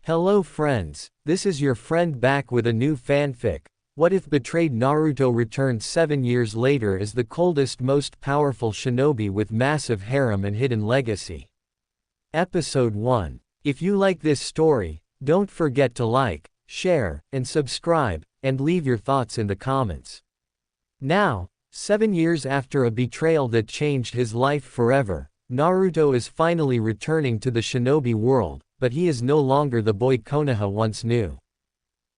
Hello friends, this is your friend back with a new fanfic. What if betrayed Naruto returned 7 years later as the coldest, most powerful shinobi with massive harem and hidden legacy? Episode 1. If you like this story, don't forget to like, share, and subscribe, and leave your thoughts in the comments. Now, 7 years after a betrayal that changed his life forever, Naruto is finally returning to the shinobi world, but he is no longer the boy Konoha once knew.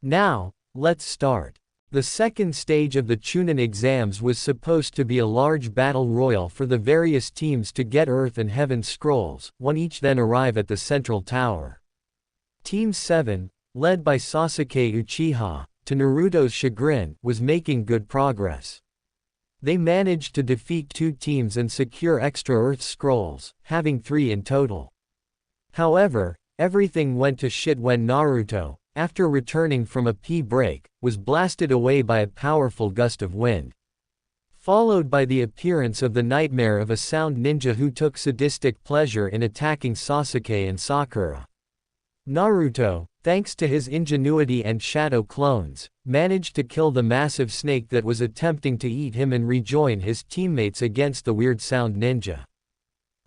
Now, let's start. The second stage of the Chunin exams was supposed to be a large battle royal for the various teams to get Earth and Heaven scrolls, one each then arrive at the central tower. Team 7, led by Sasuke Uchiha, to Naruto's chagrin, was making good progress. They managed to defeat 2 teams and secure extra Earth scrolls, having 3 in total. However, everything went to shit when Naruto, after returning from a pee break, was blasted away by a powerful gust of wind. Followed by the appearance of the nightmare of a sound ninja who took sadistic pleasure in attacking Sasuke and Sakura. Naruto, thanks to his ingenuity and shadow clones, managed to kill the massive snake that was attempting to eat him and rejoin his teammates against the weird sound ninja.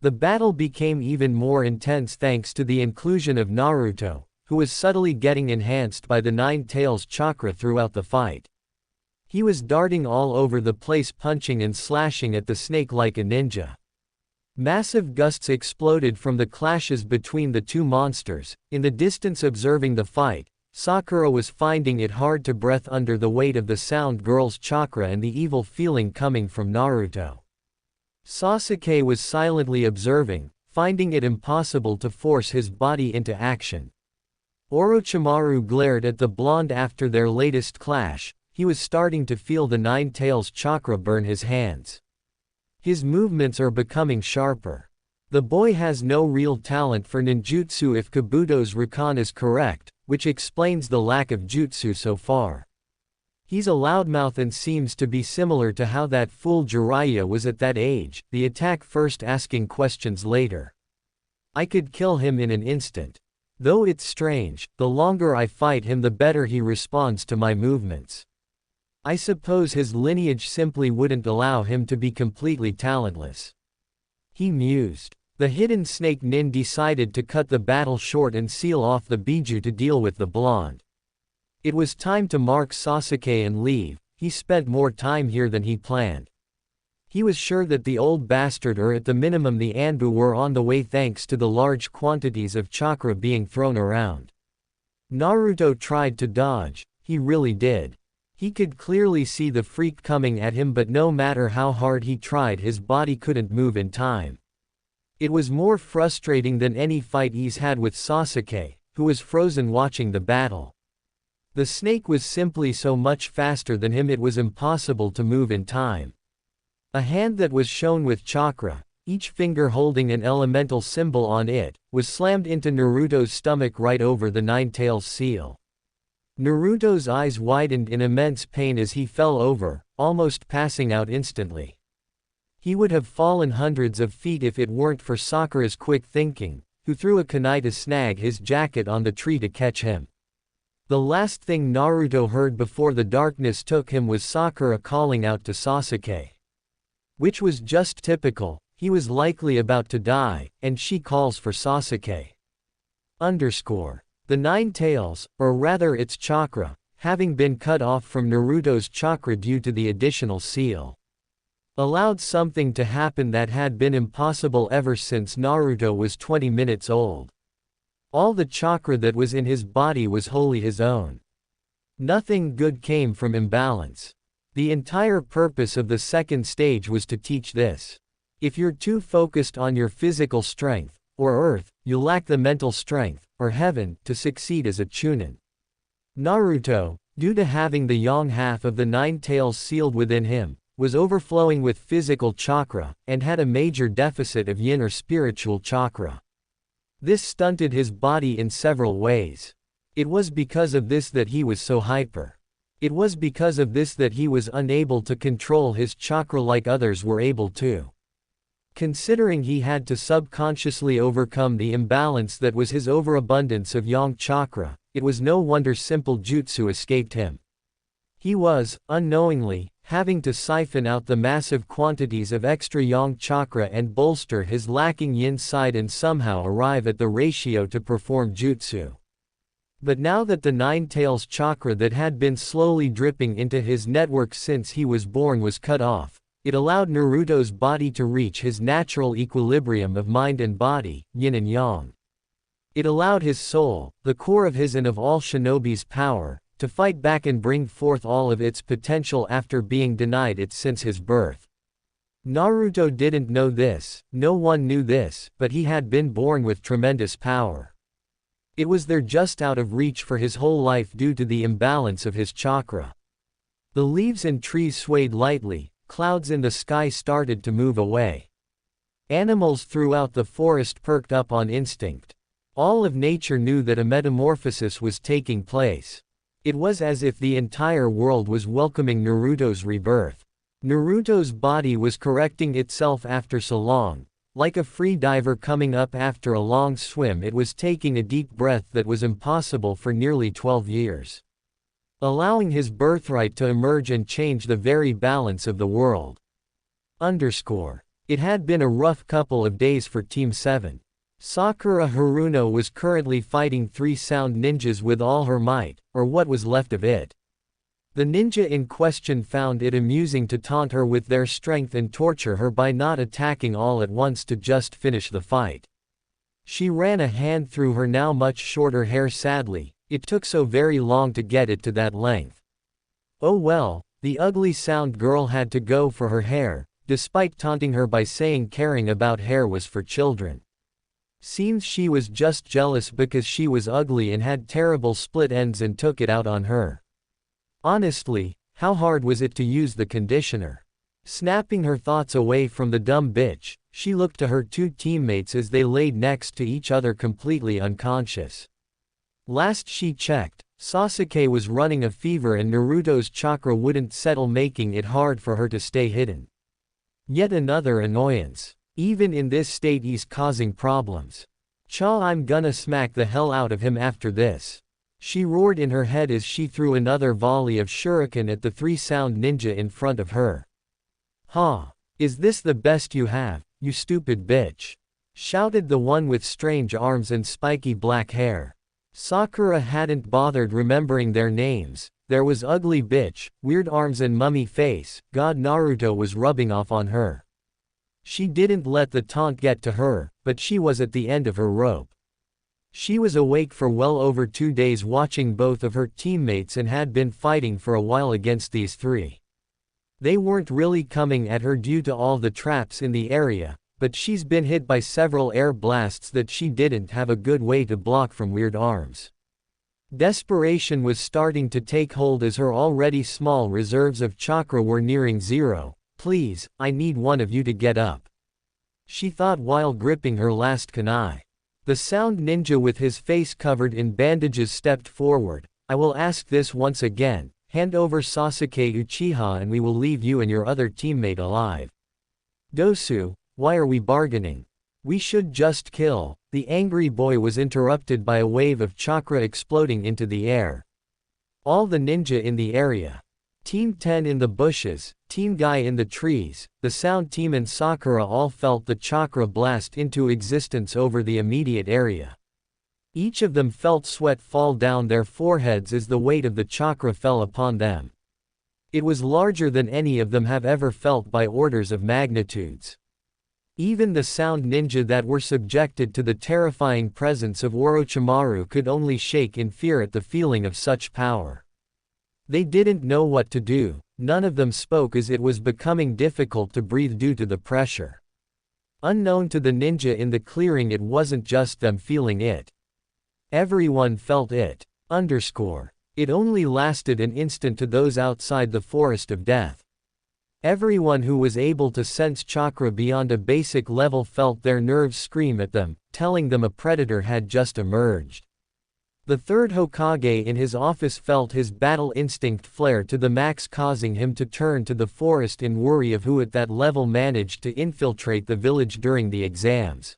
The battle became even more intense thanks to the inclusion of Naruto, who was subtly getting enhanced by the Nine Tails chakra throughout the fight. He was darting all over the place, punching and slashing at the snake like a ninja. Massive gusts exploded from the clashes between the 2 monsters. In the distance observing the fight, Sakura was finding it hard to breathe under the weight of the sound girl's chakra and the evil feeling coming from Naruto. Sasuke was silently observing, finding it impossible to force his body into action. Orochimaru glared at the blonde after their latest clash. He was starting to feel the Nine Tails chakra burn his hands. His movements are becoming sharper. The boy has no real talent for ninjutsu if Kabuto's recon is correct, which explains the lack of jutsu so far. He's a loudmouth and seems to be similar to how that fool Jiraiya was at that age, the attack first asking questions later. I could kill him in an instant. Though it's strange, the longer I fight him the better he responds to my movements. I suppose his lineage simply wouldn't allow him to be completely talentless. He mused. The hidden snake nin decided to cut the battle short and seal off the Biju to deal with the blonde. It was time to mark Sasuke and leave. He spent more time here than he planned. He was sure that the old bastard or at the minimum the Anbu were on the way thanks to the large quantities of chakra being thrown around. Naruto tried to dodge, he really did. He could clearly see the freak coming at him, but no matter how hard he tried his body couldn't move in time. It was more frustrating than any fight he's had with Sasuke, who was frozen watching the battle. The snake was simply so much faster than him it was impossible to move in time. A hand that was shown with chakra, each finger holding an elemental symbol on it, was slammed into Naruto's stomach right over the Nine Tails seal. Naruto's eyes widened in immense pain as he fell over, almost passing out instantly. He would have fallen hundreds of feet if it weren't for Sakura's quick thinking, who threw a kunai to snag his jacket on the tree to catch him. The last thing Naruto heard before the darkness took him was Sakura calling out to Sasuke. Which was just typical, he was likely about to die, and she calls for Sasuke. The Nine Tails, or rather its chakra, having been cut off from Naruto's chakra due to the additional seal, allowed something to happen that had been impossible ever since Naruto was 20 minutes old. All the chakra that was in his body was wholly his own. Nothing good came from imbalance. The entire purpose of the second stage was to teach this. If you're too focused on your physical strength, or Earth, you lack the mental strength, or Heaven, to succeed as a Chunin. Naruto, due to having the yang half of the Nine Tails sealed within him, was overflowing with physical chakra, and had a major deficit of yin or spiritual chakra. This stunted his body in several ways. It was because of this that he was so hyper. It was because of this that he was unable to control his chakra like others were able to. Considering he had to subconsciously overcome the imbalance that was his overabundance of yang chakra, it was no wonder simple jutsu escaped him. He was, unknowingly, having to siphon out the massive quantities of extra yang chakra and bolster his lacking yin side and somehow arrive at the ratio to perform jutsu. But now that the Nine Tails chakra that had been slowly dripping into his network since he was born was cut off, it allowed Naruto's body to reach his natural equilibrium of mind and body, yin and yang. It allowed his soul, the core of his and of all shinobi's power, to fight back and bring forth all of its potential after being denied it since his birth. Naruto didn't know this, no one knew this, but he had been born with tremendous power. It was there just out of reach for his whole life due to the imbalance of his chakra. The leaves and trees swayed lightly, clouds in the sky started to move away. Animals throughout the forest perked up on instinct. All of nature knew that a metamorphosis was taking place. It was as if the entire world was welcoming Naruto's rebirth. Naruto's body was correcting itself after so long. Like a free diver coming up after a long swim, it was taking a deep breath that was impossible for nearly 12 years. Allowing his birthright to emerge and change the very balance of the world. It had been a rough couple of days for Team 7. Sakura Haruno was currently fighting 3 sound ninjas with all her might, or what was left of it. The ninja in question found it amusing to taunt her with their strength and torture her by not attacking all at once to just finish the fight. She ran a hand through her now much shorter hair. Sadly, it took so very long to get it to that length. Oh well, the ugly sound girl had to go for her hair, despite taunting her by saying caring about hair was for children. Seems she was just jealous because she was ugly and had terrible split ends and took it out on her. Honestly, how hard was it to use the conditioner? Snapping her thoughts away from the dumb bitch, she looked to her 2 teammates as they laid next to each other completely unconscious. Last she checked, Sasuke was running a fever and Naruto's chakra wouldn't settle, making it hard for her to stay hidden. Yet another annoyance. Even in this state he's causing problems. I'm gonna smack the hell out of him after this. She roared in her head as she threw another volley of shuriken at the 3 sound ninja in front of her. Is this the best you have, you stupid bitch? Shouted the one with strange arms and spiky black hair. Sakura hadn't bothered remembering their names. There was ugly bitch, weird arms and mummy face. God, Naruto was rubbing off on her. She didn't let the taunt get to her, but she was at the end of her rope. She was awake for well over 2 days watching both of her teammates and had been fighting for a while against these 3. They weren't really coming at her due to all the traps in the area, but she's been hit by several air blasts that she didn't have a good way to block from weird arms. Desperation was starting to take hold as her already small reserves of chakra were nearing zero. Please, I need one of you to get up, she thought while gripping her last kunai. The sound ninja with his face covered in bandages stepped forward. I will ask this once again, hand over Sasuke Uchiha and we will leave you and your other teammate alive. Dosu, why are we bargaining? We should just kill. The angry boy was interrupted by a wave of chakra exploding into the air. All the ninja in the area. Team 10 in the bushes, Team Guy in the trees, the sound team and Sakura all felt the chakra blast into existence over the immediate area. Each of them felt sweat fall down their foreheads as the weight of the chakra fell upon them. It was larger than any of them have ever felt by orders of magnitudes. Even the sound ninja that were subjected to the terrifying presence of Orochimaru could only shake in fear at the feeling of such power. They didn't know what to do. None of them spoke as it was becoming difficult to breathe due to the pressure. Unknown to the ninja in the clearing, it wasn't just them feeling it. Everyone felt it. It only lasted an instant to those outside the forest of death. Everyone who was able to sense chakra beyond a basic level felt their nerves scream at them, telling them a predator had just emerged. The third Hokage in his office felt his battle instinct flare to the max, causing him to turn to the forest in worry of who at that level managed to infiltrate the village during the exams.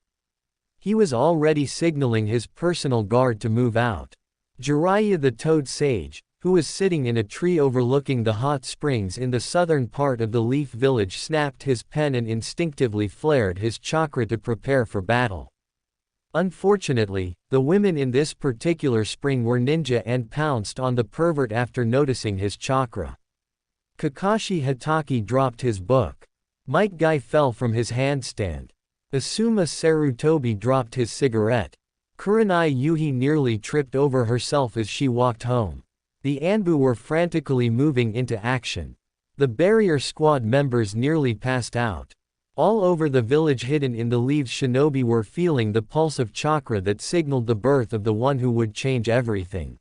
He was already signaling his personal guard to move out. Jiraiya the Toad Sage, who was sitting in a tree overlooking the hot springs in the southern part of the Leaf Village, snapped his pen and instinctively flared his chakra to prepare for battle. Unfortunately, the women in this particular spring were ninja and pounced on the pervert after noticing his chakra. Kakashi Hatake dropped his book. Might Guy fell from his handstand. Asuma Sarutobi dropped his cigarette. Kurenai Yuhi nearly tripped over herself as she walked home. The Anbu were frantically moving into action. The barrier squad members nearly passed out. All over the village hidden in the leaves, shinobi were feeling the pulse of chakra that signaled the birth of the one who would change everything.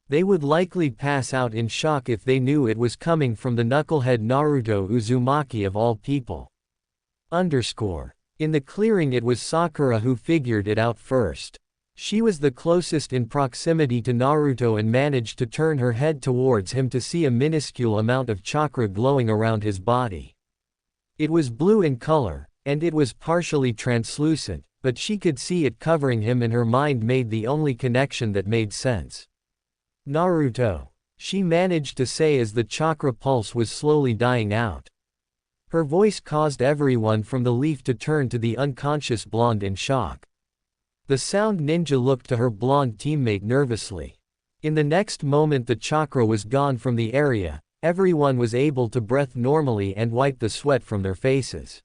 They would likely pass out in shock if they knew it was coming from the knucklehead Naruto Uzumaki of all people. In the clearing, it was Sakura who figured it out first. She was the closest in proximity to Naruto and managed to turn her head towards him to see a minuscule amount of chakra glowing around his body. It was blue in color, and it was partially translucent, but she could see it covering him, and her mind made the only connection that made sense. Naruto, she managed to say as the chakra pulse was slowly dying out. Her voice caused everyone from the leaf to turn to the unconscious blonde in shock. The sound ninja looked to her blonde teammate nervously. In the next moment the chakra was gone from the area. Everyone was able to breathe normally and wipe the sweat from their faces.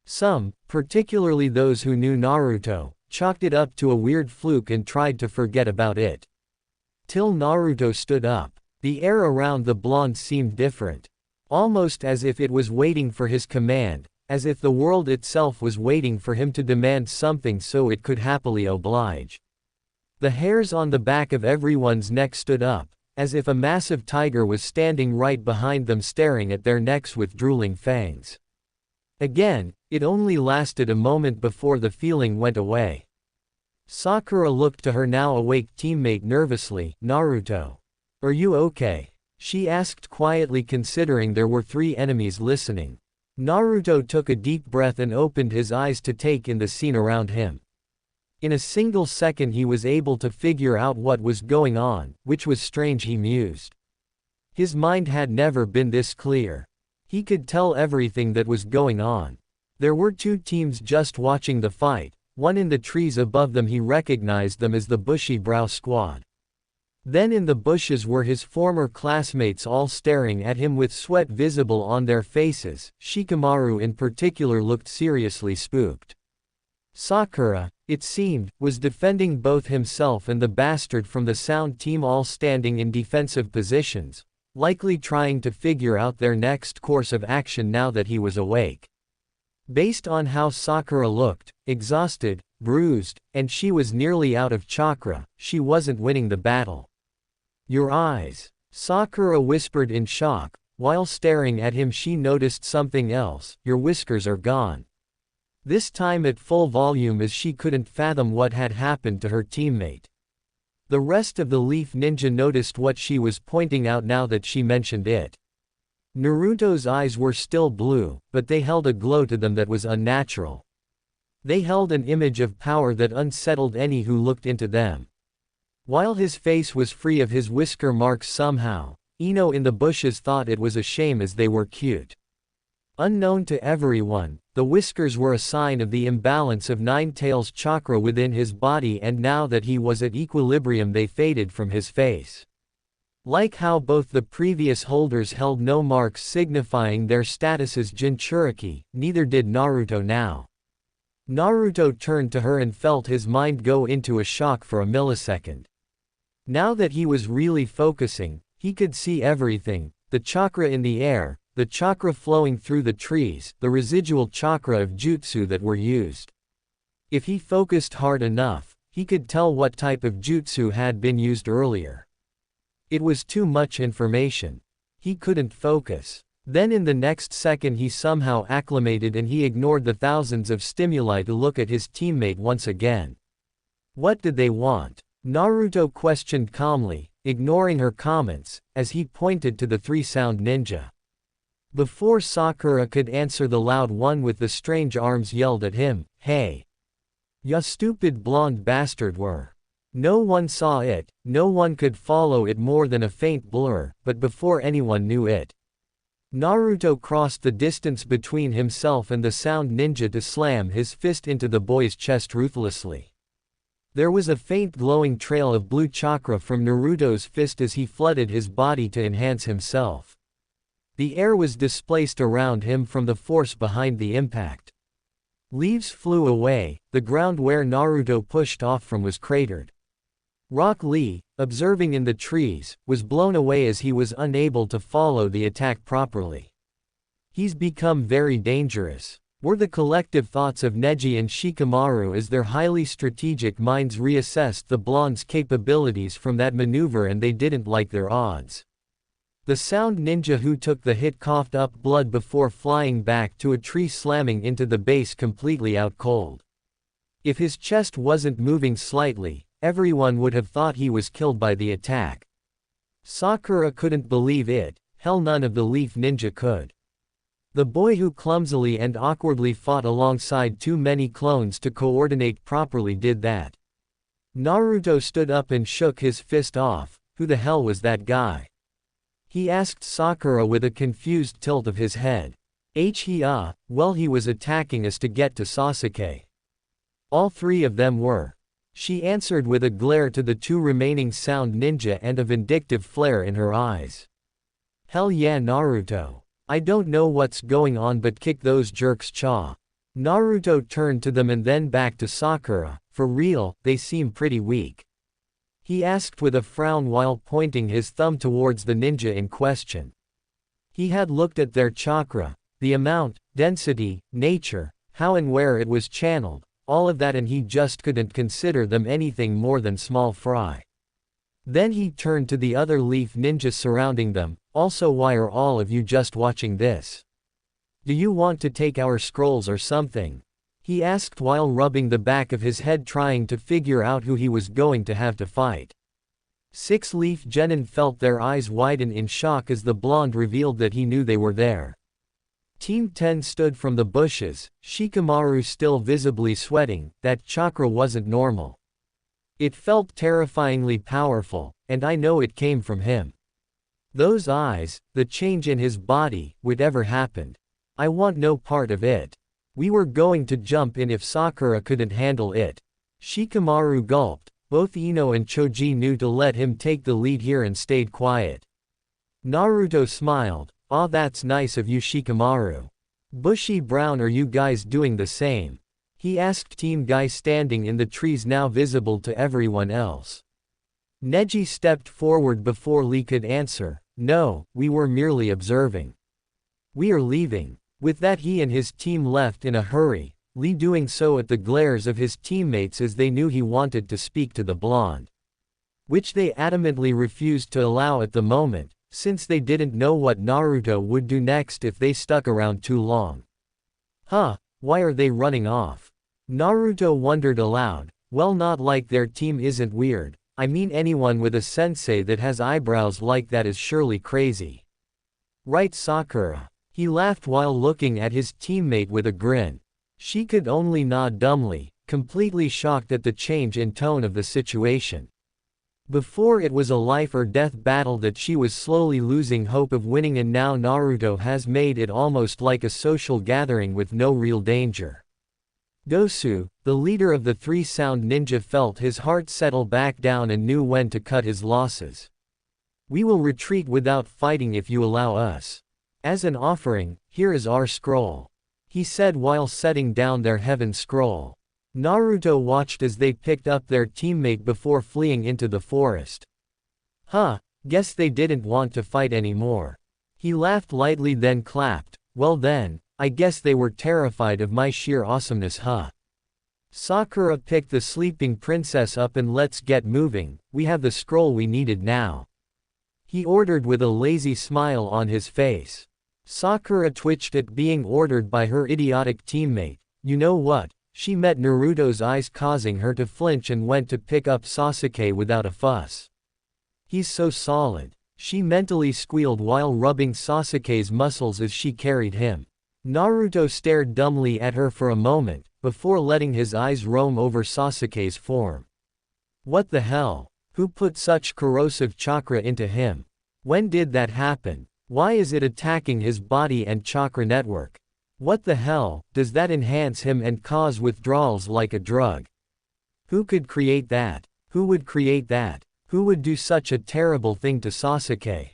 Some, particularly those who knew Naruto, chalked it up to a weird fluke and tried to forget about it. Till Naruto stood up. The air around the blonde seemed different. Almost as if it was waiting for his command, as if the world itself was waiting for him to demand something so it could happily oblige. The hairs on the back of everyone's neck stood up, as if a massive tiger was standing right behind them staring at their necks with drooling fangs. Again, it only lasted a moment before the feeling went away. Sakura looked to her now awake teammate nervously. "Naruto. Are you okay?" she asked quietly, considering there were 3 enemies listening. Naruto took a deep breath and opened his eyes to take in the scene around him. In a single second he was able to figure out what was going on, which was strange, he mused. His mind had never been this clear. He could tell everything that was going on. There were 2 teams just watching the fight, one in the trees above them. He recognized them as the Bushy Brow Squad. Then in the bushes were his former classmates, all staring at him with sweat visible on their faces. Shikamaru in particular looked seriously spooked. Sakura, it seemed, was defending both himself and the bastard from the sound team, all standing in defensive positions, likely trying to figure out their next course of action now that he was awake. Based on how Sakura looked, exhausted, bruised, and she was nearly out of chakra, she wasn't winning the battle. "Your eyes," Sakura whispered in shock. While staring at him she noticed something else. "Your whiskers are gone." This time at full volume, as she couldn't fathom what had happened to her teammate. The rest of the Leaf Ninja noticed what she was pointing out now that she mentioned it. Naruto's eyes were still blue, but they held a glow to them that was unnatural. They held an image of power that unsettled any who looked into them. While his face was free of his whisker marks somehow, Ino in the bushes thought it was a shame as they were cute. Unknown to everyone, the whiskers were a sign of the imbalance of Nine-Tails chakra within his body, and now that he was at equilibrium they faded from his face. Like how both the previous holders held no marks signifying their status as Jinchuriki, neither did Naruto now. Naruto turned to her and felt his mind go into a shock for a millisecond. Now that he was really focusing, he could see everything: the chakra in the air, the chakra flowing through the trees, the residual chakra of jutsu that were used. If he focused hard enough, he could tell what type of jutsu had been used earlier. It was too much information. He couldn't focus. Then in the next second he somehow acclimated and he ignored the thousands of stimuli to look at his teammate once again. What did they want? Naruto questioned calmly, ignoring her comments, as he pointed to the three-sound ninja. Before Sakura could answer, the loud one with the strange arms yelled at him, "Hey! Ya stupid blonde bastard were." No one saw it, no one could follow it more than a faint blur, but before anyone knew it, Naruto crossed the distance between himself and the sound ninja to slam his fist into the boy's chest ruthlessly. There was a faint glowing trail of blue chakra from Naruto's fist as he flooded his body to enhance himself. The air was displaced around him from the force behind the impact. Leaves flew away, the ground where Naruto pushed off from was cratered. Rock Lee, observing in the trees, was blown away as he was unable to follow the attack properly. "He's become very dangerous," were the collective thoughts of Neji and Shikamaru as their highly strategic minds reassessed the blonde's capabilities from that maneuver, and they didn't like their odds. The sound ninja who took the hit coughed up blood before flying back to a tree, slamming into the base completely out cold. If his chest wasn't moving slightly, everyone would have thought he was killed by the attack. Sakura couldn't believe it, hell, none of the Leaf Ninja could. The boy who clumsily and awkwardly fought alongside too many clones to coordinate properly did that. Naruto stood up and shook his fist off. Who the hell was that guy? He asked Sakura with a confused tilt of his head. Well, he was attacking us to get to Sasuke. All three of them were. She answered with a glare to the two remaining sound ninja and a vindictive flare in her eyes. Hell yeah, Naruto. I don't know what's going on, but kick those jerks' jaw. Naruto turned to them and then back to Sakura. For real, they seem pretty weak. He asked with a frown while pointing his thumb towards the ninja in question. He had looked at their chakra, the amount, density, nature, how and where it was channeled, all of that, and he just couldn't consider them anything more than small fry. Then he turned to the other Leaf Ninja surrounding them. Also, why are all of you just watching this? Do you want to take our scrolls or something? He asked while rubbing the back of his head, trying to figure out who he was going to have to fight. Six Leaf Genin felt their eyes widen in shock as the blonde revealed that he knew they were there. Team 10 stood from the bushes, Shikamaru still visibly sweating. That chakra wasn't normal. It felt terrifyingly powerful, and I know it came from him. Those eyes, the change in his body, whatever happened. I want no part of it. We were going to jump in if Sakura couldn't handle it. Shikamaru gulped. Both Ino and Choji knew to let him take the lead here and stayed quiet. Naruto smiled. "Aw, that's nice of you, Shikamaru. Bushy Brown, are you guys doing the same?" he asked Team Guy standing in the trees, now visible to everyone else. Neji stepped forward before Lee could answer. "No, we were merely observing. We are leaving." With that, he and his team left in a hurry, Lee doing so at the glares of his teammates as they knew he wanted to speak to the blonde, which they adamantly refused to allow at the moment, since they didn't know what Naruto would do next if they stuck around too long. Why are they running off? Naruto wondered aloud. Well, not like their team isn't weird. I mean, anyone with a sensei that has eyebrows like that is surely crazy. Right, Sakura? He laughed while looking at his teammate with a grin. She could only nod dumbly, completely shocked at the change in tone of the situation. Before, it was a life or death battle that she was slowly losing hope of winning, and now Naruto has made it almost like a social gathering with no real danger. Gosu, the leader of the three sound ninja, felt his heart settle back down and knew when to cut his losses. "We will retreat without fighting if you allow us. As an offering, here is our scroll," he said while setting down their heaven scroll. Naruto watched as they picked up their teammate before fleeing into the forest. Guess they didn't want to fight anymore. He laughed lightly, then clapped. "Well then, I guess they were terrified of my sheer awesomeness, Sakura picked the sleeping princess up and let's get moving. We have the scroll we needed now," he ordered with a lazy smile on his face. Sakura twitched at being ordered by her idiotic teammate. "You know what? She met Naruto's eyes, causing her to flinch, and went to pick up Sasuke without a fuss. "He's so solid," she mentally squealed while rubbing Sasuke's muscles as she carried him. Naruto stared dumbly at her for a moment, before letting his eyes roam over Sasuke's form. What the hell? Who put such corrosive chakra into him? When did that happen? Why is it attacking his body and chakra network? What the hell, does that enhance him and cause withdrawals like a drug? Who could create that? Who would create that? Who would do such a terrible thing to Sasuke?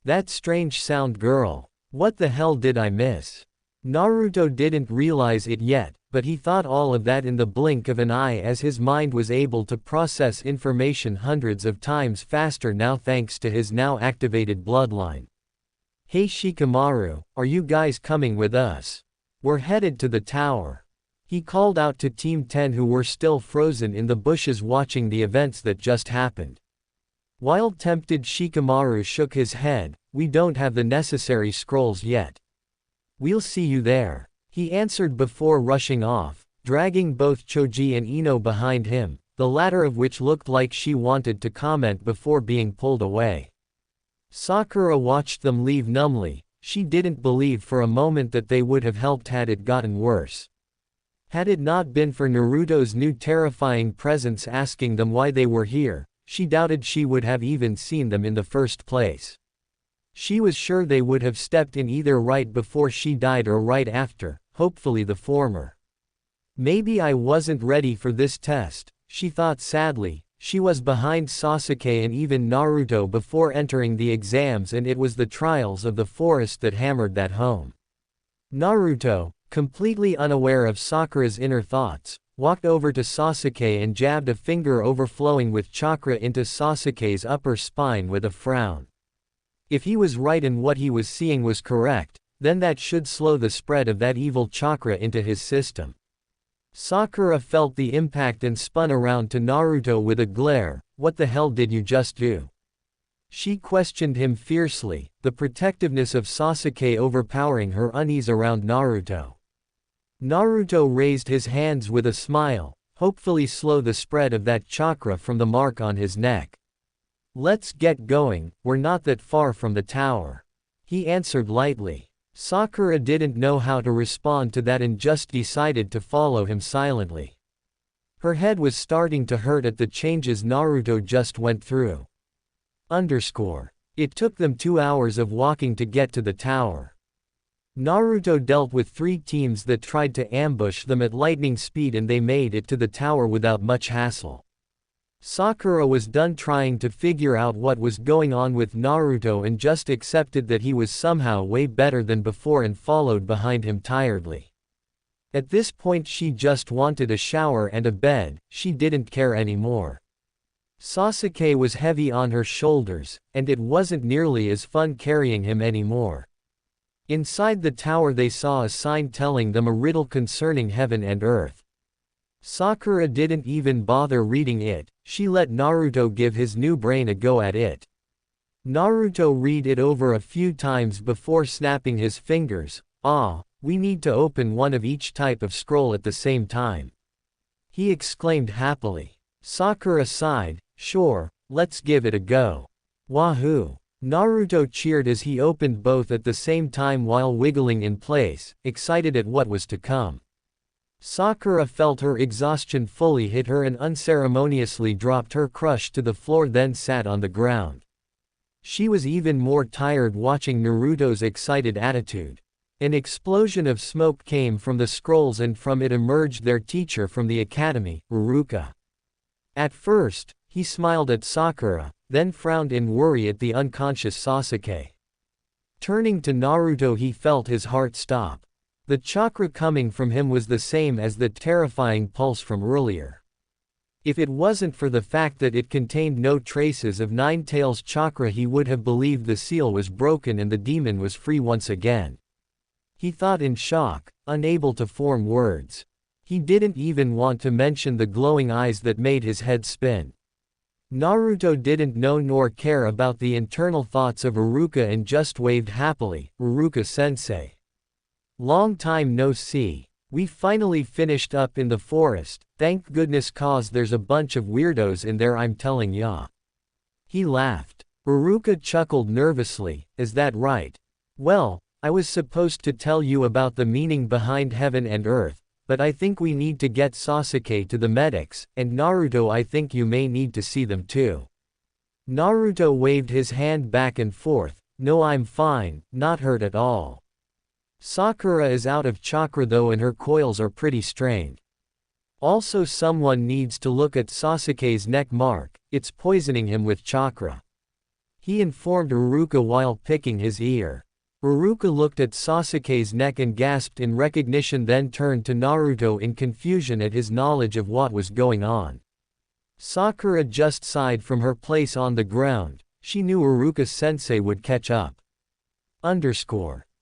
That strange sound girl. What the hell did I miss? Naruto didn't realize it yet, but he thought all of that in the blink of an eye, as his mind was able to process information hundreds of times faster now thanks to his now activated bloodline. "Hey Shikamaru, are you guys coming with us? We're headed to the tower," he called out to Team 10, who were still frozen in the bushes watching the events that just happened. While tempted, Shikamaru shook his head. "We don't have the necessary scrolls yet. We'll see you there," he answered before rushing off, dragging both Choji and Ino behind him, the latter of which looked like she wanted to comment before being pulled away. Sakura watched them leave numbly. She didn't believe for a moment that they would have helped had it gotten worse. Had it not been for Naruto's new terrifying presence asking them why they were here, she doubted she would have even seen them in the first place. She was sure they would have stepped in either right before she died or right after, hopefully the former. "Maybe I wasn't ready for this test," she thought sadly. She was behind Sasuke and even Naruto before entering the exams, and it was the trials of the forest that hammered that home. Naruto, completely unaware of Sakura's inner thoughts, walked over to Sasuke and jabbed a finger overflowing with chakra into Sasuke's upper spine with a frown. If he was right and what he was seeing was correct, then that should slow the spread of that evil chakra into his system. Sakura felt the impact and spun around to Naruto with a glare. "What the hell did you just do?" She questioned him fiercely, the protectiveness of Sasuke overpowering her unease around Naruto. Naruto raised his hands with a smile, hopefully slow the spread of that chakra from the mark on his neck. "Let's get going, we're not that far from the tower," he answered lightly. Sakura didn't know how to respond to that and just decided to follow him silently. Her head was starting to hurt at the changes Naruto just went through. It took them 2 hours of walking to get to the tower. Naruto dealt with 3 teams that tried to ambush them at lightning speed, and they made it to the tower without much hassle. Sakura was done trying to figure out what was going on with Naruto and just accepted that he was somehow way better than before and followed behind him tiredly. At this point she just wanted a shower and a bed, she didn't care anymore. Sasuke was heavy on her shoulders, and it wasn't nearly as fun carrying him anymore. Inside the tower they saw a sign telling them a riddle concerning heaven and earth. Sakura didn't even bother reading it, she let Naruto give his new brain a go at it. Naruto read it over a few times before snapping his fingers. We need to open one of each type of scroll at the same time," he exclaimed happily. Sakura sighed. "Sure, let's give it a go." "Wahoo!" Naruto cheered as he opened both at the same time while wiggling in place, excited at what was to come. Sakura felt her exhaustion fully hit her and unceremoniously dropped her crush to the floor, then sat on the ground. She was even more tired watching Naruto's excited attitude. An explosion of smoke came from the scrolls, and from it emerged their teacher from the academy, Iruka. At first, he smiled at Sakura, then frowned in worry at the unconscious Sasuke. Turning to Naruto, he felt his heart stop. The chakra coming from him was the same as the terrifying pulse from earlier. If it wasn't for the fact that it contained no traces of Nine Tails chakra, he would have believed the seal was broken and the demon was free once again. He thought in shock, unable to form words. He didn't even want to mention the glowing eyes that made his head spin. Naruto didn't know nor care about the internal thoughts of Iruka and just waved happily. "Iruka-sensei. Long time no see. We finally finished up in the forest, thank goodness, cause there's a bunch of weirdos in there, I'm telling ya. He laughed. Uruka chuckled nervously, is that right? Well, I was supposed to tell you about the meaning behind heaven and earth, but I think we need to get Sasuke to the medics, and Naruto, I think you may need to see them too. Naruto waved his hand back and forth, no, I'm fine, not hurt at all. Sakura is out of chakra though and her coils are pretty strained. Also someone needs to look at Sasuke's neck mark, it's poisoning him with chakra. He informed Uruka while picking his ear. Uruka looked at Sasuke's neck and gasped in recognition, then turned to Naruto in confusion at his knowledge of what was going on. Sakura just sighed from her place on the ground, she knew Uruka-sensei would catch up.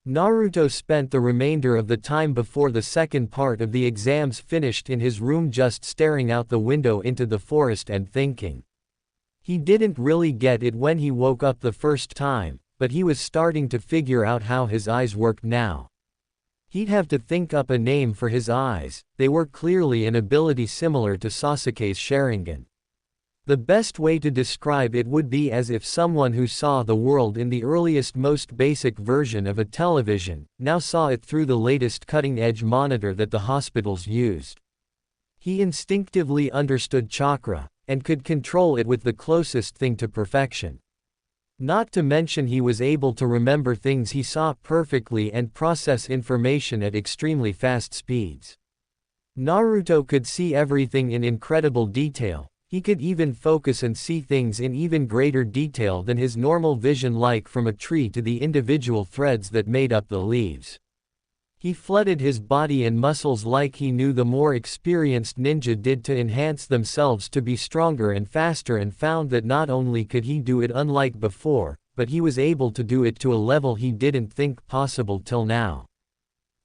Naruto spent the remainder of the time before the second part of the exams finished in his room just staring out the window into the forest and thinking. He didn't really get it when he woke up the first time, but he was starting to figure out how his eyes worked now. He'd have to think up a name for his eyes, they were clearly an ability similar to Sasuke's Sharingan. The best way to describe it would be as if someone who saw the world in the earliest, most basic version of a television, now saw it through the latest cutting-edge monitor that the hospitals used. He instinctively understood chakra, and could control it with the closest thing to perfection. Not to mention he was able to remember things he saw perfectly and process information at extremely fast speeds. Naruto could see everything in incredible detail. He could even focus and see things in even greater detail than his normal vision, like from a tree to the individual threads that made up the leaves. He flooded his body and muscles like he knew the more experienced ninja did to enhance themselves to be stronger and faster, and found that not only could he do it unlike before, but he was able to do it to a level he didn't think possible till now.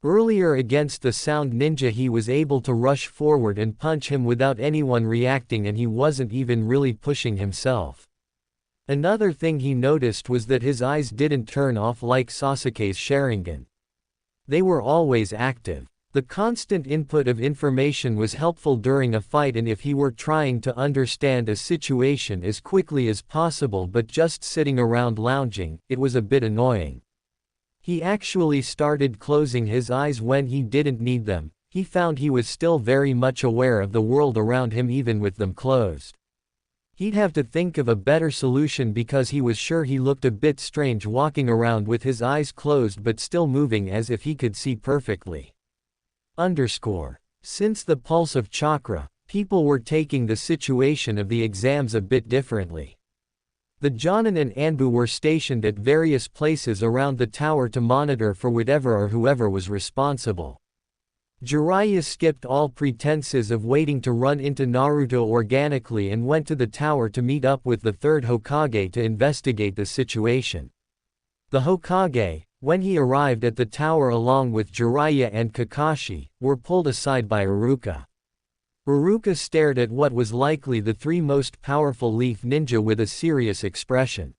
Earlier against the sound ninja he was able to rush forward and punch him without anyone reacting, and he wasn't even really pushing himself. Another thing he noticed was that his eyes didn't turn off like Sasuke's Sharingan. They were always active. The constant input of information was helpful during a fight, and if he were trying to understand a situation as quickly as possible but just sitting around lounging, it was a bit annoying. He actually started closing his eyes when he didn't need them. He found he was still very much aware of the world around him even with them closed. He'd have to think of a better solution because he was sure he looked a bit strange walking around with his eyes closed but still moving as if he could see perfectly. Since the pulse of chakra, people were taking the situation of the exams a bit differently. The Jonin and Anbu were stationed at various places around the tower to monitor for whatever or whoever was responsible. Jiraiya skipped all pretenses of waiting to run into Naruto organically and went to the tower to meet up with the third Hokage to investigate the situation. The Hokage, when he arrived at the tower along with Jiraiya and Kakashi, were pulled aside by Uruka. Uruka stared at what was likely the three most powerful leaf ninja with a serious expression.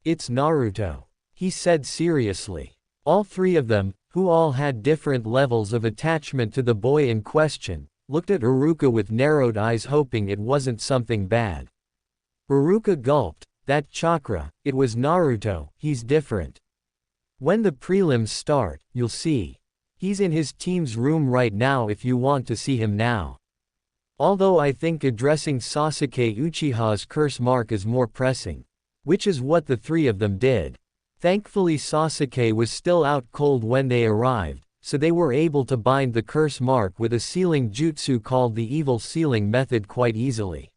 "It's Naruto," he said seriously. All three of them, who all had different levels of attachment to the boy in question, looked at Uruka with narrowed eyes, hoping it wasn't something bad. Uruka gulped. "That chakra, it was Naruto, he's different. When the prelims start, you'll see. He's in his team's room right now if you want to see him now. Although I think addressing Sasuke Uchiha's curse mark is more pressing." Which is what the three of them did. Thankfully Sasuke was still out cold when they arrived, so they were able to bind the curse mark with a sealing jutsu called the evil sealing method quite easily.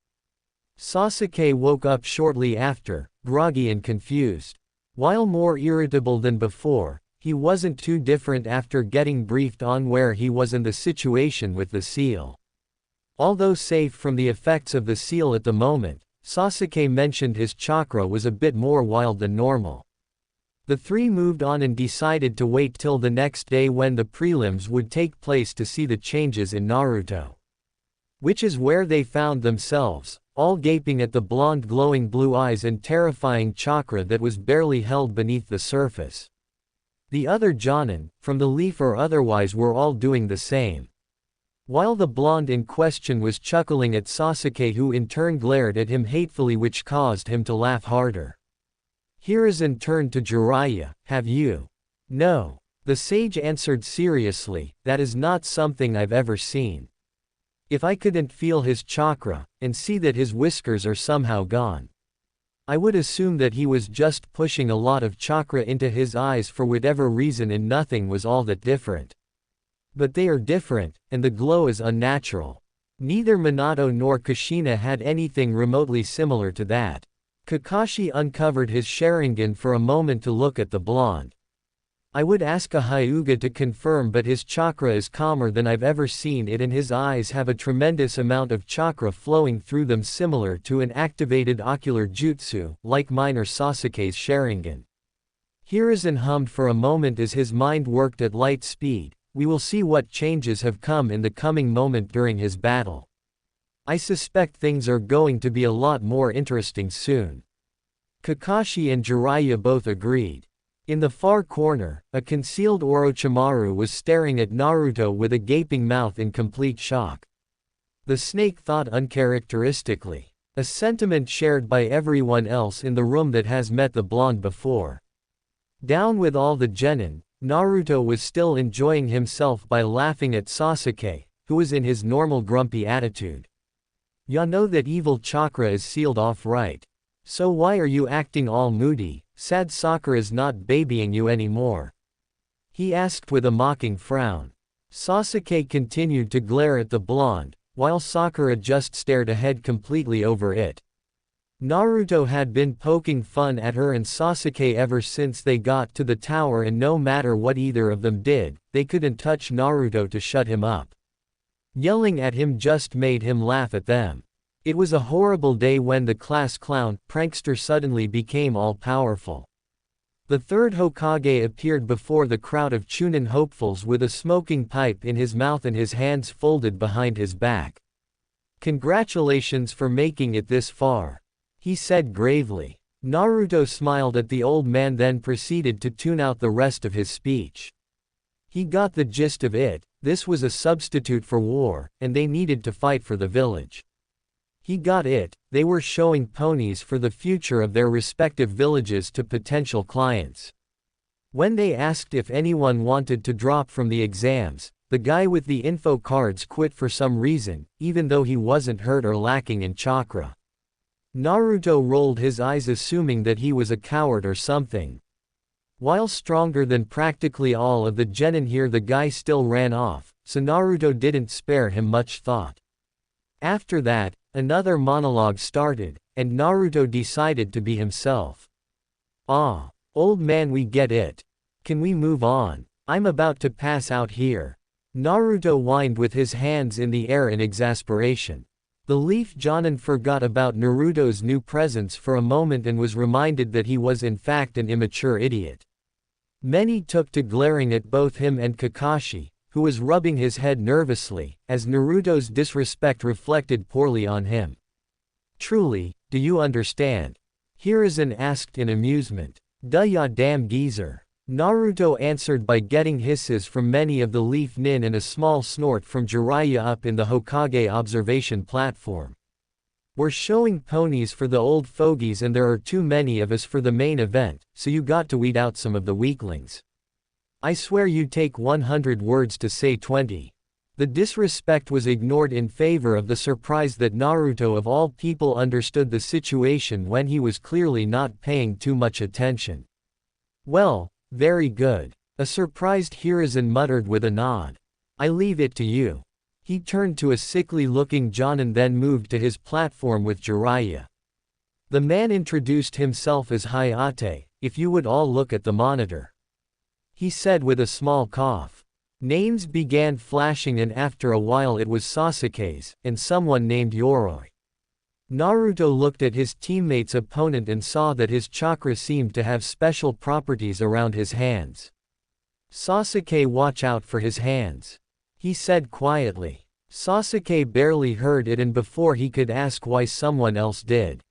Sasuke woke up shortly after, groggy and confused. While more irritable than before, he wasn't too different after getting briefed on where he was in the situation with the seal. Although safe from the effects of the seal at the moment, Sasuke mentioned his chakra was a bit more wild than normal. The three moved on and decided to wait till the next day when the prelims would take place to see the changes in Naruto. Which is where they found themselves, all gaping at the blonde glowing blue eyes and terrifying chakra that was barely held beneath the surface. The other Jonin, from the leaf or otherwise, were all doing the same. While the blonde in question was chuckling at Sasuke, who in turn glared at him hatefully, which caused him to laugh harder. Hiruzen turned to Jiraiya. Have you? No. The sage answered seriously, that is not something I've ever seen. If I couldn't feel his chakra, and see that his whiskers are somehow gone, I would assume that he was just pushing a lot of chakra into his eyes for whatever reason, and nothing was all that different. But they are different, and the glow is unnatural. Neither Minato nor Kushina had anything remotely similar to that. Kakashi uncovered his Sharingan for a moment to look at the blonde. I would ask a Hyuga to confirm, but his chakra is calmer than I've ever seen it, and his eyes have a tremendous amount of chakra flowing through them, similar to an activated ocular jutsu, like mine or Sasuke's Sharingan. Hiruzen hummed for a moment as his mind worked at light speed. We will see what changes have come in the coming moment during his battle. I suspect things are going to be a lot more interesting soon. Kakashi and Jiraiya both agreed. In the far corner, a concealed Orochimaru was staring at Naruto with a gaping mouth in complete shock. The snake thought uncharacteristically, a sentiment shared by everyone else in the room that has met the blonde before. Down with all the genin, Naruto was still enjoying himself by laughing at Sasuke, who was in his normal grumpy attitude. Ya know that evil chakra is sealed off, right? So why are you acting all moody? Sad Sakura's not babying you anymore? He asked with a mocking frown. Sasuke continued to glare at the blonde, while Sakura just stared ahead completely over it. Naruto had been poking fun at her and Sasuke ever since they got to the tower, and no matter what either of them did, they couldn't touch Naruto to shut him up. Yelling at him just made him laugh at them. It was a horrible day when the class clown, prankster, suddenly became all-powerful. The third Hokage appeared before the crowd of Chunin hopefuls with a smoking pipe in his mouth and his hands folded behind his back. Congratulations for making it this far, he said gravely. Naruto smiled at the old man, then proceeded to tune out the rest of his speech. He got the gist of it. This was a substitute for war, and they needed to fight for the village. He got it. They were showing ponies for the future of their respective villages to potential clients. When they asked if anyone wanted to drop from the exams, the guy with the info cards quit for some reason, even though he wasn't hurt or lacking in chakra. Naruto rolled his eyes, assuming that he was a coward or something. While stronger than practically all of the genin here, the guy still ran off, so Naruto didn't spare him much thought. After that, another monologue started, and Naruto decided to be himself. Ah, old man, we get it. Can we move on? I'm about to pass out here. Naruto whined with his hands in the air in exasperation. The Leaf Jonin forgot about Naruto's new presence for a moment and was reminded that he was in fact an immature idiot. Many took to glaring at both him and Kakashi, who was rubbing his head nervously, as Naruto's disrespect reflected poorly on him. Truly, do you understand? Hiruzen asked in amusement. Duh ya damn geezer. Naruto answered by getting hisses from many of the Leaf Nin and a small snort from Jiraiya up in the Hokage observation platform. We're showing ponies for the old fogies, and there are too many of us for the main event, so you got to weed out some of the weaklings. I swear you take 100 words to say 20. The disrespect was ignored in favor of the surprise that Naruto of all people understood the situation when he was clearly not paying too much attention. Well, very good. A surprised Hiruzen muttered with a nod. I leave it to you. He turned to a sickly-looking Jonin, then moved to his platform with Jiraiya. The man introduced himself as Hayate. If you would all look at the monitor, he said with a small cough. Names began flashing, and after a while it was Sasuke's, and someone named Yoroi. Naruto looked at his teammate's opponent and saw that his chakra seemed to have special properties around his hands. Sasuke, watch out for his hands, he said quietly. Sasuke barely heard it, and before he could ask why, someone else did.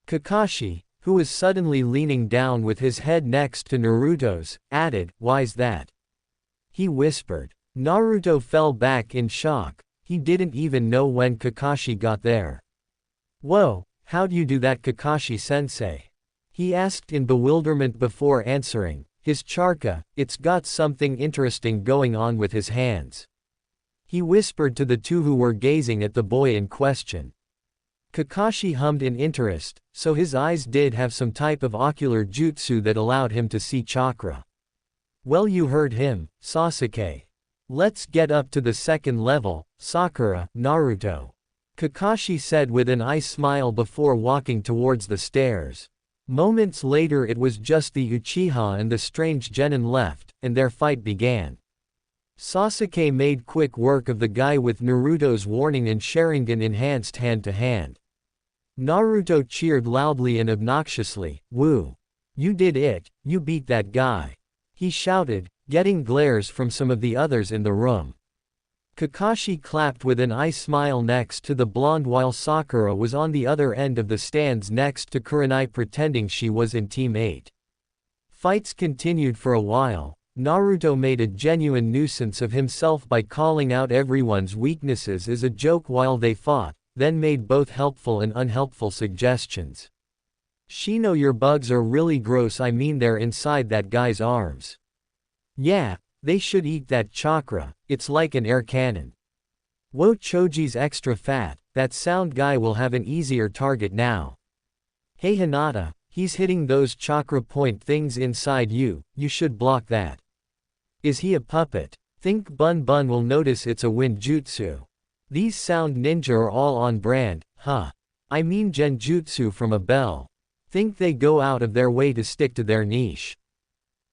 Kakashi, who was suddenly leaning down with his head next to Naruto's, added, "Why's that?" He whispered. Naruto fell back in shock. He didn't even know when Kakashi got there. "Whoa, how'd you do that, Kakashi-sensei?" he asked in bewilderment before answering. His chakra, it's got something interesting going on with his hands. He whispered to the two who were gazing at the boy in question. Kakashi hummed in interest, so his eyes did have some type of ocular jutsu that allowed him to see chakra. "Well, you heard him, Sasuke. Let's get up to the second level, Sakura, Naruto," Kakashi said with an eye smile before walking towards the stairs. Moments later it was just the Uchiha and the strange genin left, and their fight began. Sasuke made quick work of the guy with Naruto's warning and Sharingan enhanced hand-to-hand. Naruto cheered loudly and obnoxiously, "Woo! You did it, you beat that guy," he shouted, getting glares from some of the others in the room. Kakashi clapped with an eye smile next to the blonde while Sakura was on the other end of the stands next to Kurenai pretending she was in Team 8. Fights continued for a while. Naruto made a genuine nuisance of himself by calling out everyone's weaknesses as a joke while they fought, then made both helpful and unhelpful suggestions. "Shino, your bugs are really gross, I mean they're inside that guy's arms. Yeah, they should eat that chakra, it's like an air cannon. Whoa, Choji's extra fat, that sound guy will have an easier target now. Hey Hinata, he's hitting those chakra point things inside you, you should block that. Is he a puppet? Think Bun Bun will notice it's a wind jutsu. These sound ninja are all on brand, huh? I mean genjutsu from a bell. Think they go out of their way to stick to their niche.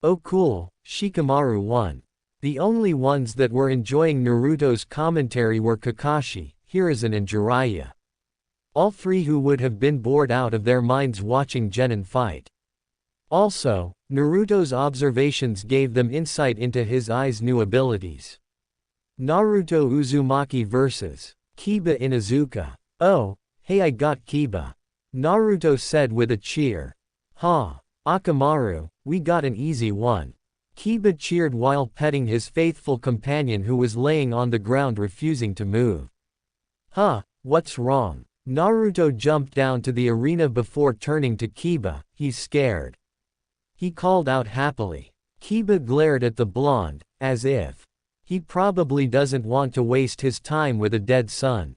Oh cool, Shikamaru won." The only ones that were enjoying Naruto's commentary were Kakashi, Hiruzen and Jiraiya. All three who would have been bored out of their minds watching Genin fight. Also, Naruto's observations gave them insight into his eyes' new abilities. Naruto Uzumaki vs. Kiba Inuzuka. "Oh, hey, I got Kiba," Naruto said with a cheer. "Ha, Akamaru, we got an easy one." Kiba cheered while petting his faithful companion who was laying on the ground refusing to move. "Huh, what's wrong?" Naruto jumped down to the arena before turning to Kiba, "He's scared," he called out happily. Kiba glared at the blonde, as if he probably doesn't want to waste his time with a dead son.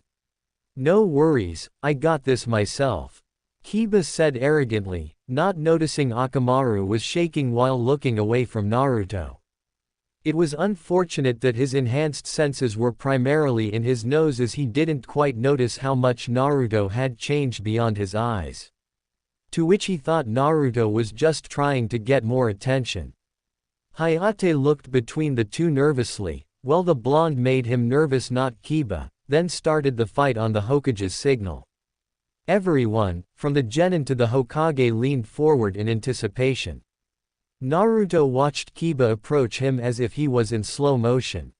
"No worries, I got this myself," Kiba said arrogantly, not noticing Akamaru was shaking while looking away from Naruto. It was unfortunate that his enhanced senses were primarily in his nose as he didn't quite notice how much Naruto had changed beyond his eyes. To which he thought Naruto was just trying to get more attention. Hayate looked between the two nervously, well, the blonde made him nervous, not Kiba, then started the fight on the Hokage's signal. Everyone, from the Genin to the Hokage, leaned forward in anticipation. Naruto watched Kiba approach him as if he was in slow motion.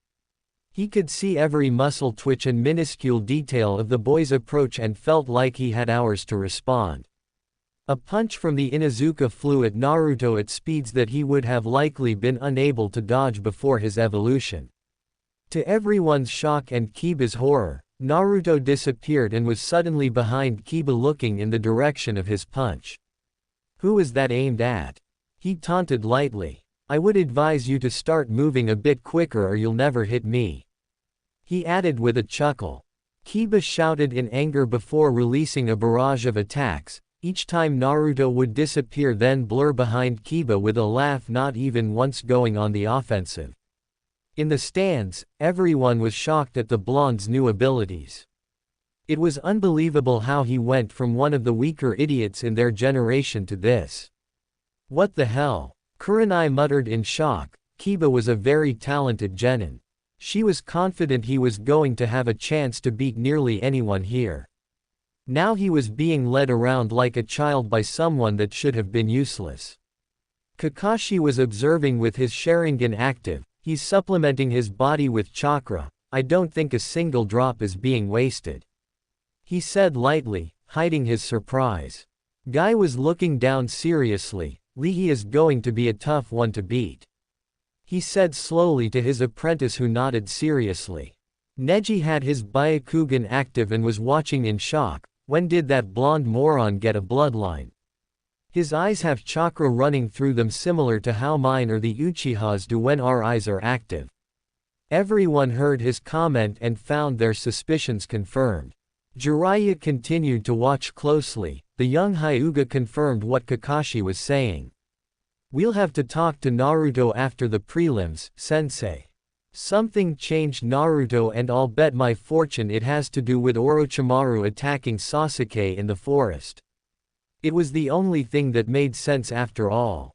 He could see every muscle twitch and minuscule detail of the boy's approach and felt like he had hours to respond. A punch from the Inuzuka flew at Naruto at speeds that he would have likely been unable to dodge before his evolution. To everyone's shock and Kiba's horror, Naruto disappeared and was suddenly behind Kiba looking in the direction of his punch. "Who was that aimed at?" he taunted lightly. "I would advise you to start moving a bit quicker or you'll never hit me," he added with a chuckle. Kiba shouted in anger before releasing a barrage of attacks. Each time Naruto would disappear then blur behind Kiba with a laugh, not even once going on the offensive. In the stands, everyone was shocked at the blonde's new abilities. It was unbelievable how he went from one of the weaker idiots in their generation to this. "What the hell?" Kurenai muttered in shock. Kiba was a very talented genin. She was confident he was going to have a chance to beat nearly anyone here. Now he was being led around like a child by someone that should have been useless. Kakashi was observing with his Sharingan active. "He's supplementing his body with chakra, I don't think a single drop is being wasted," he said lightly, hiding his surprise. Guy was looking down seriously. Lee is going to be a tough one to beat, he said slowly to his apprentice, who nodded seriously. Neji had his Byakugan active and was watching in shock. When did that blonde moron get a bloodline? His eyes have chakra running through them, similar to how mine or the Uchihas do when our eyes are active. Everyone heard his comment and found their suspicions confirmed. Jiraiya continued to watch closely. The young Hyuga confirmed what Kakashi was saying. We'll have to talk to Naruto after the prelims, sensei. Something changed Naruto, and I'll bet my fortune it has to do with Orochimaru attacking Sasuke in the forest. It was the only thing that made sense after all.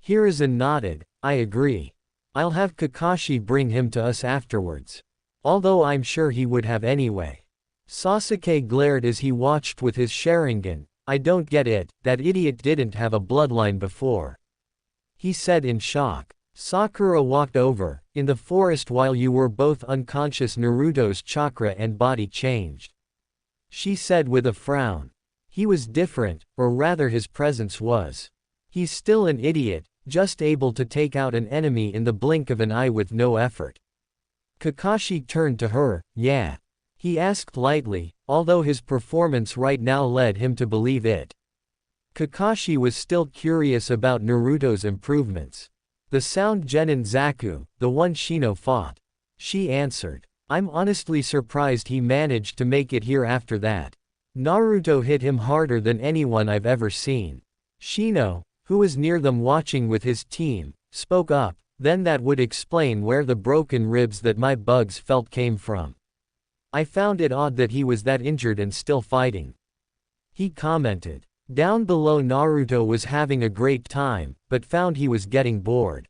Hiruzen nodded. I agree. I'll have Kakashi bring him to us afterwards. Although I'm sure he would have anyway. Sasuke glared as he watched with his Sharingan. I don't get it, that idiot didn't have a bloodline before, he said in shock. Sakura walked over. In the forest while you were both unconscious, Naruto's chakra and body changed, she said with a frown. He was different, or rather his presence was. He's still an idiot, just able to take out an enemy in the blink of an eye with no effort. Kakashi turned to her. Yeah? He asked lightly, although his performance right now led him to believe it. Kakashi was still curious about Naruto's improvements. The sound Genin Zaku, the one Shino fought, she answered. I'm honestly surprised he managed to make it here after that. Naruto hit him harder than anyone I've ever seen. Shino, who was near them watching with his team, spoke up. Then that would explain where the broken ribs that my bugs felt came from. I found it odd that he was that injured and still fighting, he commented. Down below, Naruto was having a great time, but found he was getting bored.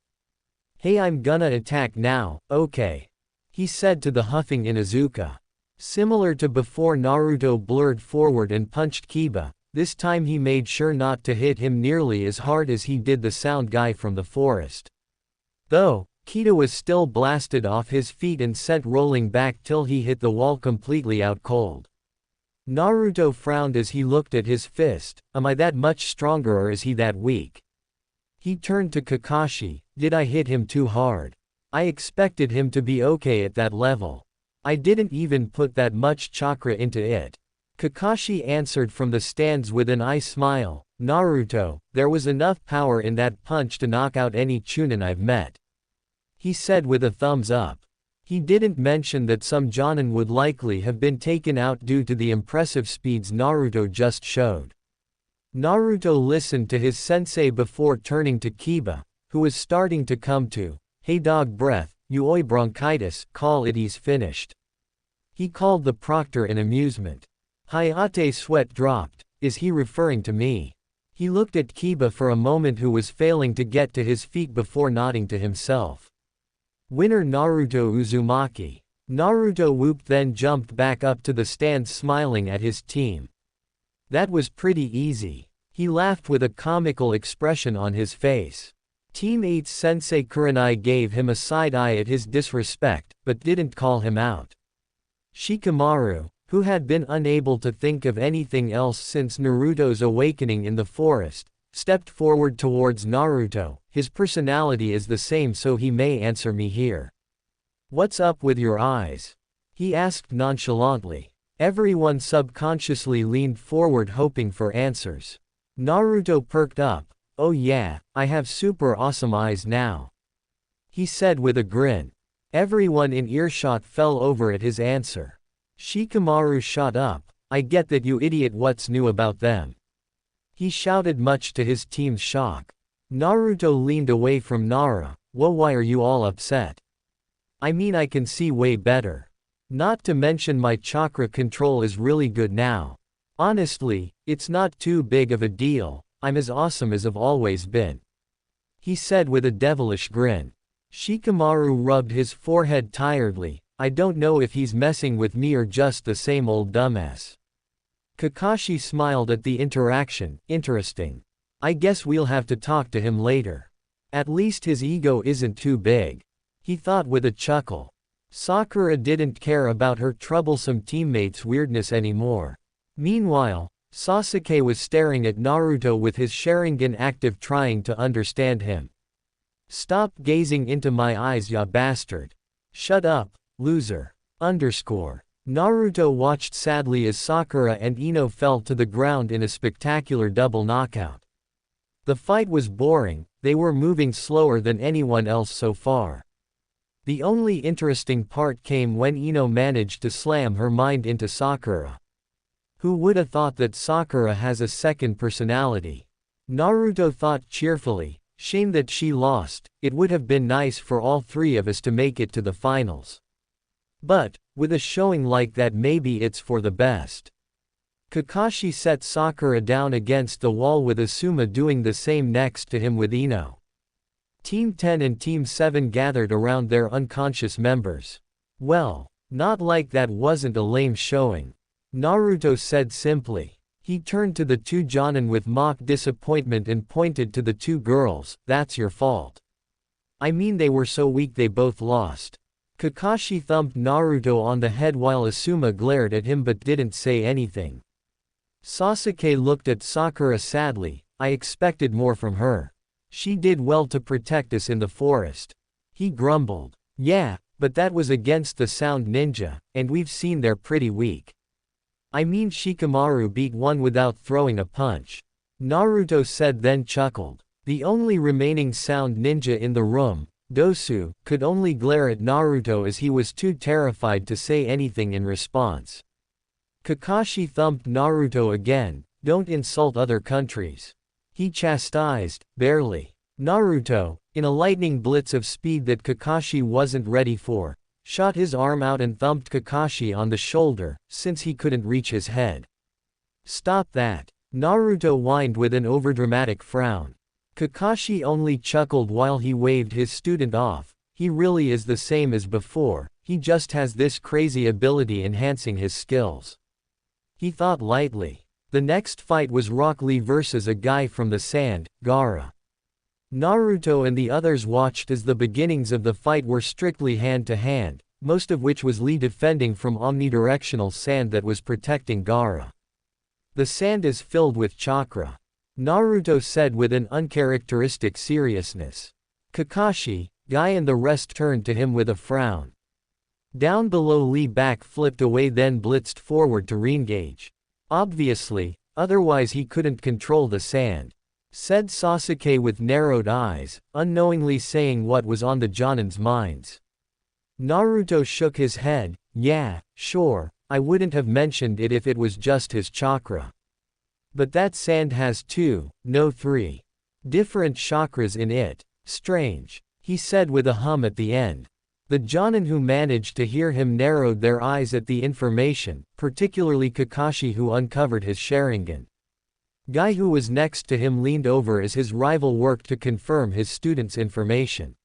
Hey, I'm gonna attack now, okay? He said to the huffing Inuzuka. Similar to before, Naruto blurred forward and punched Kiba. This time he made sure not to hit him nearly as hard as he did the sound guy from the forest. Though, Kita was still blasted off his feet and sent rolling back till he hit the wall completely out cold. Naruto frowned as he looked at his fist. Am I that much stronger or is he that weak? He turned to Kakashi. Did I hit him too hard? I expected him to be okay at that level. I didn't even put that much chakra into it. Kakashi answered from the stands with an eye smile. Naruto, there was enough power in that punch to knock out any Chunin I've met, he said with a thumbs up. He didn't mention that some Jonin would likely have been taken out due to the impressive speeds Naruto just showed. Naruto listened to his sensei before turning to Kiba, who was starting to come to. Hey dog breath, you oi bronchitis, call it he's finished. He called the proctor in amusement. Hayate's sweat dropped. Is he referring to me? He looked at Kiba for a moment, who was failing to get to his feet before nodding to himself. Winner Naruto Uzumaki. Naruto whooped, then jumped back up to the stand smiling at his team. That was pretty easy. He laughed with a comical expression on his face. Team 8's sensei Kurenai gave him a side eye at his disrespect, but didn't call him out. Shikamaru, who had been unable to think of anything else since Naruto's awakening in the forest, stepped forward towards Naruto. His personality is the same, so he may answer me here. What's up with your eyes? He asked nonchalantly. Everyone subconsciously leaned forward hoping for answers. Naruto perked up. Oh yeah, I have super awesome eyes now, he said with a grin. Everyone in earshot fell over at his answer. Shikamaru shot up. I get that, you idiot, what's new about them? He shouted, much to his team's shock. Naruto leaned away from Nara. Whoa, why are you all upset? I mean, I can see way better. Not to mention my chakra control is really good now. Honestly, it's not too big of a deal. I'm as awesome as I've always been, he said with a devilish grin. Shikamaru rubbed his forehead tiredly. I don't know if he's messing with me or just the same old dumbass. Kakashi smiled at the interaction. Interesting. I guess we'll have to talk to him later. At least his ego isn't too big, he thought with a chuckle. Sakura didn't care about her troublesome teammates' weirdness anymore. Meanwhile, Sasuke was staring at Naruto with his Sharingan active, trying to understand him. Stop gazing into my eyes, ya bastard. Shut up, loser. Naruto watched sadly as Sakura and Ino fell to the ground in a spectacular double knockout. The fight was boring, they were moving slower than anyone else so far. The only interesting part came when Ino managed to slam her mind into Sakura. Who would have thought that Sakura has a second personality? Naruto thought cheerfully, shame that she lost, it would have been nice for all three of us to make it to the finals. But, with a showing like that, maybe it's for the best. Kakashi set Sakura down against the wall with Asuma doing the same next to him with Ino. Team 10 and Team 7 gathered around their unconscious members. Well, not like that wasn't a lame showing. Naruto said simply. He turned to the two Jonin with mock disappointment and pointed to the two girls, that's your fault. I mean, they were so weak they both lost. Kakashi thumped Naruto on the head while Asuma glared at him but didn't say anything. Sasuke looked at Sakura sadly, I expected more from her. She did well to protect us in the forest. He grumbled. Yeah, but that was against the Sound Ninja, and we've seen they're pretty weak. I mean, Shikamaru beat one without throwing a punch. Naruto said, then chuckled. The only remaining Sound Ninja in the room, Dosu, could only glare at Naruto as he was too terrified to say anything in response. Kakashi thumped Naruto again, don't insult other countries. He chastised, barely. Naruto, in a lightning blitz of speed that Kakashi wasn't ready for, shot his arm out and thumped Kakashi on the shoulder, since he couldn't reach his head. Stop that. Naruto whined with an overdramatic frown. Kakashi only chuckled while he waved his student off. He really is the same as before, he just has this crazy ability enhancing his skills. He thought lightly. The next fight was Rock Lee versus a guy from the sand, Gaara. Naruto and the others watched as the beginnings of the fight were strictly hand-to-hand, most of which was Lee defending from omnidirectional sand that was protecting Gaara. The sand is filled with chakra. Naruto said with an uncharacteristic seriousness. Kakashi, Guy and the rest turned to him with a frown. Down below, Lee back flipped away then blitzed forward to re-engage. Obviously, otherwise he couldn't control the sand. Said Sasuke with narrowed eyes, unknowingly saying what was on the Jonin's minds. Naruto shook his head, yeah, sure, I wouldn't have mentioned it if it was just his chakra. But that sand has 2, no 3. Different chakras in it. Strange. He said with a hum at the end. The Jonin who managed to hear him narrowed their eyes at the information, particularly Kakashi who uncovered his Sharingan. Guy who was next to him leaned over as his rival worked to confirm his student's information.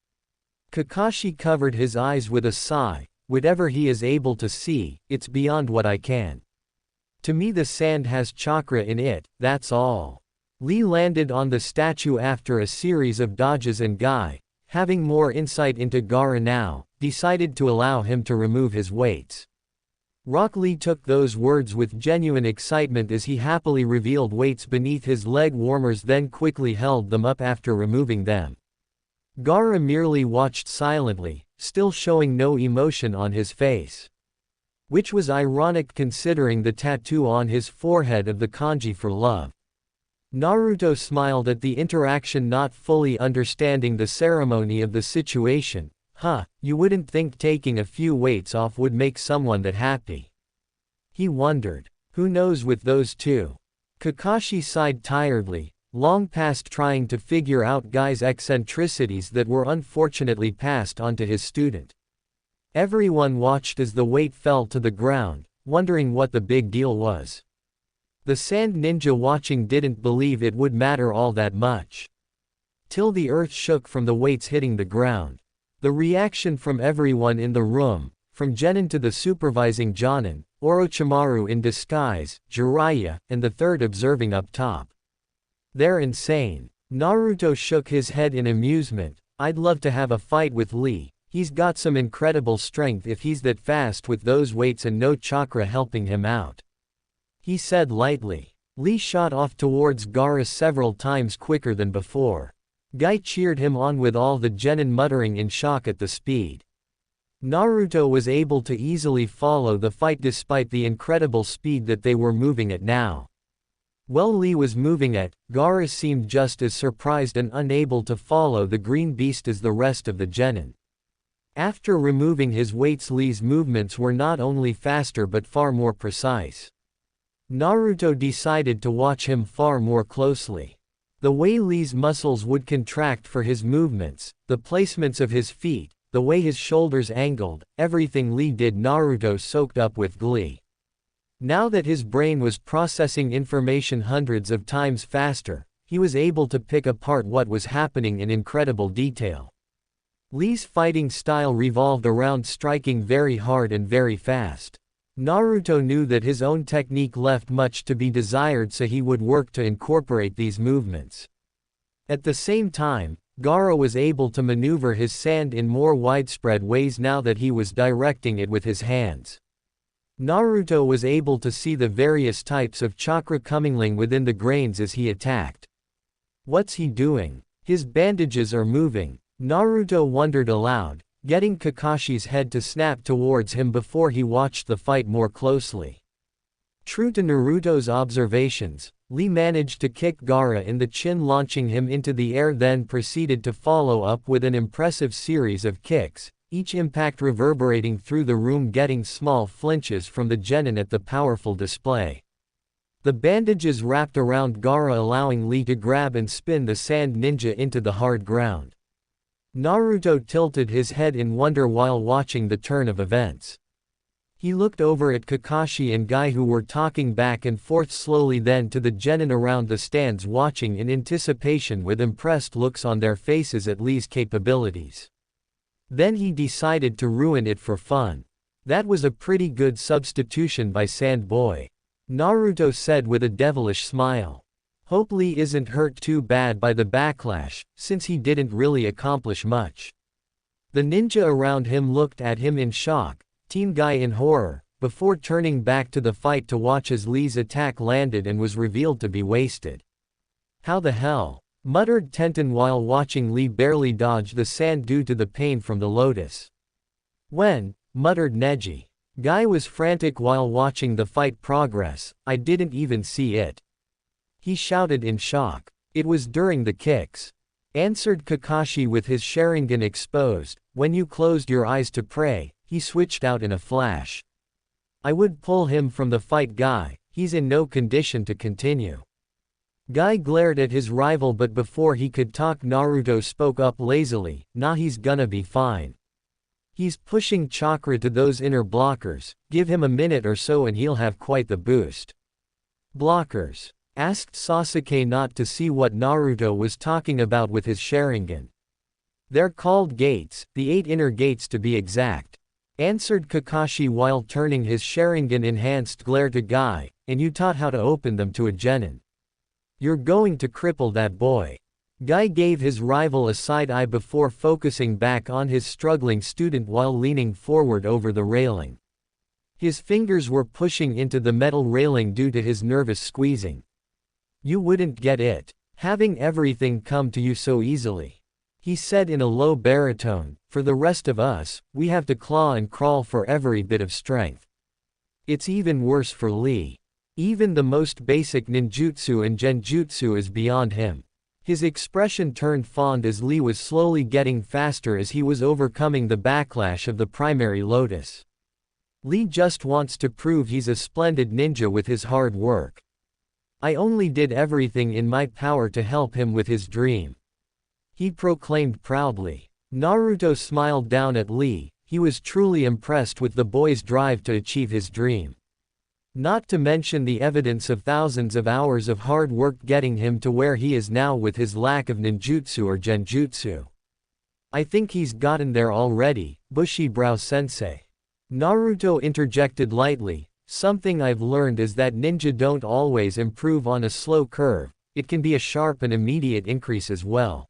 Kakashi covered his eyes with a sigh, whatever he is able to see, it's beyond what I can. To me the sand has chakra in it, that's all. Lee landed on the statue after a series of dodges and Guy, having more insight into Gaara now, decided to allow him to remove his weights. Rock Lee took those words with genuine excitement as he happily revealed weights beneath his leg warmers then quickly held them up after removing them. Gaara merely watched silently, still showing no emotion on his face. Which was ironic considering the tattoo on his forehead of the kanji for love. Naruto smiled at the interaction, not fully understanding the ceremony of the situation. You wouldn't think taking a few weights off would make someone that happy. He wondered. Who knows with those two? Kakashi sighed tiredly, long past trying to figure out Guy's eccentricities that were unfortunately passed on to his student. Everyone watched as the weight fell to the ground, wondering what the big deal was. The Sand Ninja watching didn't believe it would matter all that much. Till the earth shook from the weights hitting the ground. The reaction from everyone in the room, from Genin to the supervising Jonin, Orochimaru in disguise, Jiraiya, and the third observing up top. They're insane. Naruto shook his head in amusement. I'd love to have a fight with Lee. He's got some incredible strength if he's that fast with those weights and no chakra helping him out. He said lightly. Lee shot off towards Gaara several times quicker than before. Guy cheered him on with all the genin muttering in shock at the speed. Naruto was able to easily follow the fight despite the incredible speed that they were moving at now. While Lee was moving at, Gaara seemed just as surprised and unable to follow the green beast as the rest of the genin. After removing his weights, Lee's movements were not only faster but far more precise. Naruto decided to watch him far more closely. The way Lee's muscles would contract for his movements, the placements of his feet, the way his shoulders angled, everything Lee did Naruto soaked up with glee. Now that his brain was processing information hundreds of times faster, he was able to pick apart what was happening in incredible detail. Lee's fighting style revolved around striking very hard and very fast. Naruto knew that his own technique left much to be desired, so he would work to incorporate these movements. At the same time, Gaara was able to maneuver his sand in more widespread ways now that he was directing it with his hands. Naruto was able to see the various types of chakra commingling within the grains as he attacked. What's he doing? His bandages are moving. Naruto wondered aloud, getting Kakashi's head to snap towards him before he watched the fight more closely. True to Naruto's observations, Lee managed to kick Gaara in the chin, launching him into the air, then proceeded to follow up with an impressive series of kicks, each impact reverberating through the room, getting small flinches from the genin at the powerful display. The bandages wrapped around Gaara, allowing Lee to grab and spin the sand ninja into the hard ground. Naruto tilted his head in wonder while watching the turn of events. He looked over at Kakashi and Guy, who were talking back and forth slowly, then to the genin around the stands, watching in anticipation with impressed looks on their faces at Lee's capabilities. Then he decided to ruin it for fun. That was a pretty good substitution by Sand Boy, Naruto said with a devilish smile. Hope Lee isn't hurt too bad by the backlash, since he didn't really accomplish much. The ninja around him looked at him in shock, Team Guy in horror, before turning back to the fight to watch as Lee's attack landed and was revealed to be wasted. How the hell? Muttered Tenten while watching Lee barely dodge the sand due to the pain from the lotus. When? Muttered Neji. Guy was frantic while watching the fight progress. I didn't even see it. He shouted in shock. It was during the kicks, answered Kakashi with his Sharingan exposed. When you closed your eyes to pray, he switched out in a flash. I would pull him from the fight, Guy. He's in no condition to continue. Guy glared at his rival, but before he could talk, Naruto spoke up lazily. Nah, he's gonna be fine. He's pushing chakra to those inner blockers. Give him a minute or so and he'll have quite the boost. Blockers? Asked Sasuke, not to see what Naruto was talking about with his Sharingan. They're called gates, the 8 inner gates to be exact, answered Kakashi while turning his Sharingan enhanced glare to Guy. And you taught how to open them to a genin. You're going to cripple that boy. Guy gave his rival a side eye before focusing back on his struggling student while leaning forward over the railing. His fingers were pushing into the metal railing due to his nervous squeezing. You wouldn't get it, having everything come to you so easily, he said in a low baritone. For the rest of us, we have to claw and crawl for every bit of strength. It's even worse for Lee. Even the most basic ninjutsu and genjutsu is beyond him. His expression turned fond as Lee was slowly getting faster as he was overcoming the backlash of the primary lotus. Lee just wants to prove he's a splendid ninja with his hard work. I only did everything in my power to help him with his dream, he proclaimed proudly. Naruto smiled down at Lee. He was truly impressed with the boy's drive to achieve his dream. Not to mention the evidence of thousands of hours of hard work getting him to where he is now with his lack of ninjutsu or genjutsu. I think he's gotten there already, Bushy-brow sensei, Naruto interjected lightly. Something I've learned is that ninja don't always improve on a slow curve, it can be a sharp and immediate increase as well.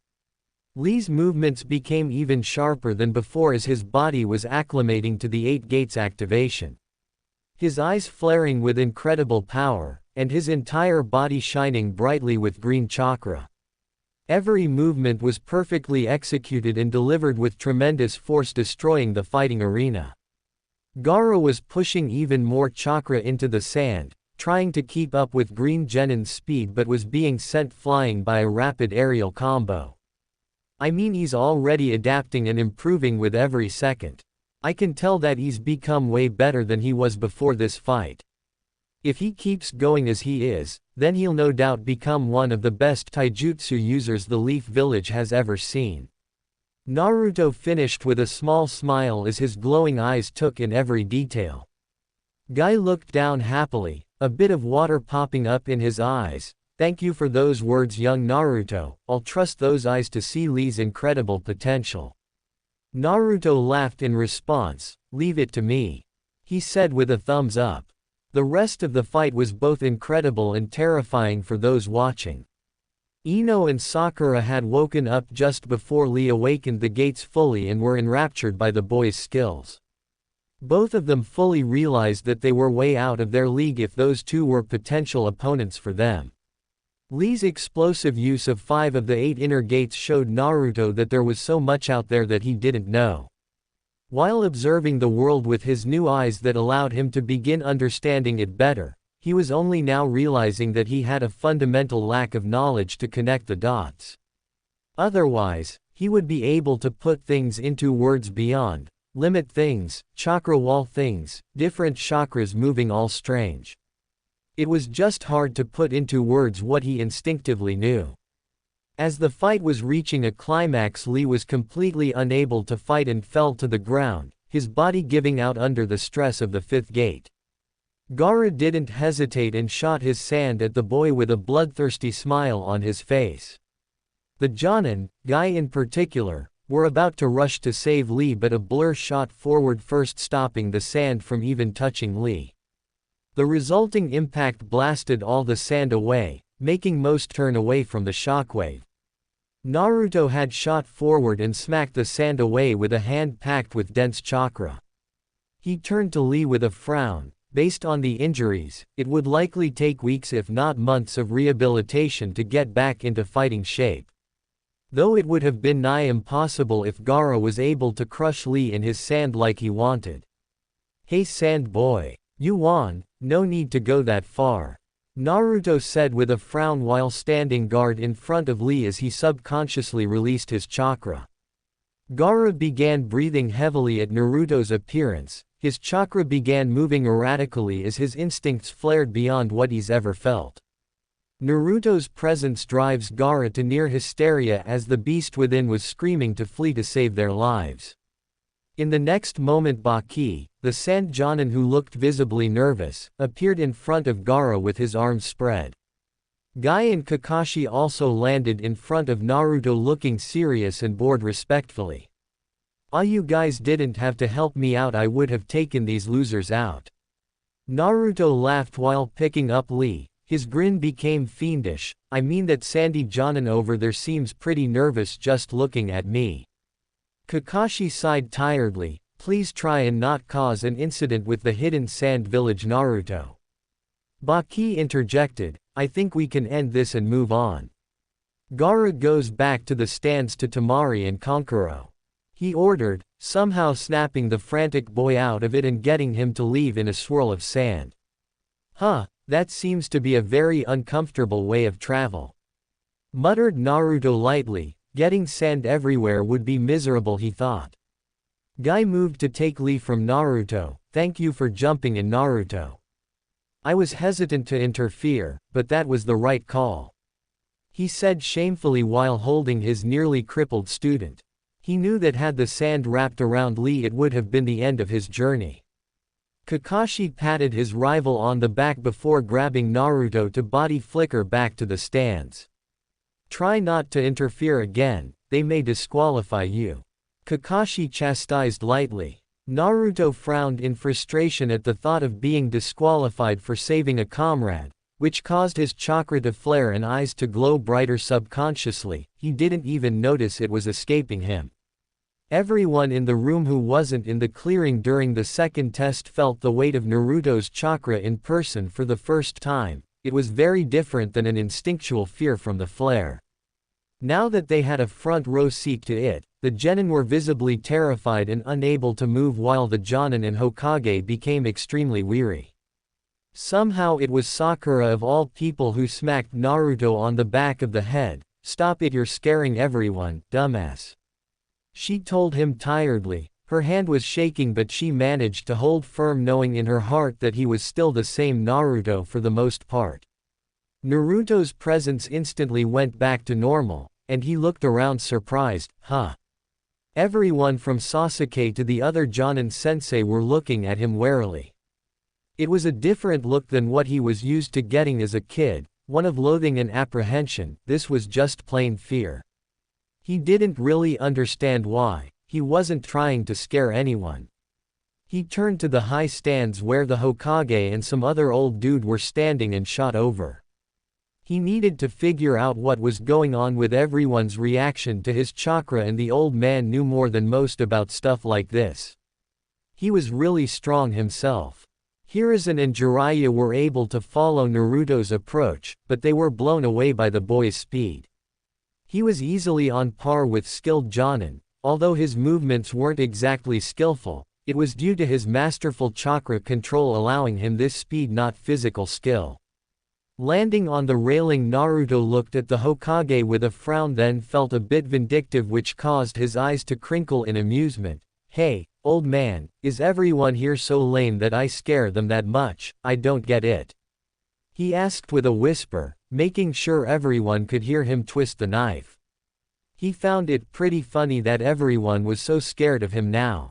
Lee's movements became even sharper than before as his body was acclimating to the 8 gates activation. His eyes flaring with incredible power, and his entire body shining brightly with green chakra. Every movement was perfectly executed and delivered with tremendous force, destroying the fighting arena. Gaara was pushing even more chakra into the sand, trying to keep up with Green Genin's speed, but was being sent flying by a rapid aerial combo. I mean, he's already adapting and improving with every second. I can tell that he's become way better than he was before this fight. If he keeps going as he is, then he'll no doubt become one of the best taijutsu users the Leaf Village has ever seen. Naruto finished with a small smile as his glowing eyes took in every detail. Guy looked down happily, a bit of water popping up in his eyes. Thank you for those words, young Naruto. I'll trust those eyes to see Lee's incredible potential. Naruto laughed in response. Leave it to me, he said with a thumbs up. The rest of the fight was both incredible and terrifying for those watching. Ino and Sakura had woken up just before Lee awakened the gates fully and were enraptured by the boy's skills. Both of them fully realized that they were way out of their league if those two were potential opponents for them. Lee's explosive use of 5 of the 8 inner gates showed Naruto that there was so much out there that he didn't know. While observing the world with his new eyes that allowed him to begin understanding it better, he was only now realizing that he had a fundamental lack of knowledge to connect the dots. Otherwise, he would be able to put things into words beyond, limit things, chakra wall things, different chakras moving all strange. It was just hard to put into words what he instinctively knew. As the fight was reaching a climax, Lee was completely unable to fight and fell to the ground, his body giving out under the stress of the 5th gate. Gaara didn't hesitate and shot his sand at the boy with a bloodthirsty smile on his face. The Jonin, Guy in particular, were about to rush to save Lee, but a blur shot forward first, stopping the sand from even touching Lee. The resulting impact blasted all the sand away, making most turn away from the shockwave. Naruto had shot forward and smacked the sand away with a hand packed with dense chakra. He turned to Lee with a frown. Based on the injuries, it would likely take weeks if not months of rehabilitation to get back into fighting shape. Though it would have been nigh impossible if Gaara was able to crush Lee in his sand like he wanted. Hey sand boy, you won, no need to go that far, Naruto said with a frown while standing guard in front of Lee as he subconsciously released his chakra. Gaara began breathing heavily at Naruto's appearance. His chakra began moving erratically as his instincts flared beyond what he's ever felt. Naruto's presence drives Gaara to near hysteria as the beast within was screaming to flee to save their lives. In the next moment, Baki, the sand Jonin who looked visibly nervous, appeared in front of Gaara with his arms spread. Guy and Kakashi also landed in front of Naruto looking serious and bored respectfully. You guys didn't have to help me out, I would have taken these losers out. Naruto laughed while picking up Lee, his grin became fiendish. I mean that sandy Jonin over there seems pretty nervous just looking at me. Kakashi sighed tiredly. Please try and not cause an incident with the hidden sand village, Naruto. Baki interjected, I think we can end this and move on. Gaara goes back to the stands to Temari and Kankuro, he ordered, somehow snapping the frantic boy out of it and getting him to leave in a swirl of sand. That seems to be a very uncomfortable way of travel, muttered Naruto lightly. Getting sand everywhere would be miserable, he thought. Guy moved to take Lee from Naruto. Thank you for jumping in, Naruto. I was hesitant to interfere, but that was the right call, he said shamefully while holding his nearly crippled student. He knew that had the sand wrapped around Lee it would have been the end of his journey. Kakashi patted his rival on the back before grabbing Naruto to body flicker back to the stands. Try not to interfere again, they may disqualify you, Kakashi chastised lightly. Naruto frowned in frustration at the thought of being disqualified for saving a comrade, which caused his chakra to flare and eyes to glow brighter subconsciously. He didn't even notice it was escaping him. Everyone in the room who wasn't in the clearing during the second test felt the weight of Naruto's chakra in person for the first time. it was very different than an instinctual fear from the flare. Now that they had a front row seat to it, the genin were visibly terrified and unable to move while the Jonin and Hokage became extremely weary. Somehow it was Sakura of all people who smacked Naruto on the back of the head. "Stop it, you're scaring everyone, dumbass," she told him tiredly. Her hand was shaking but she managed to hold firm, knowing in her heart that he was still the same Naruto for the most part. Naruto's presence instantly went back to normal, and he looked around surprised. Huh? Everyone from Sasuke to the other Jonin sensei were looking at him warily. It was a different look than what he was used to getting as a kid, one of loathing and apprehension. This was just plain fear. He didn't really understand why. He wasn't trying to scare anyone. He turned to the high stands where the Hokage and some other old dude were standing and shot over. He needed to figure out what was going on with everyone's reaction to his chakra, and the old man knew more than most about stuff like this. He was really strong himself. Hiruzen and Jiraiya were able to follow Naruto's approach, but they were blown away by the boy's speed. He was easily on par with skilled Jonin. Although his movements weren't exactly skillful, it was due to his masterful chakra control allowing him this speed, not physical skill. Landing on the railing, Naruto looked at the Hokage with a frown, then felt a bit vindictive, which caused his eyes to crinkle in amusement. "Hey, old man, is everyone here so lame that I scare them that much? I don't get it," he asked with a whisper, making sure everyone could hear him twist the knife. He found it pretty funny that everyone was so scared of him now.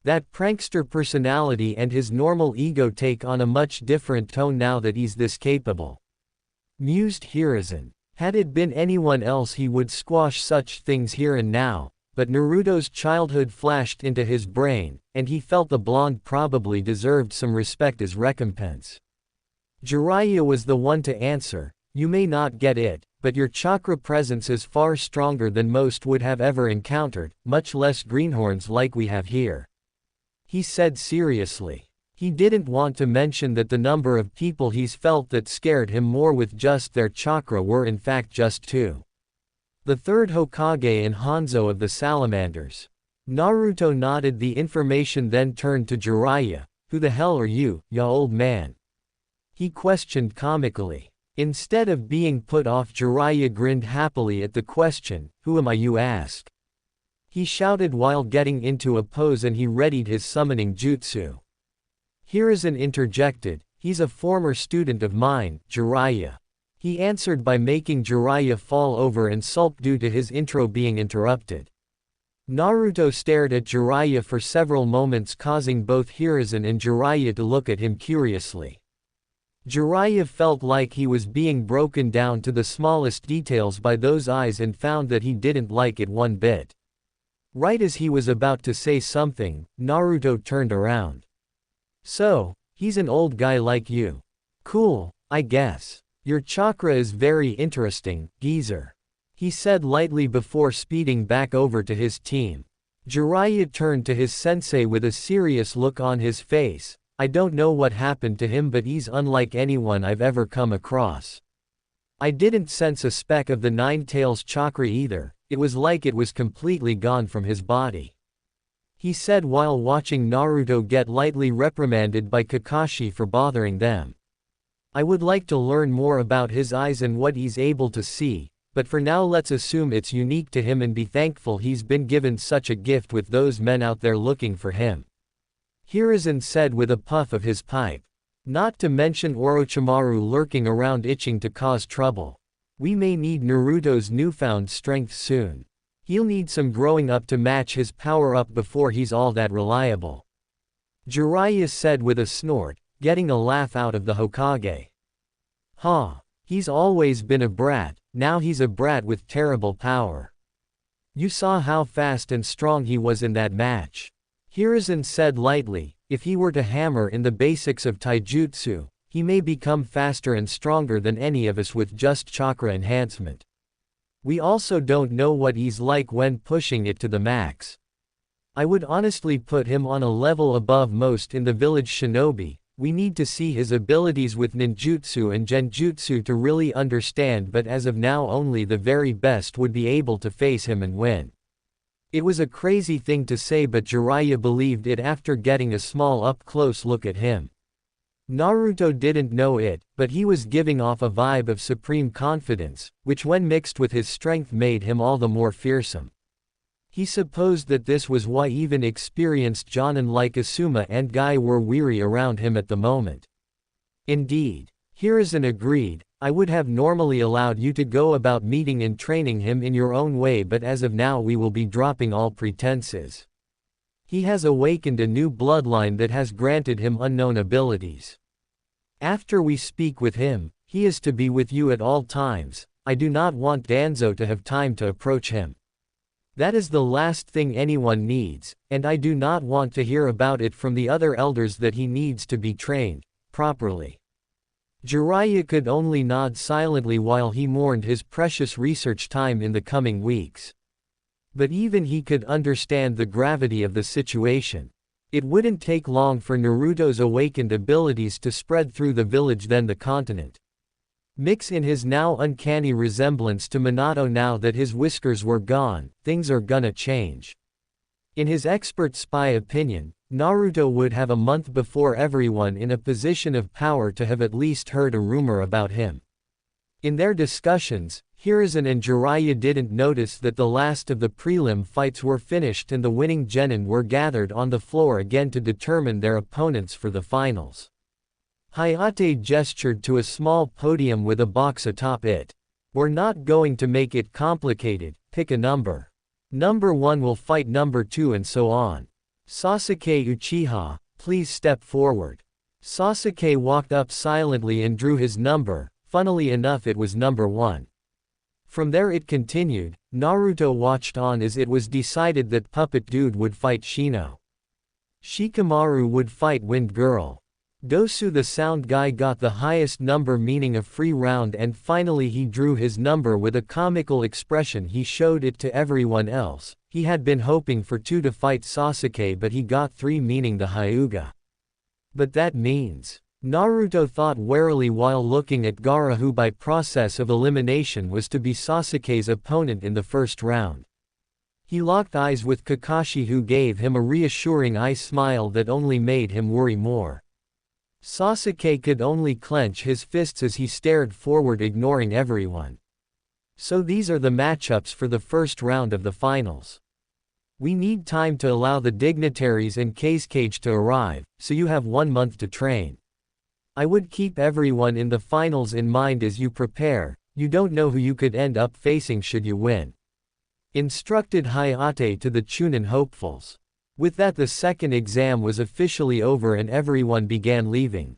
That prankster personality and his normal ego take on a much different tone now that he's this capable. Mused Hiruzen. Had it been anyone else he would squash such things here and now, but Naruto's childhood flashed into his brain, and he felt the blonde probably deserved some respect as recompense. Jiraiya was the one to answer. "You may not get it, but your chakra presence is far stronger than most would have ever encountered, much less greenhorns like we have here," he said seriously. He didn't want to mention that the number of people he's felt that scared him more with just their chakra were in fact just two. The third Hokage and Hanzo of the Salamanders. Naruto nodded the information, then turned to Jiraiya. "Who the hell are you, ya old man?" he questioned comically. Instead of being put off, Jiraiya grinned happily at the question. "Who am I, you ask?" he shouted while getting into a pose, and he readied his summoning jutsu. Hiruzen interjected. "He's a former student of mine, Jiraiya," he answered by making Jiraiya fall over and sulk due to his intro being interrupted. Naruto stared at Jiraiya for several moments, causing both Hiruzen and Jiraiya to look at him curiously. Jiraiya felt like he was being broken down to the smallest details by those eyes and found that he didn't like it one bit. Right as he was about to say something, Naruto turned around. "So, he's an old guy like you. Cool, I guess. Your chakra is very interesting, geezer," he said lightly before speeding back over to his team. Jiraiya turned to his sensei with a serious look on his face. "I don't know what happened to him, but he's unlike anyone I've ever come across. I didn't sense a speck of the Nine Tails chakra either. It was like it was completely gone from his body," he said while watching Naruto get lightly reprimanded by Kakashi for bothering them. "I would like to learn more about his eyes and what he's able to see, but for now let's assume it's unique to him and be thankful he's been given such a gift with those men out there looking for him," Hiruzen said with a puff of his pipe. "Not to mention Orochimaru lurking around itching to cause trouble. We may need Naruto's newfound strength soon. He'll need some growing up to match his power-up before he's all that reliable," Jiraiya said with a snort, getting a laugh out of the Hokage. "Huh. He's always been a brat, now he's a brat with terrible power. You saw how fast and strong he was in that match," Hiruzen said lightly. "If he were to hammer in the basics of taijutsu, he may become faster and stronger than any of us with just chakra enhancement. We also don't know what he's like when pushing it to the max. I would honestly put him on a level above most in the village shinobi, We need to see his abilities with ninjutsu and genjutsu to really understand, but as of now only the very best would be able to face him and win. It was a crazy thing to say, but Jiraiya believed it after getting a small up-close look at him. Naruto didn't know it, but he was giving off a vibe of supreme confidence, which when mixed with his strength made him all the more fearsome. He supposed that this was why even experienced Jonin like Asuma and Guy were weary around him at the moment. Indeed, Hiruzen agreed, I would have normally allowed you to go about meeting and training him in your own way, but as of now we will be dropping all pretenses. He has awakened a new bloodline that has granted him unknown abilities. After we speak with him, he is to be with you at all times. I do not want Danzo to have time to approach him. That is the last thing anyone needs, and I do not want to hear about it from the other elders that he needs to be trained properly. Jiraiya could only nod silently while he mourned his precious research time in the coming weeks. But even he could understand the gravity of the situation. It wouldn't take long for Naruto's awakened abilities to spread through the village, then the continent. Mix in his now uncanny resemblance to Minato now that his whiskers were gone, things are gonna change. In his expert spy opinion, Naruto would have a month before everyone in a position of power to have at least heard a rumor about him. In their discussions, Hiruzen and Jiraiya didn't notice that the last of the prelim fights were finished and the winning genin were gathered on the floor again to determine their opponents for the finals. Hayate gestured to a small podium with a box atop it. We're not going to make it complicated, pick a number. Number 1 will fight number 2 and so on. Sasuke Uchiha, please step forward. Sasuke walked up silently and drew his number, funnily enough it was number 1. From there it continued. Naruto watched on as it was decided that Puppet Dude would fight Shino. Shikamaru would fight Wind Girl. Dosu the sound guy got the highest number, meaning a free round, and finally he drew his number with a comical expression. He showed it to everyone else. He had been hoping for 2 to fight Sasuke, but he got 3, meaning the Hyuga. But that means, Naruto thought warily while looking at Gaara, who by process of elimination was to be Sasuke's opponent in the first round. He locked eyes with Kakashi, who gave him a reassuring eye smile that only made him worry more. Sasuke could only clench his fists as he stared forward, ignoring everyone. So these are the matchups for the first round of the finals. We need time to allow the dignitaries and Kazekage to arrive, so you have 1 month to train. I would keep everyone in the finals in mind as you prepare. You don't know who you could end up facing should you win. Instructed Hayate to the Chunin hopefuls. With that, the second exam was officially over and everyone began leaving.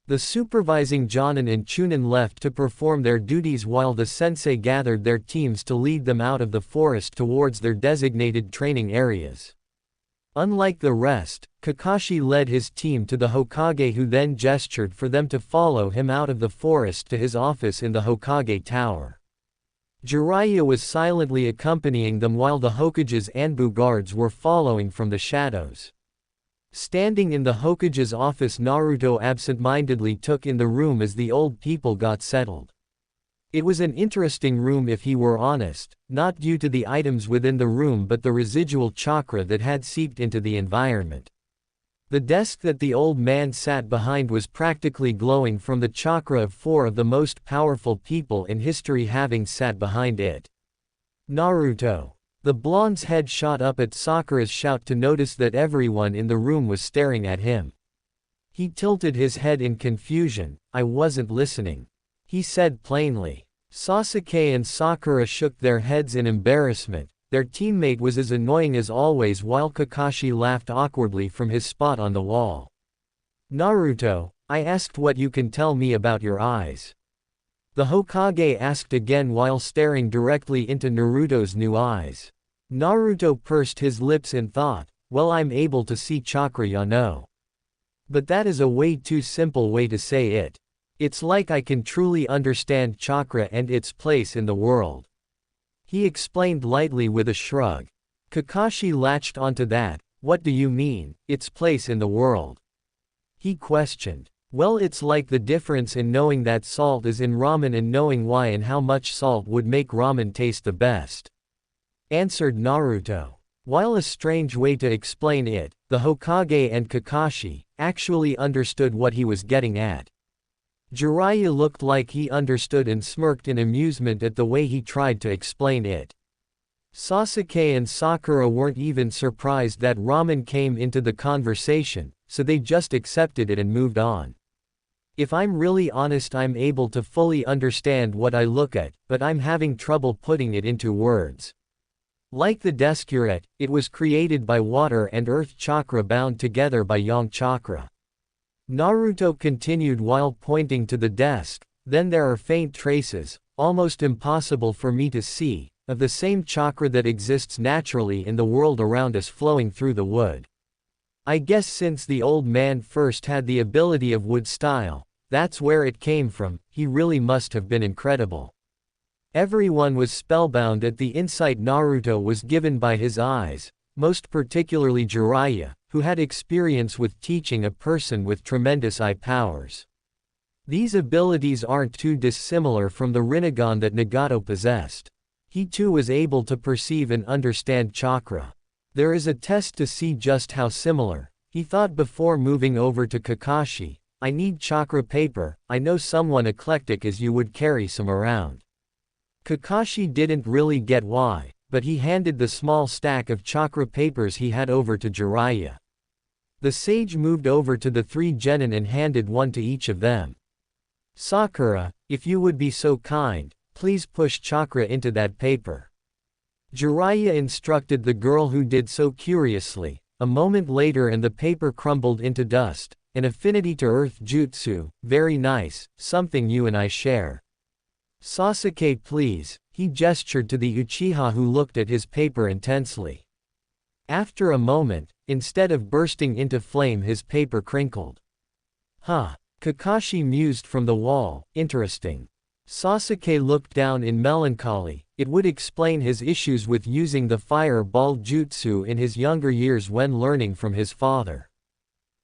The supervising Jonin and Chunin left to perform their duties while the sensei gathered their teams to lead them out of the forest towards their designated training areas. Unlike the rest, Kakashi led his team to the Hokage, who then gestured for them to follow him out of the forest to his office in the Hokage Tower. Jiraiya was silently accompanying them while the Hokage's Anbu guards were following from the shadows. Standing in the Hokage's office, Naruto absent-mindedly took in the room as the old people got settled. It was an interesting room if he were honest, not due to the items within the room but the residual chakra that had seeped into the environment. The desk that the old man sat behind was practically glowing from the chakra of 4 of the most powerful people in history having sat behind it. Naruto. The blonde's head shot up at Sakura's shout to notice that everyone in the room was staring at him. He tilted his head in confusion. I wasn't listening, he said plainly. Sasuke and Sakura shook their heads in embarrassment. Their teammate was as annoying as always while Kakashi laughed awkwardly from his spot on the wall. Naruto, I asked what you can tell me about your eyes. The Hokage asked again while staring directly into Naruto's new eyes. Naruto pursed his lips in thought. Well, I'm able to see chakra, ya know. But that is a way too simple way to say it. It's like I can truly understand chakra and its place in the world, he explained lightly with a shrug. Kakashi latched onto that. What do you mean, its place in the world? He questioned. Well, it's like the difference in knowing that salt is in ramen and knowing why and how much salt would make ramen taste the best. Answered Naruto. While a strange way to explain it, the Hokage and Kakashi actually understood what he was getting at. Jiraiya looked like he understood and smirked in amusement at the way he tried to explain it. Sasuke and Sakura weren't even surprised that ramen came into the conversation, so they just accepted it and moved on. If I'm really honest, I'm able to fully understand what I look at, but I'm having trouble putting it into words. Like the Descuret, it was created by water and earth chakra bound together by yang chakra. Naruto continued while pointing to the desk. Then there are faint traces, almost impossible for me to see, of the same chakra that exists naturally in the world around us flowing through the wood. I guess since the old man first had the ability of wood style, that's where it came from. He really must have been incredible. Everyone was spellbound at the insight Naruto was given by his eyes, most particularly Jiraiya, who had experience with teaching a person with tremendous eye powers. These abilities aren't too dissimilar from the Rinnegan that Nagato possessed. He too was able to perceive and understand chakra. There is a test to see just how similar, he thought before moving over to Kakashi. I need chakra paper. I know someone eclectic as you would carry some around. Kakashi didn't really get why, but he handed the small stack of chakra papers he had over to Jiraiya. The sage moved over to the three genin and handed one to each of them. Sakura, if you would be so kind, please push chakra into that paper. Jiraiya instructed the girl, who did so curiously. A moment later and the paper crumbled into dust. An affinity to earth jutsu, very nice, something you and I share. Sasuke, please, he gestured to the Uchiha, who looked at his paper intensely. After a moment, instead of bursting into flame, his paper crinkled. Huh. Kakashi mused from the wall, interesting. Sasuke looked down in melancholy. It would explain his issues with using the fireball jutsu in his younger years when learning from his father.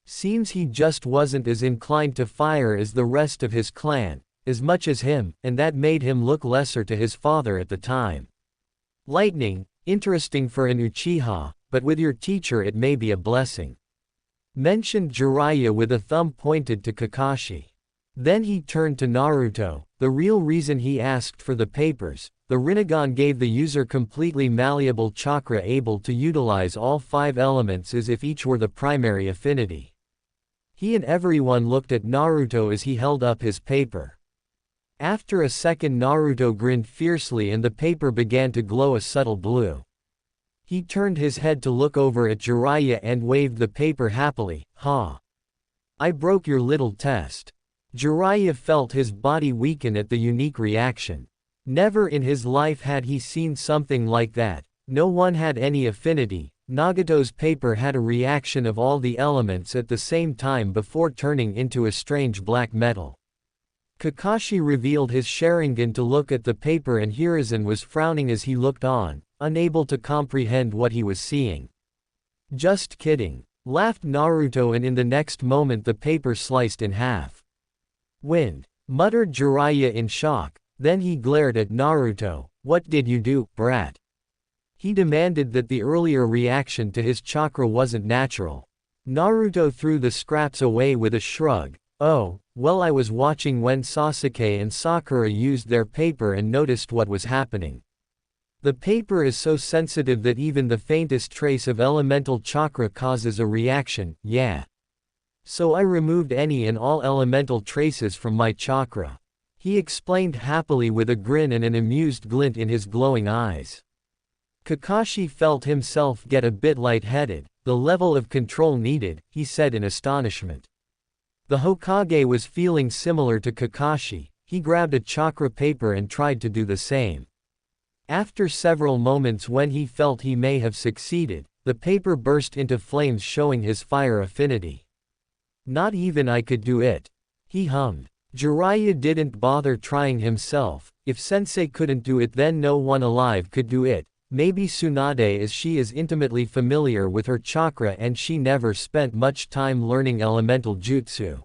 Seems he just wasn't as inclined to fire as the rest of his clan, as much as him, and that made him look lesser to his father at the time. Lightning, interesting for an Uchiha, but with your teacher it may be a blessing. Mentioned Jiraiya with a thumb pointed to Kakashi. Then he turned to Naruto. The real reason he asked for the papers, the Rinnegan gave the user completely malleable chakra able to utilize all 5 elements as if each were the primary affinity. He and everyone looked at Naruto as he held up his paper. After a second, Naruto grinned fiercely and the paper began to glow a subtle blue. He turned his head to look over at Jiraiya and waved the paper happily. Ha! I broke your little test. Jiraiya felt his body weaken at the unique reaction. Never in his life had he seen something like that. No one had any affinity. Nagato's paper had a reaction of all the elements at the same time before turning into a strange black metal. Kakashi revealed his Sharingan to look at the paper and Hiruzen was frowning as he looked on, unable to comprehend what he was seeing. Just kidding, laughed Naruto, and in the next moment the paper sliced in half. Wind, muttered Jiraiya in shock, then he glared at Naruto. What did you do, brat? He demanded that the earlier reaction to his chakra wasn't natural. Naruto threw the scraps away with a shrug. Oh, well, I was watching when Sasuke and Sakura used their paper and noticed what was happening. The paper is so sensitive that even the faintest trace of elemental chakra causes a reaction, yeah. So I removed any and all elemental traces from my chakra. He explained happily with a grin and an amused glint in his glowing eyes. Kakashi felt himself get a bit lightheaded. The level of control needed, he said in astonishment. The Hokage was feeling similar to Kakashi. He grabbed a chakra paper and tried to do the same. After several moments when he felt he may have succeeded, the paper burst into flames showing his fire affinity. Not even I could do it. He hummed. Jiraiya didn't bother trying himself. If sensei couldn't do it, then no one alive could do it. Maybe Tsunade as she is intimately familiar with her chakra and she never spent much time learning elemental jutsu.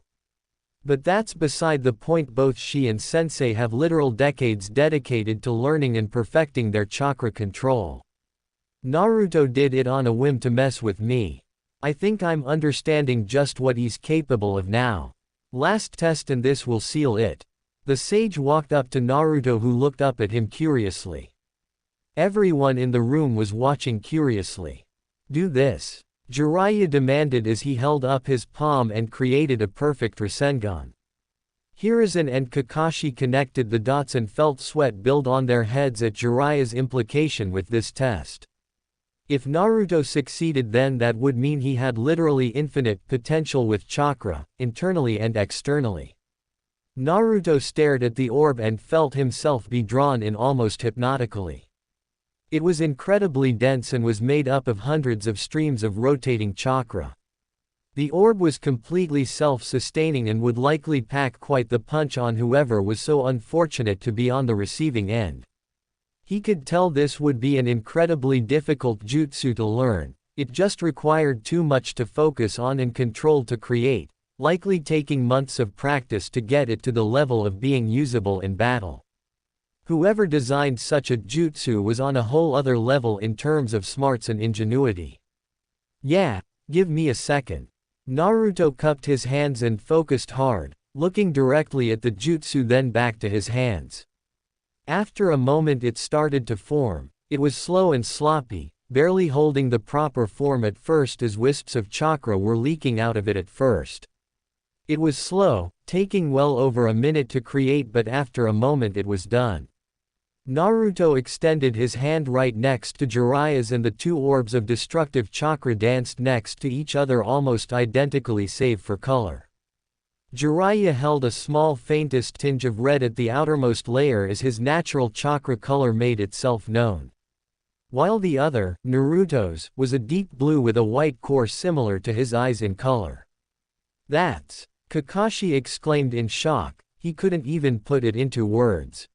But that's beside the point. Both she and Sensei have literal decades dedicated to learning and perfecting their chakra control. Naruto did it on a whim to mess with me. I think I'm understanding just what he's capable of now. Last test and this will seal it. The sage walked up to Naruto, who looked up at him curiously. Everyone in the room was watching curiously. Do this, Jiraiya demanded as he held up his palm and created a perfect Rasengan. Hiruzen and Kakashi connected the dots and felt sweat build on their heads at Jiraiya's implication with this test. If Naruto succeeded, then that would mean he had literally infinite potential with chakra, internally and externally. Naruto stared at the orb and felt himself be drawn in almost hypnotically. It was incredibly dense and was made up of hundreds of streams of rotating chakra. The orb was completely self-sustaining and would likely pack quite the punch on whoever was so unfortunate to be on the receiving end. He could tell this would be an incredibly difficult jutsu to learn. It just required too much to focus on and control to create, likely taking months of practice to get it to the level of being usable in battle. Whoever designed such a jutsu was on a whole other level in terms of smarts and ingenuity. Yeah, give me a second. Naruto cupped his hands and focused hard, looking directly at the jutsu then back to his hands. After a moment it started to form. It was slow and sloppy, barely holding the proper form at first as wisps of chakra were leaking out of it at first. It was slow, taking well over a minute to create, but after a moment it was done. Naruto extended his hand right next to Jiraiya's and the two orbs of destructive chakra danced next to each other almost identically save for color. Jiraiya held a small faintest tinge of red at the outermost layer as his natural chakra color made itself known. While the other, Naruto's, was a deep blue with a white core similar to his eyes in color. That's, Kakashi exclaimed in shock, he couldn't even put it into words.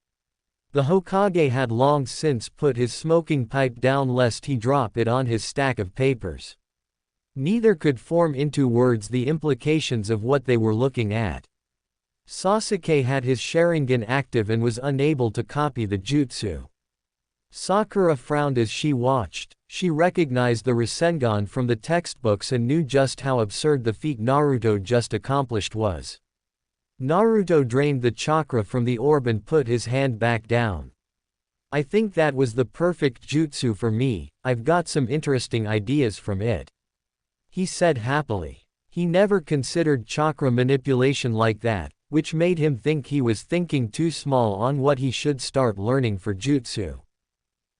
The Hokage had long since put his smoking pipe down lest he drop it on his stack of papers. Neither could form into words the implications of what they were looking at. Sasuke had his Sharingan active and was unable to copy the jutsu. Sakura frowned as she watched. She recognized the Rasengan from the textbooks and knew just how absurd the feat Naruto just accomplished was. Naruto drained the chakra from the orb and put his hand back down. I think that was the perfect jutsu for me. I've got some interesting ideas from it, he said happily. He never considered chakra manipulation like that, which made him think he was thinking too small on what he should start learning for jutsu.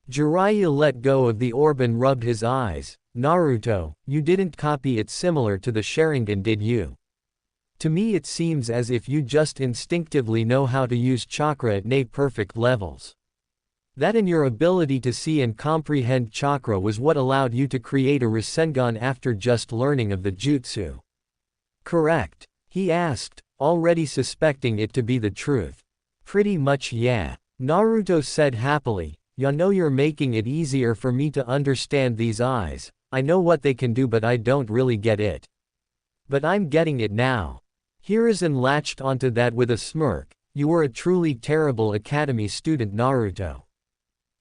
Jiraiya let go of the orb and rubbed his eyes. Naruto, you didn't copy it similar to the Sharingan, did you? To me it seems as if you just instinctively know how to use chakra at near-perfect levels. That and your ability to see and comprehend chakra was what allowed you to create a Rasengan after just learning of the jutsu. Correct? He asked, already suspecting it to be the truth. Pretty much, yeah, Naruto said happily. Ya know, you're making it easier for me to understand these eyes. I know what they can do, but I don't really get it. But I'm getting it now. Hiruzen latched onto that with a smirk. You were a truly terrible academy student, Naruto,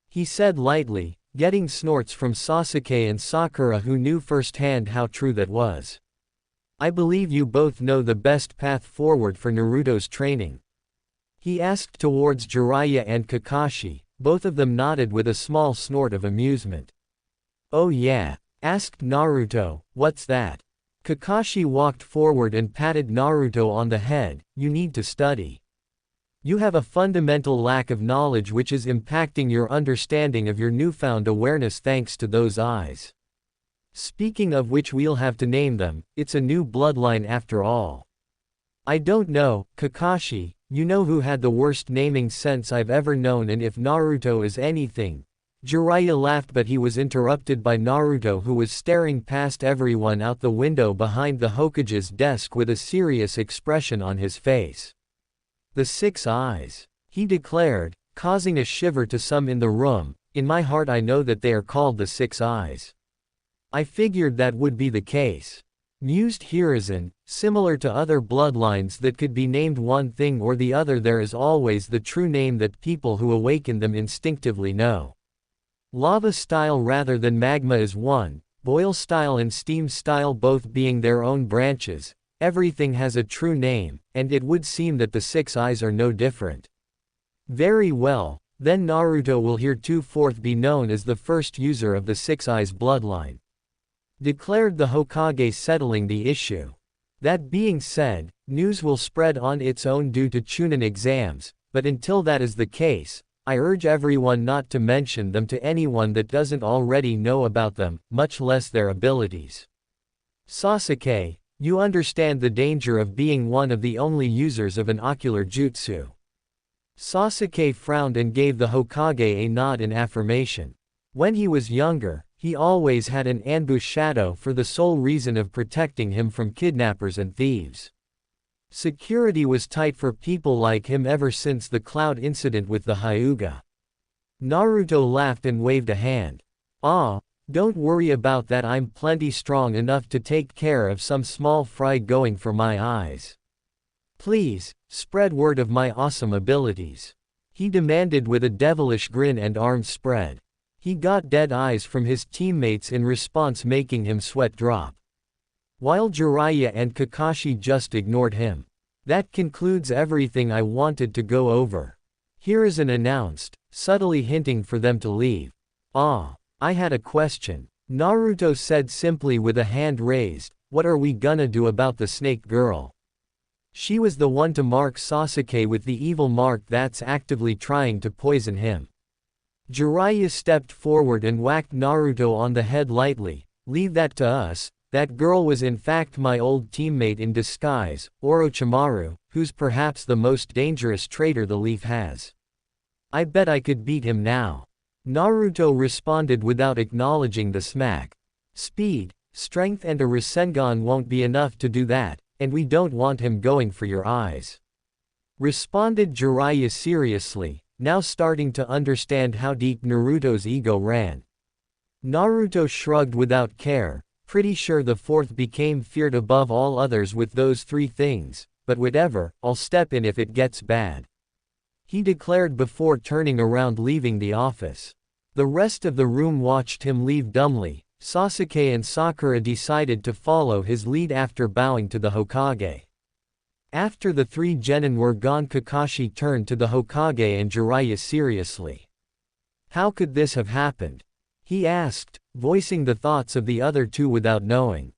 he said lightly, getting snorts from Sasuke and Sakura, who knew firsthand how true that was. I believe you both know the best path forward for Naruto's training, he asked towards Jiraiya and Kakashi. Both of them nodded with a small snort of amusement. Oh yeah? Asked Naruto, what's that? Kakashi walked forward and patted Naruto on the head. You need to study. You have a fundamental lack of knowledge which is impacting your understanding of your newfound awareness thanks to those eyes. Speaking of which, we'll have to name them. It's a new bloodline after all. I don't know, Kakashi, you know who had the worst naming sense I've ever known, and if Naruto is anything. Jiraiya laughed, but he was interrupted by Naruto, who was staring past everyone out the window behind the Hokage's desk with a serious expression on his face. The 6 eyes, he declared, causing a shiver to some in the room. In my heart I know that they are called the Six Eyes. I figured that would be the case. Mused Hiruzen, similar to other bloodlines that could be named one thing or the other, there is always the true name that people who awaken them instinctively know. Lava style rather than magma is one, boil style and steam style both being their own branches. Everything has a true name, and it would seem that the Six Eyes are no different. Very well, then Naruto will heretofore be known as the first user of the Six Eyes bloodline, declared the Hokage, settling the issue. That being said, news will spread on its own due to Chunin exams, but until that is the case, I urge everyone not to mention them to anyone that doesn't already know about them, much less their abilities. Sasuke, you understand the danger of being one of the only users of an ocular jutsu. Sasuke frowned and gave the Hokage a nod in affirmation. When he was younger, he always had an ambush shadow for the sole reason of protecting him from kidnappers and thieves. Security was tight for people like him ever since the Cloud incident with the Hyuga. Naruto laughed and waved a hand. Ah, don't worry about that, I'm plenty strong enough to take care of some small fry going for my eyes. Please, spread word of my awesome abilities, he demanded with a devilish grin and arms spread. He got dead eyes from his teammates in response, making him sweat drop. While Jiraiya and Kakashi just ignored him. That concludes everything I wanted to go over, Hiruzen announced, subtly hinting for them to leave. Ah, I had a question, Naruto said simply with a hand raised. What are we gonna do about the snake girl? She was the one to mark Sasuke with the evil mark that's actively trying to poison him. Jiraiya stepped forward and whacked Naruto on the head lightly. Leave that to us. That girl was in fact my old teammate in disguise, Orochimaru, who's perhaps the most dangerous traitor the Leaf has. I bet I could beat him now, Naruto responded without acknowledging the smack. Speed, strength and a Rasengan won't be enough to do that, and we don't want him going for your eyes, responded Jiraiya seriously, now starting to understand how deep Naruto's ego ran. Naruto shrugged without care, pretty sure the fourth became feared above all others with those three things, but whatever, I'll step in if it gets bad, he declared before turning around leaving the office. The rest of the room watched him leave dumbly. Sasuke and Sakura decided to follow his lead after bowing to the Hokage. After the three genin were gone, Kakashi turned to the Hokage and Jiraiya seriously. How could this have happened? He asked, voicing the thoughts of the other two without knowing.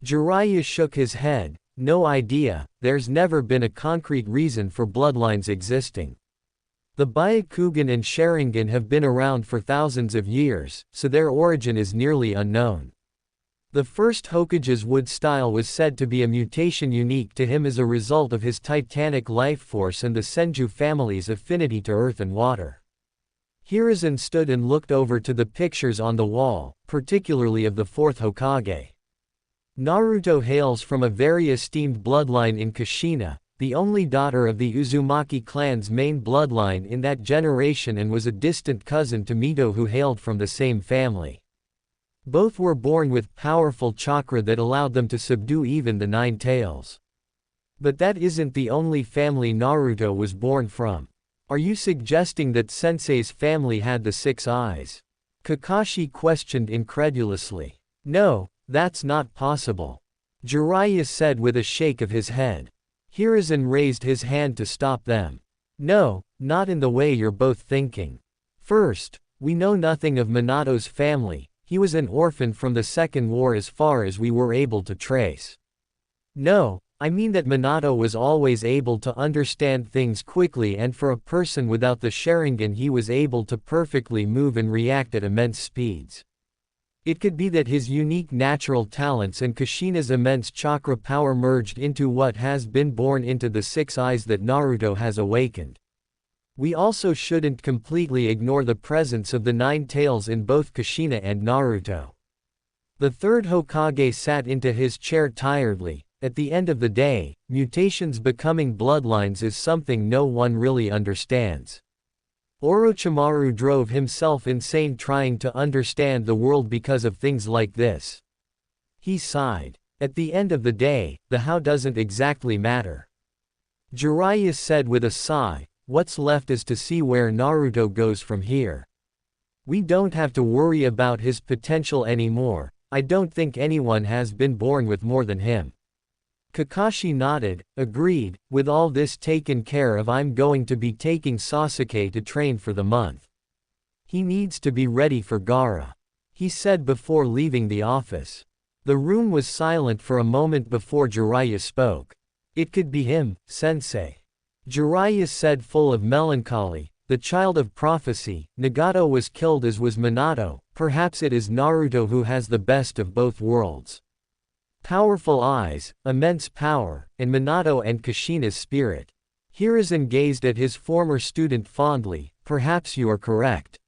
Jiraiya shook his head. No idea, there's never been a concrete reason for bloodlines existing. The Byakugan and Sharingan have been around for thousands of years, so their origin is nearly unknown. The first Hokage's wood style was said to be a mutation unique to him as a result of his titanic life force and the Senju family's affinity to earth and water. Hiruzen stood and looked over to the pictures on the wall, particularly of the fourth Hokage. Naruto hails from a very esteemed bloodline in Kushina, the only daughter of the Uzumaki clan's main bloodline in that generation, and was a distant cousin to Mito, who hailed from the same family. Both were born with powerful chakra that allowed them to subdue even the Nine Tails. But that isn't the only family Naruto was born from. Are you suggesting that Sensei's family had the Six Eyes? Kakashi questioned incredulously. No, that's not possible, Jiraiya said with a shake of his head. Hiruzen raised his hand to stop them. No, not in the way you're both thinking. First, we know nothing of Minato's family. He was an orphan from the Second War as far as we were able to trace. No, I mean that Minato was always able to understand things quickly, and for a person without the Sharingan he was able to perfectly move and react at immense speeds. It could be that his unique natural talents and Kushina's immense chakra power merged into what has been born into the Six Eyes that Naruto has awakened. We also shouldn't completely ignore the presence of the Nine Tails in both Kushina and Naruto. The third Hokage sat into his chair tiredly. At the end of the day, mutations becoming bloodlines is something no one really understands. Orochimaru drove himself insane trying to understand the world because of things like this. He sighed. At the end of the day, the how doesn't exactly matter. Jiraiya said with a sigh, what's left is to see where Naruto goes from here. We don't have to worry about his potential anymore. I don't think anyone has been born with more than him. Kakashi nodded, agreed, with all this taken care of I'm going to be taking Sasuke to train for the month. He needs to be ready for Gaara, he said before leaving the office. The room was silent for a moment before Jiraiya spoke. It could be him, sensei. Jiraiya said full of melancholy, the child of prophecy. Nagato was killed as was Minato, perhaps it is Naruto who has the best of both worlds. Powerful eyes, immense power, and Minato and Kushina's spirit. Hiruzen gazed at his former student fondly, perhaps you are correct.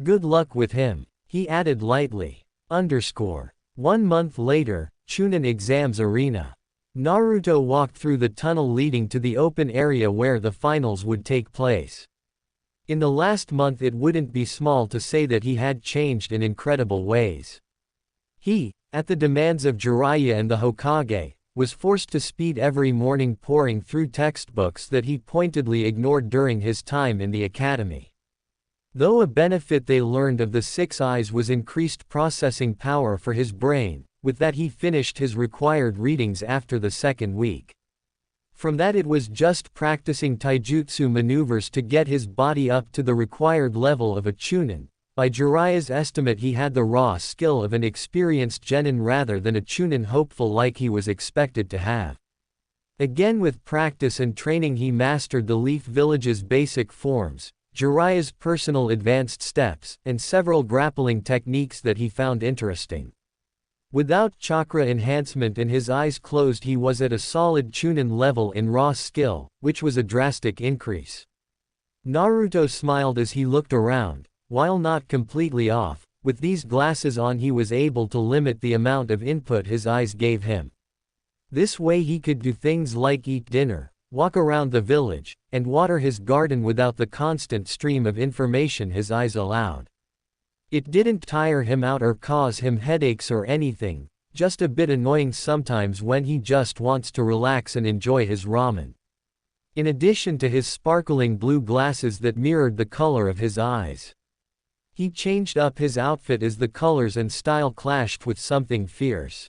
Good luck with him, he added lightly. 1 month later, Chunin Exams Arena. Naruto walked through the tunnel leading to the open area where the finals would take place. In the last month it wouldn't be small to say that he had changed in incredible ways. He, at the demands of Jiraiya and the Hokage, was forced to speed every morning poring through textbooks that he pointedly ignored during his time in the academy. Though a benefit they learned of the 6 eyes was increased processing power for his brain, with that he finished his required readings after the 2nd week. From that it was just practicing taijutsu maneuvers to get his body up to the required level of a chunin. By Jiraiya's estimate he had the raw skill of an experienced genin rather than a chunin hopeful like he was expected to have. Again with practice and training he mastered the Leaf Village's basic forms, Jiraiya's personal advanced steps, and several grappling techniques that he found interesting. Without chakra enhancement and his eyes closed he was at a solid chunin level in raw skill, which was a drastic increase. Naruto smiled as he looked around. While not completely off, with these glasses on he was able to limit the amount of input his eyes gave him. This way he could do things like eat dinner, walk around the village, and water his garden without the constant stream of information his eyes allowed. It didn't tire him out or cause him headaches or anything, just a bit annoying sometimes when he just wants to relax and enjoy his ramen. In addition to his sparkling blue glasses that mirrored the color of his eyes. He changed up his outfit as the colors and style clashed with something fierce.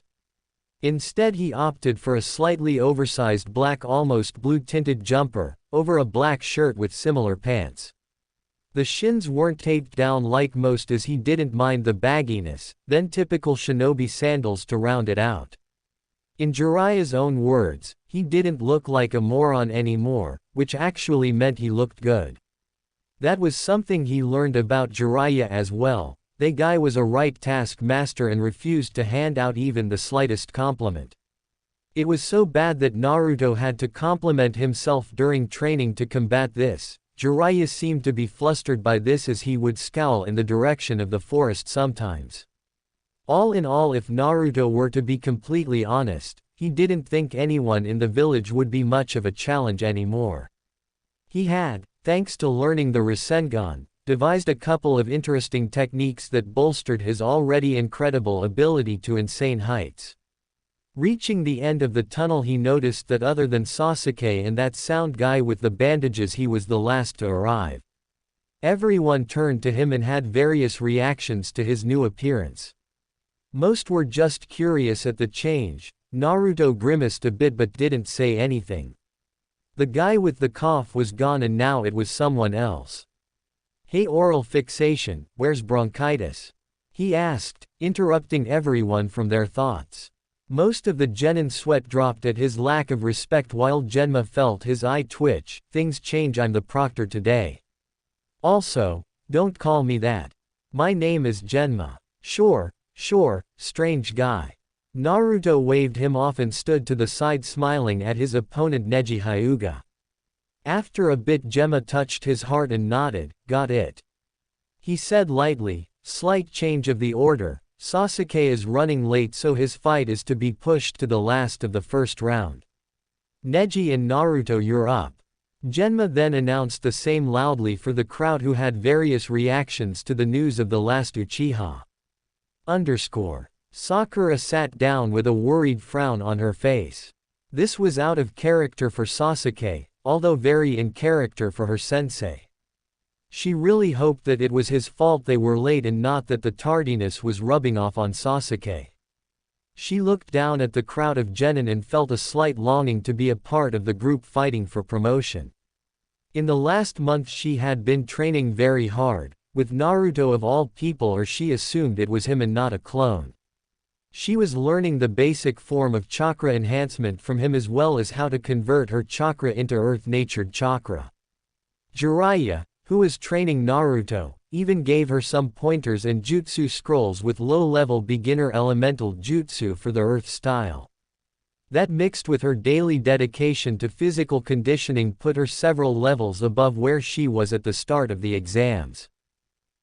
Instead he opted for a slightly oversized black almost blue-tinted jumper, over a black shirt with similar pants. The shins weren't taped down like most as he didn't mind the bagginess, then typical shinobi sandals to round it out. In Jiraiya's own words, he didn't look like a moron anymore, which actually meant he looked good. That was something he learned about Jiraiya as well. The guy was a right taskmaster and refused to hand out even the slightest compliment. It was so bad that Naruto had to compliment himself during training to combat this. Jiraiya seemed to be flustered by this as he would scowl in the direction of the forest sometimes. All in all, if Naruto were to be completely honest, he didn't think anyone in the village would be much of a challenge anymore. He had, thanks to learning the Rasengan, devised a couple of interesting techniques that bolstered his already incredible ability to insane heights. Reaching the end of the tunnel he noticed that other than Sasuke and that sound guy with the bandages he was the last to arrive. Everyone turned to him and had various reactions to his new appearance. Most were just curious at the change. Naruto grimaced a bit but didn't say anything. The guy with the cough was gone and now it was someone else. Hey, oral fixation, where's bronchitis? He asked, interrupting everyone from their thoughts. Most of the genin sweat dropped at his lack of respect while Genma felt his eye twitch. Things change, I'm the proctor today. Also, don't call me that. My name is Genma. Sure, strange guy. Naruto waved him off and stood to the side smiling at his opponent Neji Hyuga. After a bit Genma touched his heart and nodded, got it. He said lightly, slight change of the order, Sasuke is running late so his fight is to be pushed to the last of the first round. Neji and Naruto, you're up. Genma then announced the same loudly for the crowd who had various reactions to the news of the last Uchiha. Sakura sat down with a worried frown on her face. This was out of character for Sasuke, although very in character for her sensei. She really hoped that it was his fault they were late and not that the tardiness was rubbing off on Sasuke. She looked down at the crowd of genin and felt a slight longing to be a part of the group fighting for promotion. In the last month she had been training very hard, with Naruto of all people, or she assumed it was him and not a clone. She was learning the basic form of chakra enhancement from him as well as how to convert her chakra into earth-natured chakra. Jiraiya, who was training Naruto, even gave her some pointers and jutsu scrolls with low-level beginner elemental jutsu for the earth style. That mixed with her daily dedication to physical conditioning put her several levels above where she was at the start of the exams.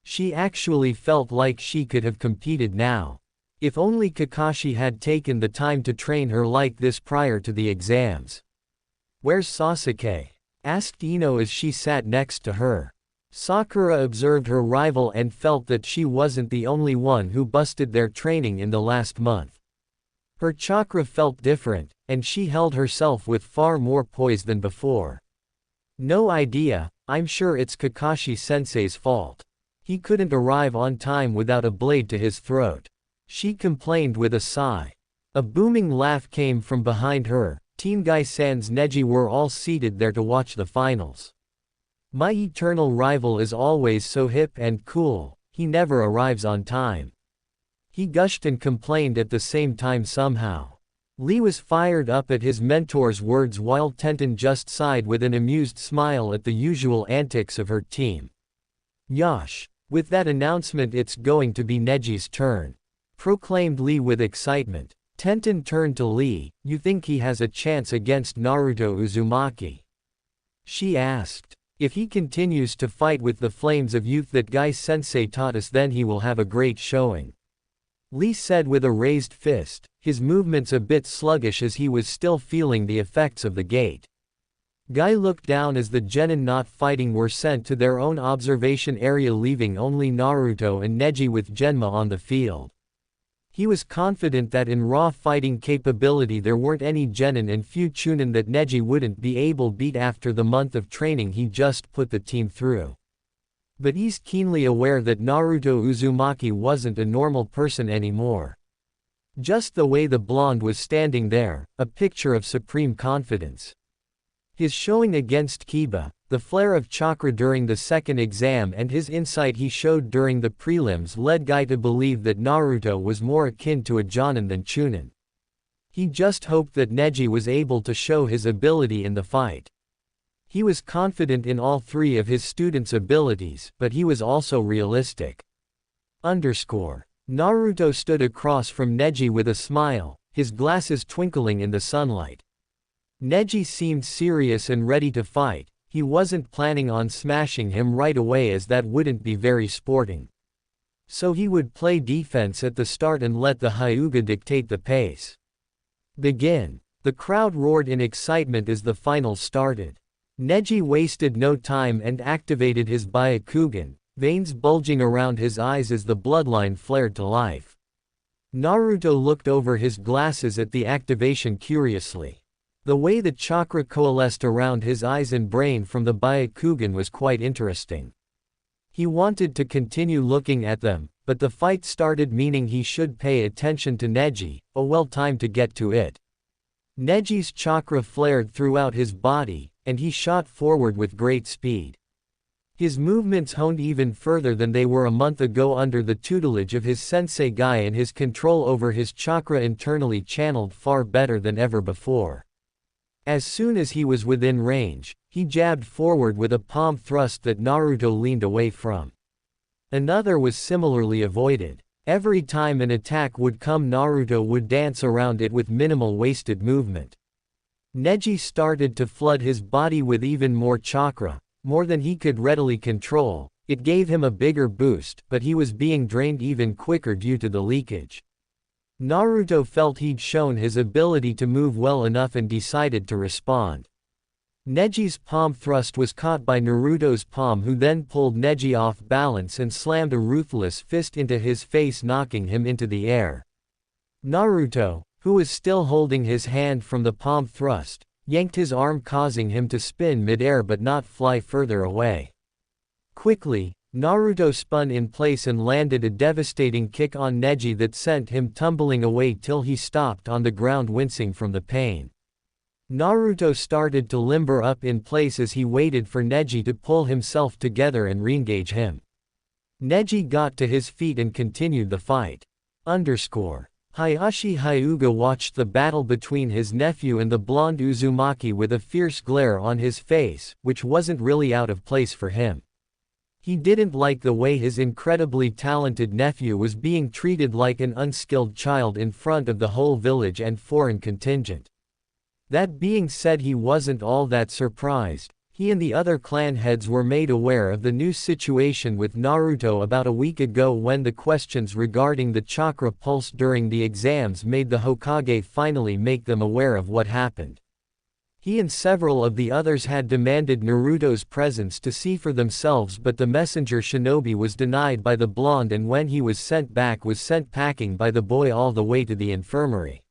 She actually felt like she could have competed now. If only Kakashi had taken the time to train her like this prior to the exams. "Where's Sasuke?" asked Ino as she sat next to her. Sakura observed her rival and felt that she wasn't the only one who busted their training in the last month. Her chakra felt different, and she held herself with far more poise than before. "No idea, I'm sure it's Kakashi-sensei's fault. He couldn't arrive on time without a blade to his throat," she complained with a sigh. A booming laugh came from behind her. Team Gai-san's Neji were all seated there to watch the finals. "My eternal rival is always so hip and cool, he never arrives on time," he gushed and complained at the same time somehow. Lee was fired up at his mentor's words while Tenten just sighed with an amused smile at the usual antics of her team. "Yosh! With that announcement it's going to be Neji's turn," proclaimed Lee with excitement. Tenten turned to Lee. "You think he has a chance against Naruto Uzumaki?" she asked. "If he continues to fight with the flames of youth that Gai-sensei taught us, then he will have a great showing," Lee said with a raised fist, his movements a bit sluggish as he was still feeling the effects of the gate. Guy looked down as the genin not fighting were sent to their own observation area, leaving only Naruto and Neji with Genma on the field. He was confident that in raw fighting capability there weren't any genin and few chunin that Neji wouldn't be able beat after the month of training he just put the team through. But he's keenly aware that Naruto Uzumaki wasn't a normal person anymore. Just the way the blonde was standing there, a picture of supreme confidence. His showing against Kiba, the flare of chakra during the second exam and his insight he showed during the prelims led Guy to believe that Naruto was more akin to a Jonin than Chunin. He just hoped that Neji was able to show his ability in the fight. He was confident in all three of his students' abilities, but he was also realistic. Naruto stood across from Neji with a smile, his glasses twinkling in the sunlight. Neji seemed serious and ready to fight. He wasn't planning on smashing him right away as that wouldn't be very sporting. So he would play defense at the start and let the Hyuga dictate the pace. "Begin!" The crowd roared in excitement as the finals started. Neji wasted no time and activated his Byakugan, veins bulging around his eyes as the bloodline flared to life. Naruto looked over his glasses at the activation curiously. The way the chakra coalesced around his eyes and brain from the Byakugan was quite interesting. He wanted to continue looking at them, but the fight started, meaning he should pay attention to Neji. Time to get to it. Neji's chakra flared throughout his body, and he shot forward with great speed. His movements honed even further than they were a month ago under the tutelage of his sensei Guy, and his control over his chakra internally channeled far better than ever before. As soon as he was within range, he jabbed forward with a palm thrust that Naruto leaned away from. Another was similarly avoided. Every time an attack would come, Naruto would dance around it with minimal wasted movement. Neji started to flood his body with even more chakra, more than he could readily control. It gave him a bigger boost, but he was being drained even quicker due to the leakage. Naruto felt he'd shown his ability to move well enough and decided to respond. Neji's palm thrust was caught by Naruto's palm, who then pulled Neji off balance and slammed a ruthless fist into his face, knocking him into the air. Naruto, who was still holding his hand from the palm thrust, yanked his arm, causing him to spin mid-air but not fly further away. Quickly, Naruto spun in place and landed a devastating kick on Neji that sent him tumbling away till he stopped on the ground, wincing from the pain. Naruto started to limber up in place as he waited for Neji to pull himself together and re-engage him. Neji got to his feet and continued the fight. Hayashi Hyuga watched the battle between his nephew and the blonde Uzumaki with a fierce glare on his face, which wasn't really out of place for him. He didn't like the way his incredibly talented nephew was being treated like an unskilled child in front of the whole village and foreign contingent. That being said, he wasn't all that surprised. He and the other clan heads were made aware of the new situation with Naruto about a week ago, when the questions regarding the chakra pulse during the exams made the Hokage finally make them aware of what happened. He and several of the others had demanded Naruto's presence to see for themselves, but the messenger Shinobi was denied by the blonde, and when he was sent back, was sent packing by the boy all the way to the infirmary.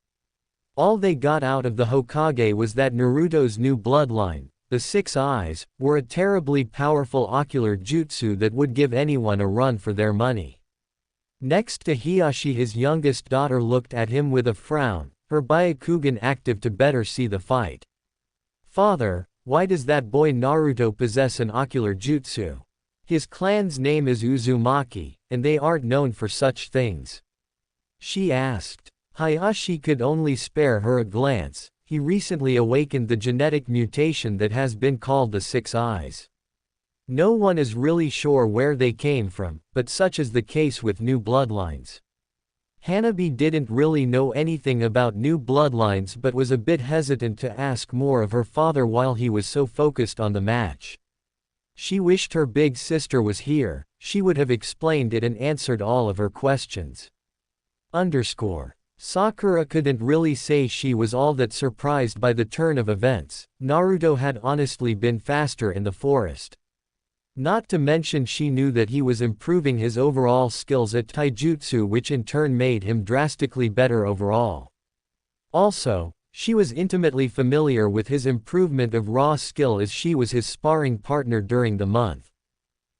All they got out of the Hokage was that Naruto's new bloodline, the Six Eyes, were a terribly powerful ocular jutsu that would give anyone a run for their money. Next to Hiyashi, his youngest daughter looked at him with a frown, her Byakugan active to better see the fight. "Father, why does that boy Naruto possess an ocular jutsu? His clan's name is Uzumaki, and they aren't known for such things," she asked. Hayashi could only spare her a glance. He recently awakened the genetic mutation that has been called the Six Eyes. No one is really sure where they came from, but such is the case with new bloodlines. Hanabi didn't really know anything about new bloodlines but was a bit hesitant to ask more of her father while he was so focused on the match. She wished her big sister was here. She would have explained it and answered all of her questions. Sakura couldn't really say she was all that surprised by the turn of events. Naruto had honestly been faster in the forest. Not to mention, she knew that he was improving his overall skills at taijutsu, which in turn made him drastically better overall. Also, she was intimately familiar with his improvement of raw skill as she was his sparring partner during the month.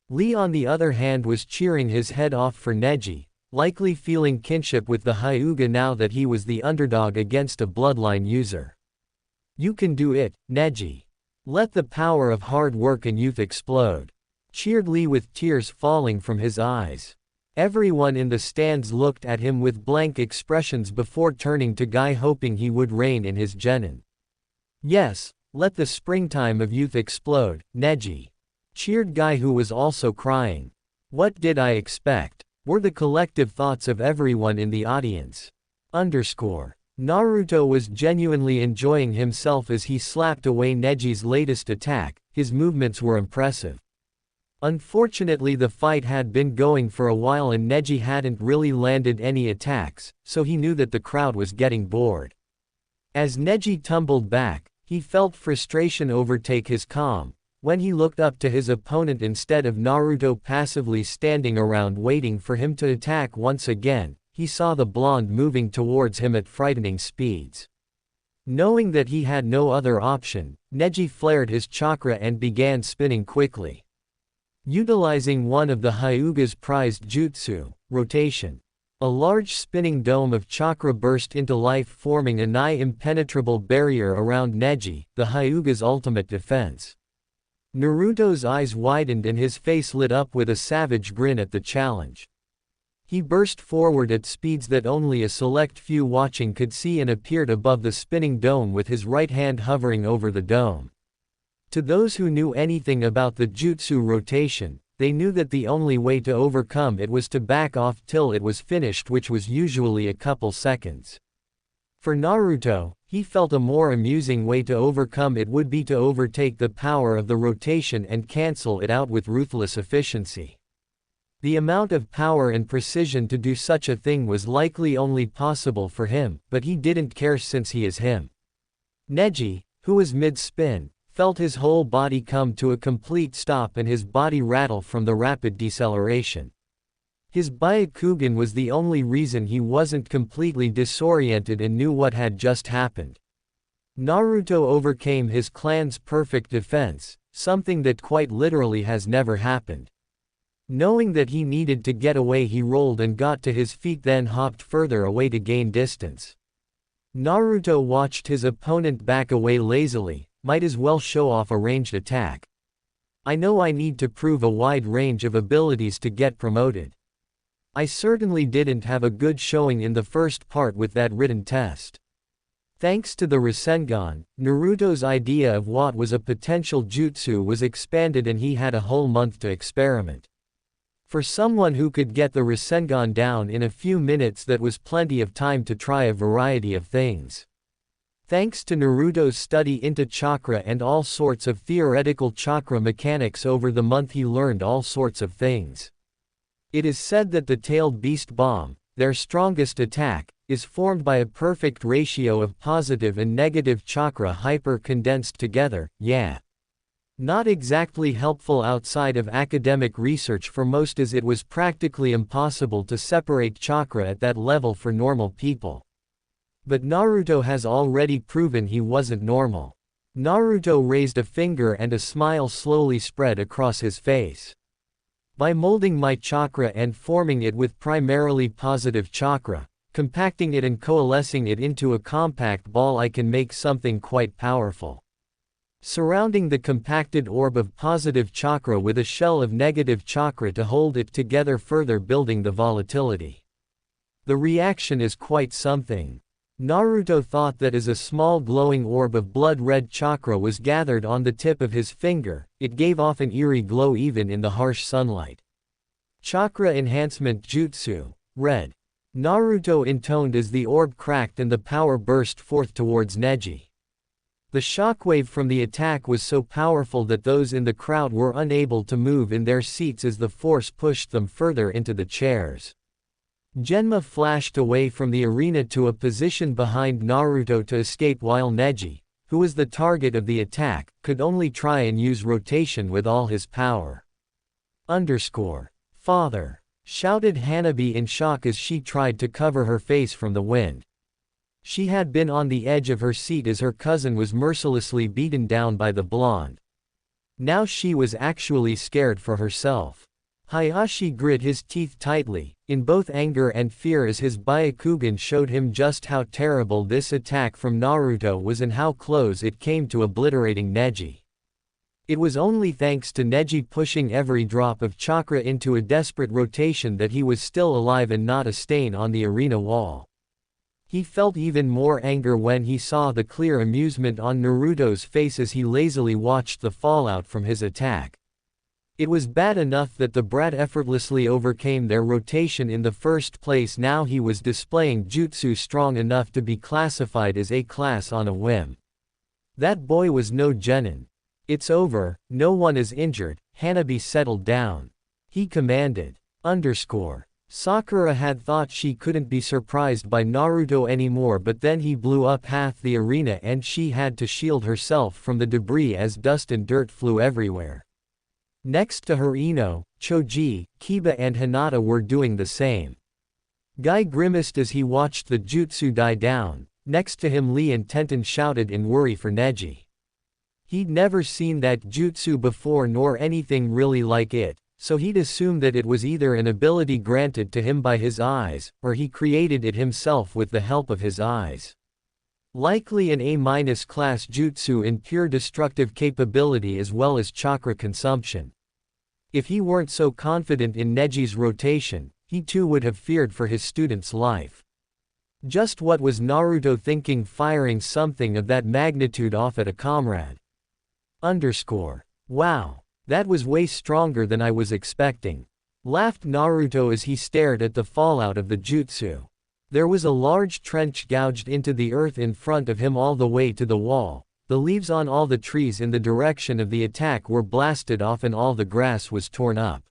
Lee, on the other hand, was cheering his head off for Neji, likely feeling kinship with the Hyuga now that he was the underdog against a bloodline user. "You can do it, Neji. Let the power of hard work and youth explode," cheered Lee with tears falling from his eyes. Everyone in the stands looked at him with blank expressions before turning to Guy, hoping he would rein in his genin. "Yes, let the springtime of youth explode, Neji," cheered Guy, who was also crying. "What did I expect?" were the collective thoughts of everyone in the audience. Naruto was genuinely enjoying himself as he slapped away Neji's latest attack. His movements were impressive. Unfortunately, the fight had been going for a while and Neji hadn't really landed any attacks, so he knew that the crowd was getting bored. As Neji tumbled back, he felt frustration overtake his calm. When he looked up to his opponent instead of Naruto passively standing around waiting for him to attack once again, he saw the blonde moving towards him at frightening speeds. Knowing that he had no other option, Neji flared his chakra and began spinning quickly. Utilizing one of the Hyuga's prized jutsu, rotation. A large spinning dome of chakra burst into life, forming a nigh-impenetrable barrier around Neji, the Hyuga's ultimate defense. Naruto's eyes widened and his face lit up with a savage grin at the challenge. He burst forward at speeds that only a select few watching could see and appeared above the spinning dome with his right hand hovering over the dome. To those who knew anything about the jutsu rotation, they knew that the only way to overcome it was to back off till it was finished, which was usually a couple seconds. For Naruto, he felt a more amusing way to overcome it would be to overtake the power of the rotation and cancel it out with ruthless efficiency. The amount of power and precision to do such a thing was likely only possible for him, but he didn't care since he is him. Neji, who was mid-spin, felt his whole body come to a complete stop and his body rattle from the rapid deceleration. His Byakugan was the only reason he wasn't completely disoriented and knew what had just happened. Naruto overcame his clan's perfect defense, something that quite literally has never happened. Knowing that he needed to get away, he rolled and got to his feet, then hopped further away to gain distance. Naruto watched his opponent back away lazily, might as well show off a ranged attack. I know I need to prove a wide range of abilities to get promoted. I certainly didn't have a good showing in the first part with that written test. Thanks to the Rasengan, Naruto's idea of what was a potential jutsu was expanded and he had a whole month to experiment. For someone who could get the Rasengan down in a few minutes, that was plenty of time to try a variety of things. Thanks to Naruto's study into chakra and all sorts of theoretical chakra mechanics over the month, he learned all sorts of things. It is said that the tailed beast bomb, their strongest attack, is formed by a perfect ratio of positive and negative chakra hyper-condensed together. Yeah. Not exactly helpful outside of academic research for most, as it was practically impossible to separate chakra at that level for normal people. But Naruto has already proven he wasn't normal. Naruto raised a finger and a smile slowly spread across his face. By molding my chakra and forming it with primarily positive chakra, compacting it and coalescing it into a compact ball, I can make something quite powerful. Surrounding the compacted orb of positive chakra with a shell of negative chakra to hold it together, further building the volatility. The reaction is quite something. Naruto thought that as a small glowing orb of blood-red chakra was gathered on the tip of his finger, it gave off an eerie glow even in the harsh sunlight. Chakra enhancement jutsu, red. Naruto intoned as the orb cracked and the power burst forth towards Neji. The shockwave from the attack was so powerful that those in the crowd were unable to move in their seats as the force pushed them further into the chairs. Genma flashed away from the arena to a position behind Naruto to escape, while Neji, who was the target of the attack, could only try and use rotation with all his power. Father! Shouted Hanabi in shock as she tried to cover her face from the wind. She had been on the edge of her seat as her cousin was mercilessly beaten down by the blonde. Now she was actually scared for herself. Hayashi grit his teeth tightly, in both anger and fear, as his Byakugan showed him just how terrible this attack from Naruto was and how close it came to obliterating Neji. It was only thanks to Neji pushing every drop of chakra into a desperate rotation that he was still alive and not a stain on the arena wall. He felt even more anger when he saw the clear amusement on Naruto's face as he lazily watched the fallout from his attack. It was bad enough that the brat effortlessly overcame their rotation in the first place. Now he was displaying jutsu strong enough to be classified as A class on a whim. That boy was no genin. It's over, no one is injured. Hanabi settled down. He commanded. Sakura had thought she couldn't be surprised by Naruto anymore, but then he blew up half the arena and she had to shield herself from the debris as dust and dirt flew everywhere. Next to her, Ino, Choji, Kiba and Hinata were doing the same. Guy grimaced as he watched the jutsu die down. Next to him, Lee and Tenten shouted in worry for Neji. He'd never seen that jutsu before nor anything really like it, so he'd assumed that it was either an ability granted to him by his eyes, or he created it himself with the help of his eyes. Likely an A- class jutsu in pure destructive capability as well as chakra consumption. If he weren't so confident in Neji's rotation, he too would have feared for his student's life. Just what was Naruto thinking, firing something of that magnitude off at a comrade? Wow. That was way stronger than I was expecting. Laughed Naruto as he stared at the fallout of the jutsu. There was a large trench gouged into the earth in front of him all the way to the wall. The leaves on all the trees in the direction of the attack were blasted off and all the grass was torn up.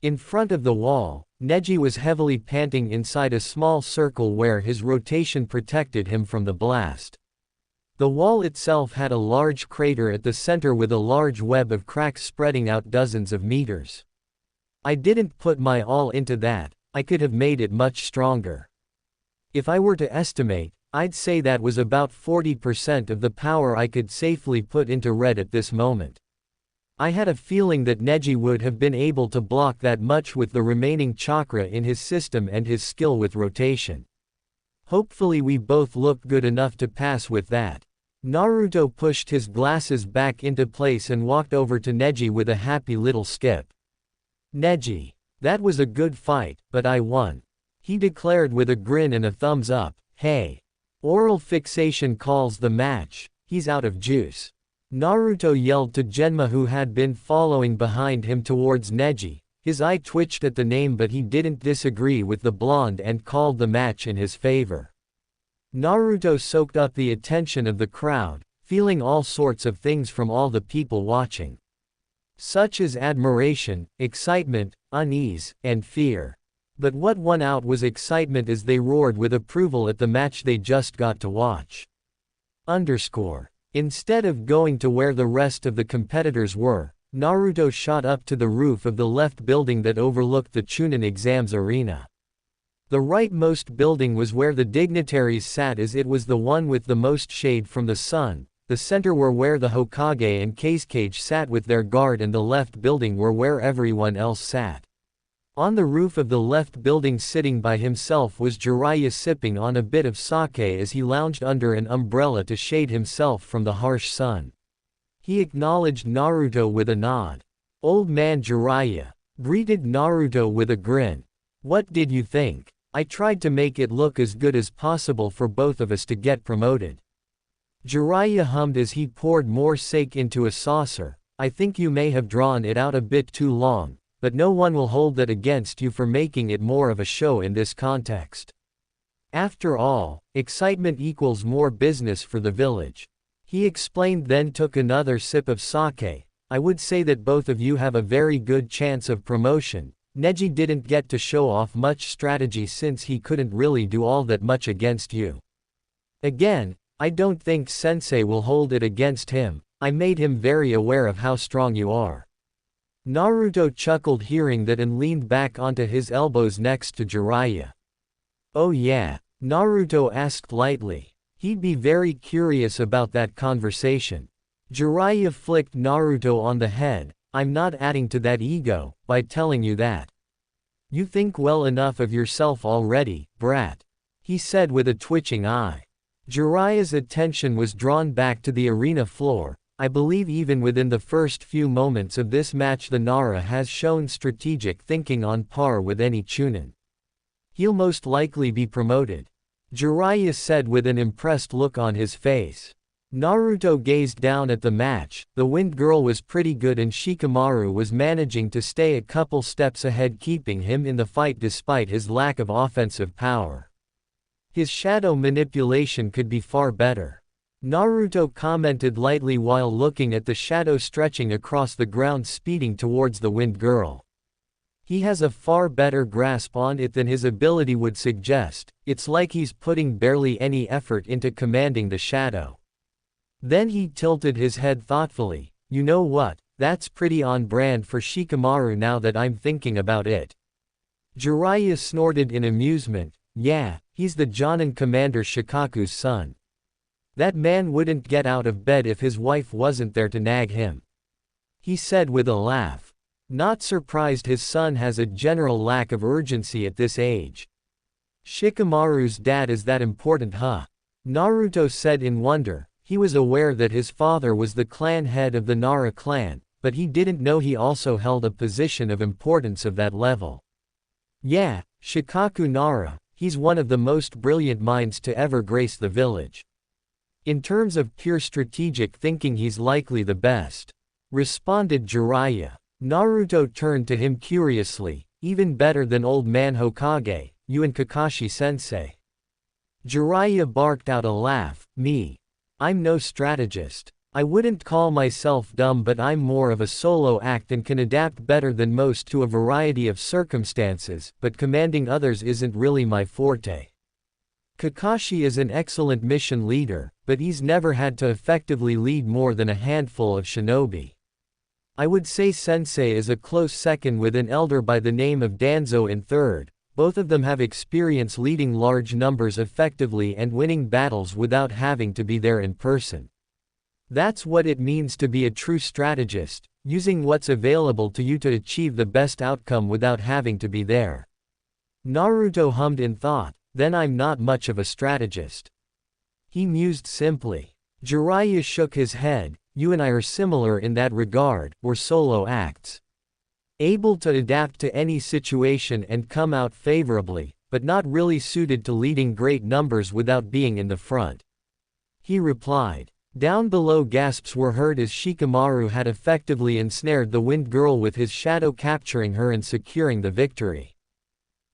In front of the wall, Neji was heavily panting inside a small circle where his rotation protected him from the blast. The wall itself had a large crater at the center with a large web of cracks spreading out dozens of meters. I didn't put my all into that, I could have made it much stronger. If I were to estimate, I'd say that was about 40% of the power I could safely put into red at this moment. I had a feeling that Neji would have been able to block that much with the remaining chakra in his system and his skill with rotation. Hopefully we both look good enough to pass with that. Naruto pushed his glasses back into place and walked over to Neji with a happy little skip. Neji, that was a good fight, but I won, he declared with a grin and a thumbs up. Hey. Oral fixation calls the match, he's out of juice. Naruto yelled to Genma, who had been following behind him towards Neji. His eye twitched at the name, but he didn't disagree with the blonde and called the match in his favor. Naruto soaked up the attention of the crowd, feeling all sorts of things from all the people watching, such as admiration, excitement, unease, and fear. But what won out was excitement as they roared with approval at the match they just got to watch. Instead of going to where the rest of the competitors were, Naruto shot up to the roof of the left building that overlooked the Chunin exams arena. The rightmost building was where the dignitaries sat, as it was the one with the most shade from the sun. The center were where the Hokage and Kazekage sat with their guard, and the left building were where everyone else sat. On the roof of the left building, sitting by himself, was Jiraiya, sipping on a bit of sake as he lounged under an umbrella to shade himself from the harsh sun. He acknowledged Naruto with a nod. Old man Jiraiya greeted Naruto with a grin. What did you think? I tried to make it look as good as possible for both of us to get promoted. Jiraiya hummed as he poured more sake into a saucer. I think you may have drawn it out a bit too long, but no one will hold that against you for making it more of a show in this context. After all, excitement equals more business for the village. He explained, then took another sip of sake. I would say that both of you have a very good chance of promotion. Neji didn't get to show off much strategy since he couldn't really do all that much against you. Again, I don't think Sensei will hold it against him. I made him very aware of how strong you are. Naruto chuckled hearing that and leaned back onto his elbows next to Jiraiya. Oh yeah? Naruto asked lightly. He'd be very curious about that conversation. Jiraiya flicked Naruto on the head. I'm not adding to that ego by telling you that. You think well enough of yourself already, brat, he said with a twitching eye. Jiraiya's attention was drawn back to the arena floor. I believe even within the first few moments of this match the Nara has shown strategic thinking on par with any Chunin. He'll most likely be promoted, Jiraiya said with an impressed look on his face. Naruto gazed down at the match. The Wind Girl was pretty good and Shikamaru was managing to stay a couple steps ahead, keeping him in the fight despite his lack of offensive power. His shadow manipulation could be far better, Naruto commented lightly while looking at the shadow stretching across the ground speeding towards the Wind Girl. He has a far better grasp on it than his ability would suggest. It's like he's putting barely any effort into commanding the shadow. Then he tilted his head thoughtfully. You know what? That's pretty on brand for Shikamaru now that I'm thinking about it. Jiraiya snorted in amusement. Yeah, he's the Jonin Commander Shikaku's son. That man wouldn't get out of bed if his wife wasn't there to nag him, he said with a laugh. Not surprised his son has a general lack of urgency at this age. Shikamaru's dad is that important, huh? Naruto said in wonder. He was aware that his father was the clan head of the Nara clan, but he didn't know he also held a position of importance of that level. Yeah, Shikaku Nara, he's one of the most brilliant minds to ever grace the village. In terms of pure strategic thinking he's likely the best, responded Jiraiya. Naruto turned to him curiously. Even better than old man Hokage, you and Kakashi-sensei. Jiraiya barked out a laugh. Me? I'm no strategist. I wouldn't call myself dumb, but I'm more of a solo act and can adapt better than most to a variety of circumstances, but commanding others isn't really my forte. Kakashi is an excellent mission leader, but he's never had to effectively lead more than a handful of shinobi. I would say Sensei is a close second with an elder by the name of Danzo in third. Both of them have experience leading large numbers effectively and winning battles without having to be there in person. That's what it means to be a true strategist, using what's available to you to achieve the best outcome without having to be there. Naruto hummed in thought, then I'm not much of a strategist. He mused simply. Jiraiya shook his head, you and I are similar in that regard, we're solo acts. Able to adapt to any situation and come out favorably, but not really suited to leading great numbers without being in the front. He replied. Down below gasps were heard as Shikamaru had effectively ensnared the Wind Girl with his shadow, capturing her and securing the victory.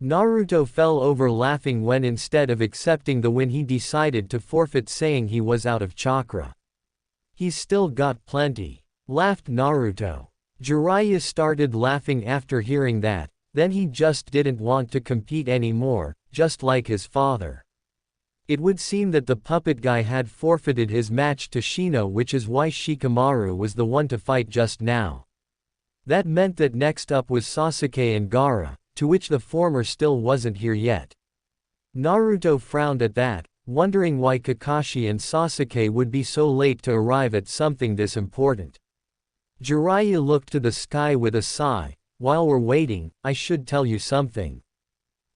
Naruto fell over laughing when instead of accepting the win he decided to forfeit, saying he was out of chakra. He's still got plenty, laughed Naruto. Jiraiya started laughing after hearing that, then he just didn't want to compete anymore, just like his father. It would seem that the puppet guy had forfeited his match to Shino, which is why Shikamaru was the one to fight just now. That meant that next up was Sasuke and Gaara, to which the former still wasn't here yet. Naruto frowned at that, wondering why Kakashi and Sasuke would be so late to arrive at something this important. Jiraiya looked to the sky with a sigh. While we're waiting, I should tell you something.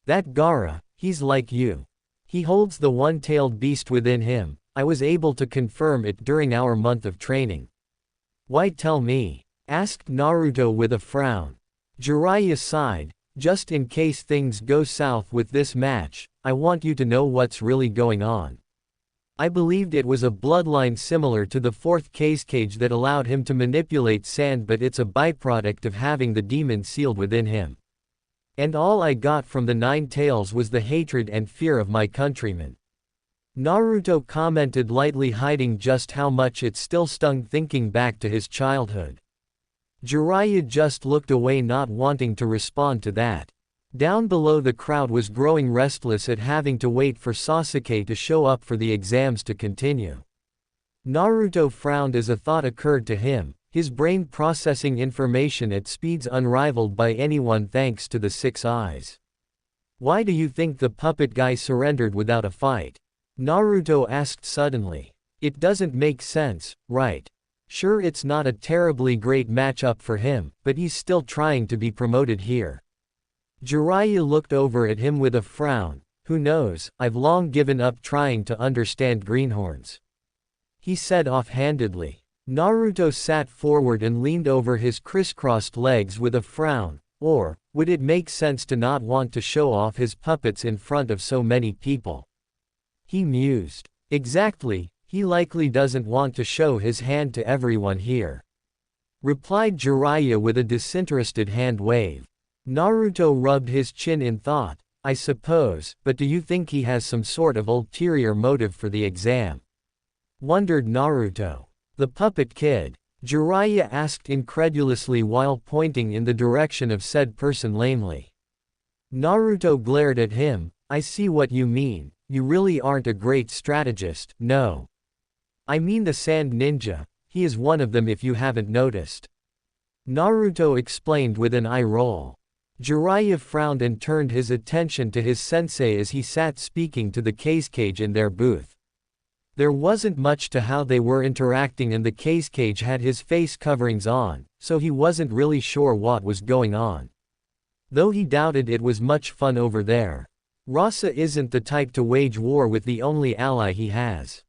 That Gaara, he's like you. He holds the one-tailed beast within him. I was able to confirm it during our month of training. Why tell me? Asked Naruto with a frown. Jiraiya sighed. Just in case things go south with this match, I want you to know what's really going on. I believed it was a bloodline similar to the fourth cage that allowed him to manipulate sand, but it's a byproduct of having the demon sealed within him. And all I got from the Nine Tails was the hatred and fear of my countrymen. Naruto commented lightly, hiding just how much it still stung thinking back to his childhood. Jiraiya just looked away, not wanting to respond to that. Down below, the crowd was growing restless at having to wait for Sasuke to show up for the exams to continue. Naruto frowned as a thought occurred to him, his brain processing information at speeds unrivaled by anyone thanks to the six eyes. Why do you think the puppet guy surrendered without a fight? Naruto asked suddenly. It doesn't make sense, right? Sure, it's not a terribly great matchup for him, but he's still trying to be promoted here. Jiraiya looked over at him with a frown. Who knows, I've long given up trying to understand greenhorns. He said offhandedly. Naruto sat forward and leaned over his crisscrossed legs with a frown. Or, would it make sense to not want to show off his puppets in front of so many people? He mused. Exactly, he likely doesn't want to show his hand to everyone here. Replied Jiraiya with a disinterested hand wave. Naruto rubbed his chin in thought. I suppose, but do you think he has some sort of ulterior motive for the exam? Wondered Naruto. The puppet kid? Jiraiya asked incredulously while pointing in the direction of said person lamely. Naruto glared at him. I see what you mean, you really aren't a great strategist, no. I mean the sand ninja, he is one of them if you haven't noticed. Naruto explained with an eye roll. Jiraiya frowned and turned his attention to his sensei as he sat speaking to the cage in their booth. There wasn't much to how they were interacting, and the cage had his face coverings on, so he wasn't really sure what was going on. Though he doubted it was much fun over there. Rasa isn't the type to wage war with the only ally he has.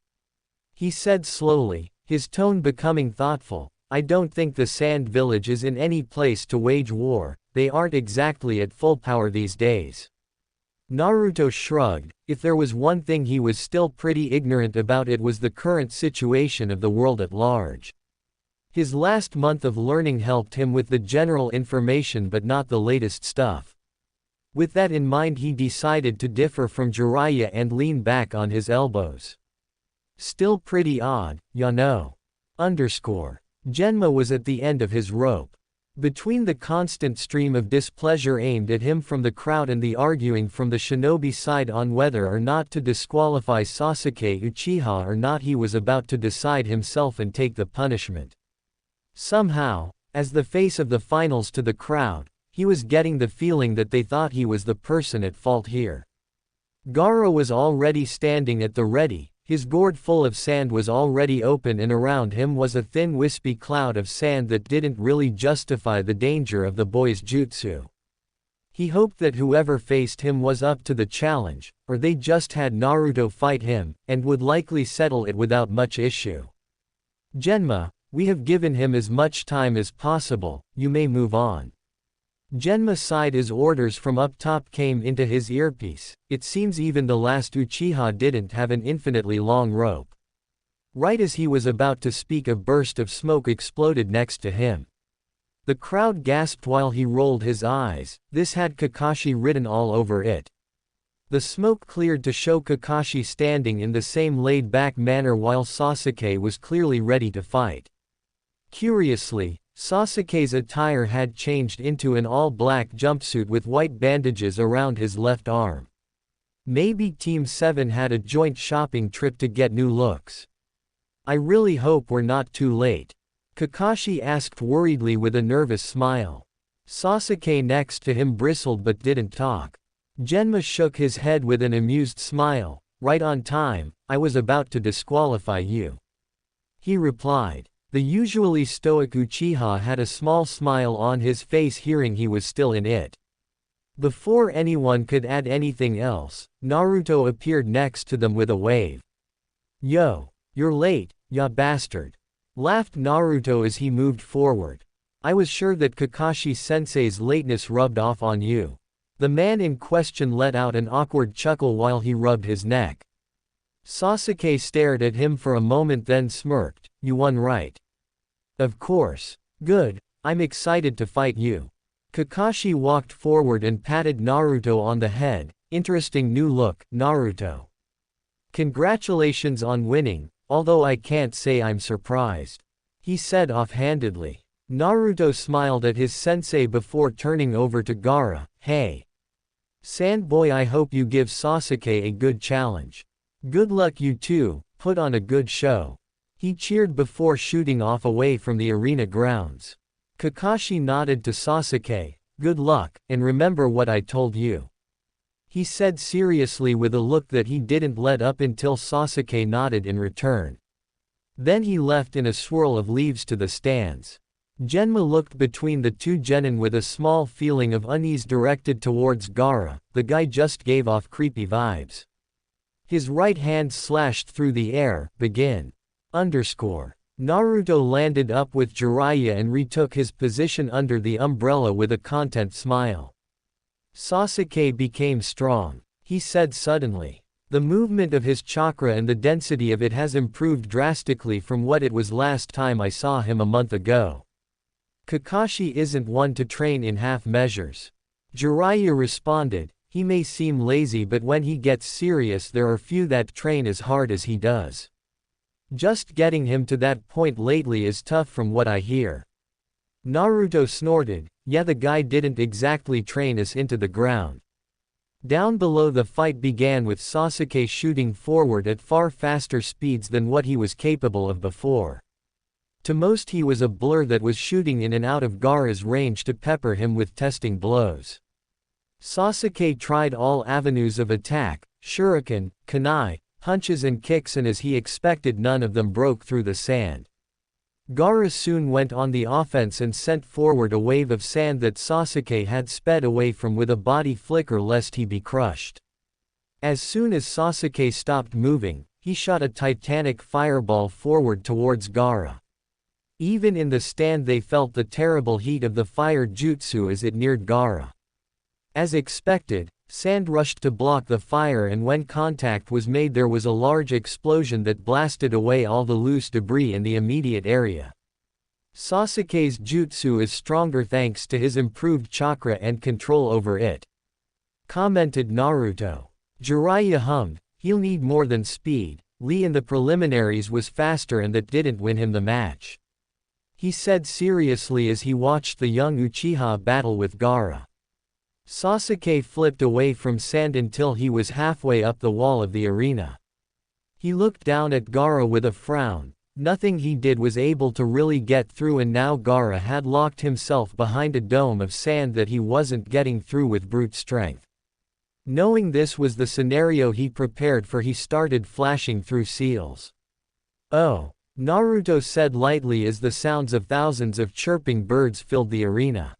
He said slowly, his tone becoming thoughtful. I don't think the Sand Village is in any place to wage war, they aren't exactly at full power these days. Naruto shrugged. If there was one thing he was still pretty ignorant about, it was the current situation of the world at large. His last month of learning helped him with the general information but not the latest stuff. With that in mind, he decided to differ from Jiraiya and lean back on his elbows. Still pretty odd, ya know. Genma was at the end of his rope. Between the constant stream of displeasure aimed at him from the crowd and the arguing from the shinobi side on whether or not to disqualify Sasuke Uchiha or not, he was about to decide himself and take the punishment. Somehow, as the face of the finals to the crowd, he was getting the feeling that they thought he was the person at fault here. Gaara was already standing at the ready. His gourd full of sand was already open and around him was a thin wispy cloud of sand that didn't really justify the danger of the boy's jutsu. He hoped that whoever faced him was up to the challenge, or they just had Naruto fight him, and would likely settle it without much issue. "Genma, we have given him as much time as possible, you may move on." Genma sighed as orders from up top came into his earpiece. It seems even the last Uchiha didn't have an infinitely long rope. Right as he was about to speak, a burst of smoke exploded next to him. The crowd gasped while he rolled his eyes. This had Kakashi written all over it. The smoke cleared to show Kakashi standing in the same laid-back manner while Sasuke was clearly ready to fight. Curiously, Sasuke's attire had changed into an all-black jumpsuit with white bandages around his left arm. Maybe Team 7 had a joint shopping trip to get new looks. "I really hope we're not too late," Kakashi asked worriedly with a nervous smile. Sasuke next to him bristled but didn't talk. Genma shook his head with an amused smile. "Right on time, I was about to disqualify you," he replied. The usually stoic Uchiha had a small smile on his face hearing he was still in it. Before anyone could add anything else, Naruto appeared next to them with a wave. "Yo, you're late, ya bastard," laughed Naruto as he moved forward. "I was sure that Kakashi-sensei's lateness rubbed off on you." The man in question let out an awkward chuckle while he rubbed his neck. Sasuke stared at him for a moment then smirked. "You won, right?" "Of course. Good, I'm excited to fight you." Kakashi walked forward and patted Naruto on the head. "Interesting new look, Naruto. Congratulations on winning, although I can't say I'm surprised," he said offhandedly. Naruto smiled at his sensei before turning over to Gaara. "Hey, Sandboy, I hope you give Sasuke a good challenge. Good luck, you two, put on a good show." He cheered before shooting off away from the arena grounds. Kakashi nodded to Sasuke. "Good luck, and remember what I told you," he said seriously with a look that he didn't let up until Sasuke nodded in return. Then he left in a swirl of leaves to the stands. Genma looked between the two genin with a small feeling of unease directed towards Gaara. The guy just gave off creepy vibes. His right hand slashed through the air. "Begin." Naruto landed up with Jiraiya and retook his position under the umbrella with a content smile. Sasuke became strong, he said suddenly. The movement of his chakra and the density of it has improved drastically from what it was last time I saw him a month ago. Kakashi isn't one to train in half measures. Jiraiya responded. He may seem lazy, but when he gets serious there are few that train as hard as he does. Just getting him to that point lately is tough from what I hear. Naruto snorted. Yeah, the guy didn't exactly train us into the ground. Down below, the fight began with Sasuke shooting forward at far faster speeds than what he was capable of before. To most he was a blur that was shooting in and out of Gaara's range to pepper him with testing blows. Sasuke tried all avenues of attack, shuriken, kunai, punches and kicks, and as he expected none of them broke through the sand. Gaara soon went on the offense and sent forward a wave of sand that Sasuke had sped away from with a body flicker lest he be crushed. As soon as Sasuke stopped moving, he shot a titanic fireball forward towards Gaara. Even in the stand they felt the terrible heat of the fire jutsu as it neared Gaara. As expected, sand rushed to block the fire, and when contact was made there was a large explosion that blasted away all the loose debris in the immediate area. Sasuke's jutsu is stronger thanks to his improved chakra and control over it, commented Naruto. Jiraiya hummed. He'll need more than speed. Lee in the preliminaries was faster and that didn't win him the match. he said seriously as he watched the young Uchiha battle with Gaara. Sasuke flipped away from sand until he was halfway up the wall of the arena. He looked down at Gaara with a frown. Nothing he did was able to really get through, and now Gaara had locked himself behind a dome of sand that he wasn't getting through with brute strength. Knowing this was the scenario he prepared for, he started flashing through seals. "Oh," Naruto said lightly as the sounds of thousands of chirping birds filled the arena.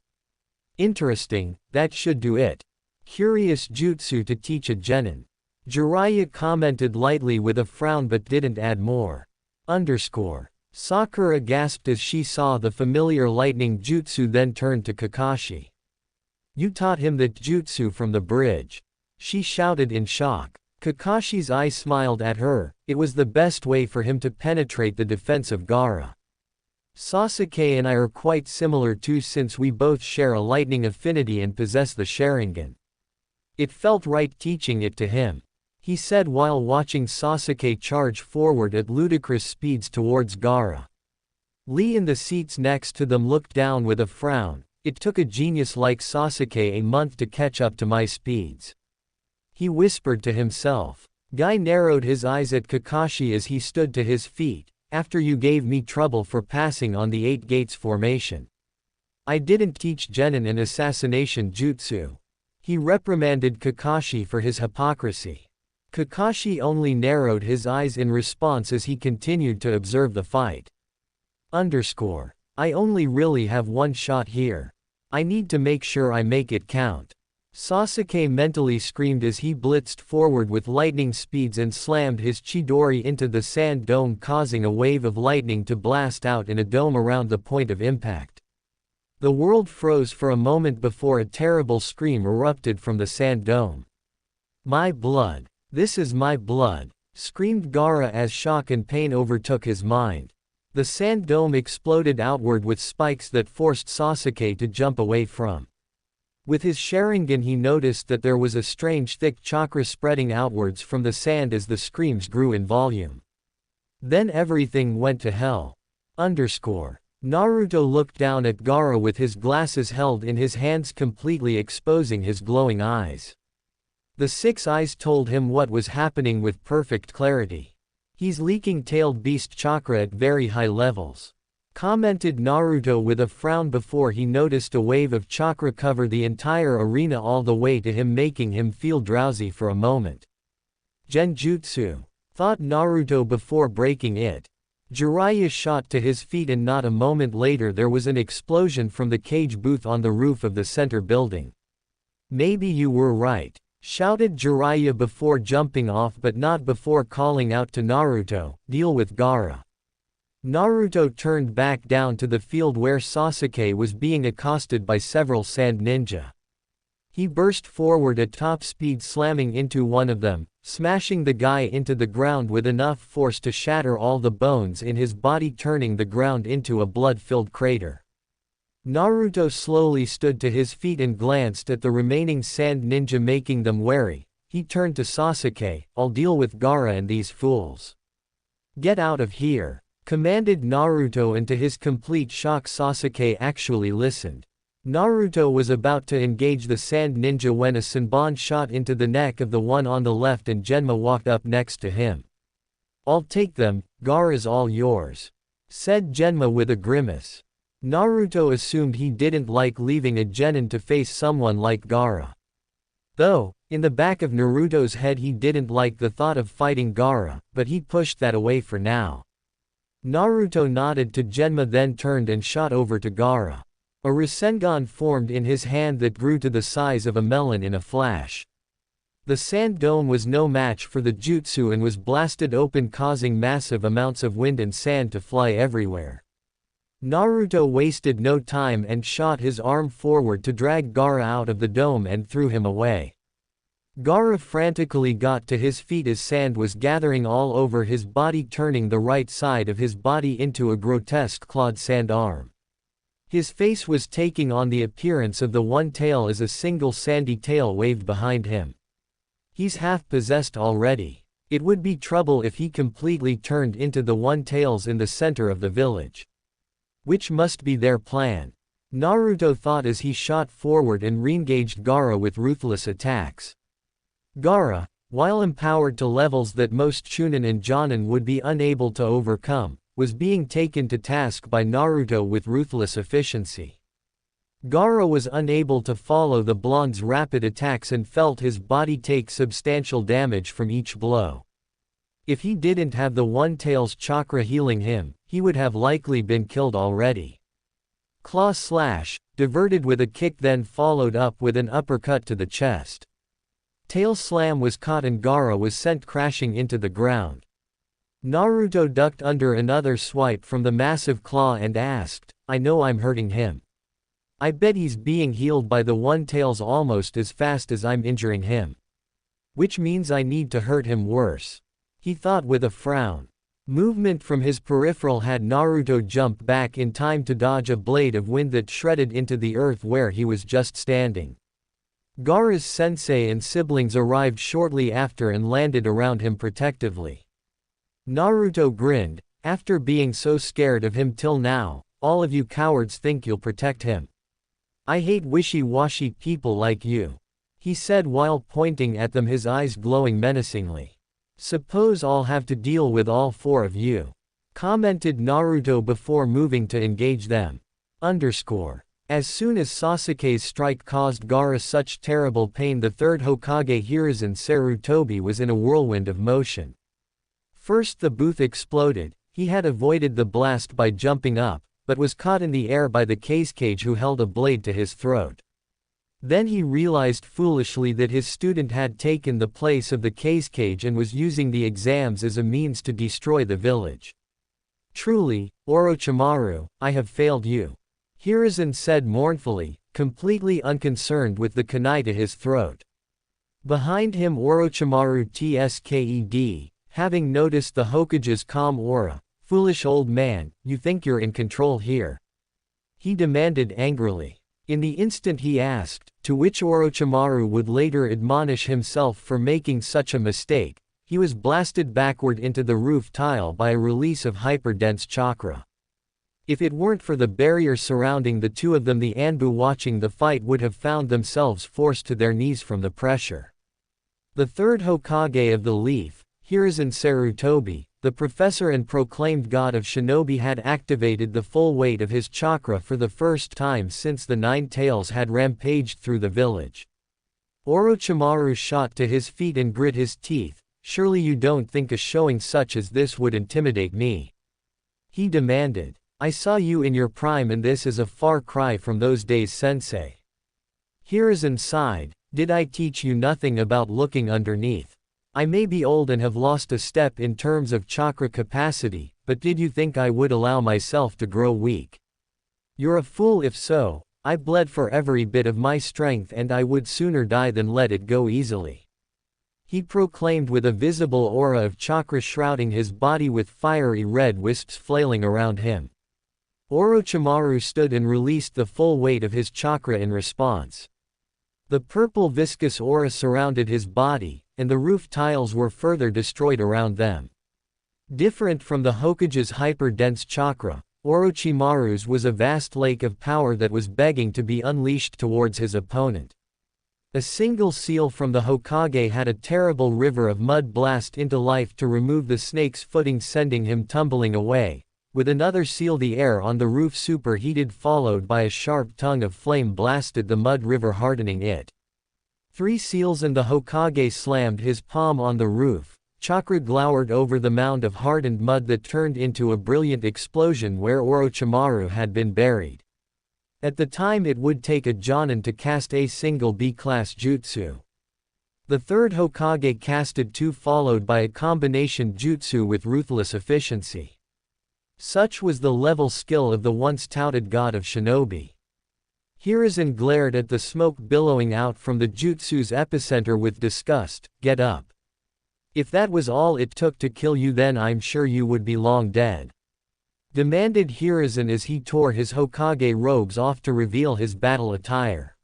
"Interesting, that should do it. Curious jutsu to teach a genin." Jiraiya commented lightly with a frown but didn't add more. Sakura gasped as she saw the familiar lightning jutsu, then turned to Kakashi. "You taught him that jutsu from the bridge," she shouted in shock. Kakashi's eye smiled at her. It was the best way for him to penetrate the defense of Gaara. "Sasuke and I are quite similar too, since we both share a lightning affinity and possess the Sharingan. It felt right teaching it to him," he said while watching Sasuke charge forward at ludicrous speeds towards Gaara. Lee in the seats next to them looked down with a frown. "It took a genius like Sasuke a month to catch up to my speeds," he whispered to himself. Guy narrowed his eyes at Kakashi as he stood to his feet. "After you gave me trouble for passing on the 8 gates formation. I didn't teach genin and assassination jutsu." He reprimanded Kakashi for his hypocrisy. Kakashi only narrowed his eyes in response as he continued to observe the fight. "I only really have one shot here. I need to make sure I make it count," Sasuke mentally screamed as he blitzed forward with lightning speeds and slammed his Chidori into the sand dome, causing a wave of lightning to blast out in a dome around the point of impact. The world froze for a moment before a terrible scream erupted from the sand dome. "My blood! This is my blood!" screamed Gaara as shock and pain overtook his mind. The sand dome exploded outward with spikes that forced Sasuke to jump away from. With his Sharingan he noticed that there was a strange thick chakra spreading outwards from the sand as the screams grew in volume. Then everything went to hell. Naruto looked down at Gaara with his glasses held in his hands, completely exposing his glowing eyes. The 6 eyes told him what was happening with perfect clarity. "He's leaking tailed beast chakra at very high levels," commented Naruto with a frown before he noticed a wave of chakra cover the entire arena all the way to him, making him feel drowsy for a moment. "Genjutsu," thought Naruto before breaking it. Jiraiya shot to his feet and not a moment later there was an explosion from the cage booth on the roof of the center building. "Maybe you were right," shouted Jiraiya before jumping off, but not before calling out to Naruto, "Deal with Gaara." Naruto turned back down to the field where Sasuke was being accosted by several sand ninja. He burst forward at top speed, slamming into one of them, smashing the guy into the ground with enough force to shatter all the bones in his body, turning the ground into a blood-filled crater. Naruto slowly stood to his feet and glanced at the remaining sand ninja, making them wary. He turned to Sasuke, "I'll deal with Gaara and these fools." "Get out of here," commanded Naruto, and to his complete shock Sasuke actually listened. Naruto was about to engage the sand ninja when a Senbon shot into the neck of the one on the left and Genma walked up next to him. "I'll take them, Gaara's all yours," said Genma with a grimace. Naruto assumed he didn't like leaving a genin to face someone like Gaara. Though, in the back of Naruto's head he didn't like the thought of fighting Gaara, but he pushed that away for now. Naruto nodded to Genma, then turned and shot over to Gaara. A Rasengan formed in his hand that grew to the size of a melon in a flash. The sand dome was no match for the jutsu and was blasted open, causing massive amounts of wind and sand to fly everywhere. Naruto wasted no time and shot his arm forward to drag Gaara out of the dome and threw him away. Gaara frantically got to his feet as sand was gathering all over his body, turning the right side of his body into a grotesque clawed sand arm. His face was taking on the appearance of the one tail as a single sandy tail waved behind him. "He's half possessed already. It would be trouble if he completely turned into the one tails in the center of the village." Which must be their plan. Naruto thought as he shot forward and re-engaged Gaara with ruthless attacks. Gaara, while empowered to levels that most Chunin and Jonin would be unable to overcome, was being taken to task by Naruto with ruthless efficiency. Gaara was unable to follow the blonde's rapid attacks and felt his body take substantial damage from each blow. If he didn't have the One-Tail's chakra healing him, he would have likely been killed already. Claw slash, diverted with a kick then followed up with an uppercut to the chest. Tail slam was caught and Gaara was sent crashing into the ground. Naruto ducked under another swipe from the massive claw and asked, I know I'm hurting him. I bet he's being healed by the One-Tails almost as fast as I'm injuring him. Which means I need to hurt him worse. He thought with a frown. Movement from his peripheral had Naruto jump back in time to dodge a blade of wind that shredded into the earth where he was just standing. Gaara's sensei and siblings arrived shortly after and landed around him protectively. Naruto grinned, after being so scared of him till now, all of you cowards think you'll protect him. I hate wishy-washy people like you, he said while pointing at them, his eyes glowing menacingly. Suppose I'll have to deal with all four of you, commented Naruto before moving to engage them. As soon as Sasuke's strike caused Gaara such terrible pain, the third Hokage Hiruzen Sarutobi was in a whirlwind of motion. First the booth exploded. He had avoided the blast by jumping up, but was caught in the air by the cage who held a blade to his throat. Then he realized foolishly that his student had taken the place of the cage and was using the exams as a means to destroy the village. Truly, Orochimaru, I have failed you, Hiruzen said mournfully, completely unconcerned with the kunai to his throat. Behind him Orochimaru tsked, having noticed the Hokage's calm aura. Foolish old man, you think you're in control here? He demanded angrily. In the instant he asked, to which Orochimaru would later admonish himself for making such a mistake, he was blasted backward into the roof tile by a release of hyper-dense chakra. If it weren't for the barrier surrounding the two of them, the Anbu watching the fight would have found themselves forced to their knees from the pressure. The third Hokage of the Leaf, Hiruzen Sarutobi, the professor and proclaimed god of Shinobi, had activated the full weight of his chakra for the first time since the Nine Tails had rampaged through the village. Orochimaru shot to his feet and grit his teeth. Surely you don't think a showing such as this would intimidate me? He demanded. I saw you in your prime and this is a far cry from those days, sensei. Hiruzen sighed. Did I teach you nothing about looking underneath? I may be old and have lost a step in terms of chakra capacity, but did you think I would allow myself to grow weak? You're a fool if so. I bled for every bit of my strength and I would sooner die than let it go easily. He proclaimed with a visible aura of chakra shrouding his body with fiery red wisps flailing around him. Orochimaru stood and released the full weight of his chakra in response. The purple viscous aura surrounded his body, and the roof tiles were further destroyed around them. Different from the Hokage's hyper-dense chakra, Orochimaru's was a vast lake of power that was begging to be unleashed towards his opponent. A single seal from the Hokage had a terrible river of mud blast into life to remove the snake's footing, sending him tumbling away. With another seal, the air on the roof superheated, followed by a sharp tongue of flame blasted the mud river, hardening it. 3 seals and the Hokage slammed his palm on the roof. Chakra glowered over the mound of hardened mud that turned into a brilliant explosion where Orochimaru had been buried. At the time it would take a Jonin to cast a single B-class jutsu. The third Hokage casted 2, followed by a combination jutsu with ruthless efficiency. Such was the level skill of the once touted god of Shinobi. Hiruzen glared at the smoke billowing out from the jutsu's epicenter with disgust. Get up. If that was all it took to kill you, then I'm sure you would be long dead, demanded Hiruzen as he tore his Hokage robes off to reveal his battle attire.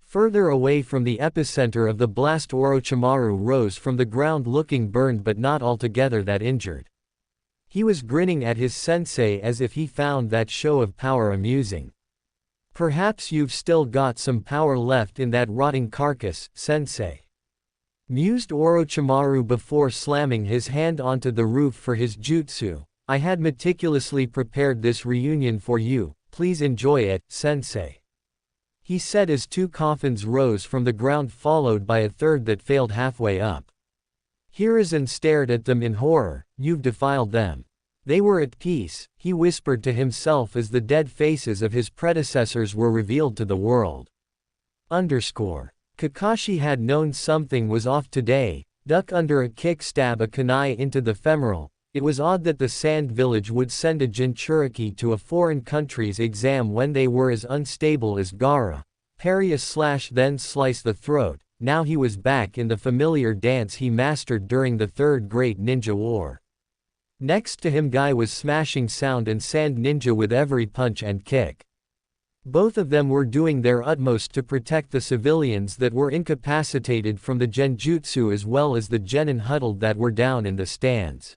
Further away from the epicenter of the blast, Orochimaru rose from the ground looking burned but not altogether that injured. He was grinning at his sensei as if he found that show of power amusing. Perhaps you've still got some power left in that rotting carcass, sensei. Mused Orochimaru before slamming his hand onto the roof for his jutsu. I had meticulously prepared this reunion for you, please enjoy it, sensei. He said as two coffins rose from the ground followed by a third that failed halfway up. Hiruzen stared at them in horror. You've defiled them. They were at peace, he whispered to himself as the dead faces of his predecessors were revealed to the world. Kakashi had known something was off today. Duck under a kick, stab a kunai into the femoral. It was odd that the Sand Village would send a Jinchuriki to a foreign country's exam when they were as unstable as Gaara. Parry a slash then slice the throat. Now he was back in the familiar dance he mastered during the Third Great Ninja War. Next to him Guy was smashing Sound and Sand Ninja with every punch and kick. Both of them were doing their utmost to protect the civilians that were incapacitated from the Genjutsu as well as the genin huddled that were down in the stands.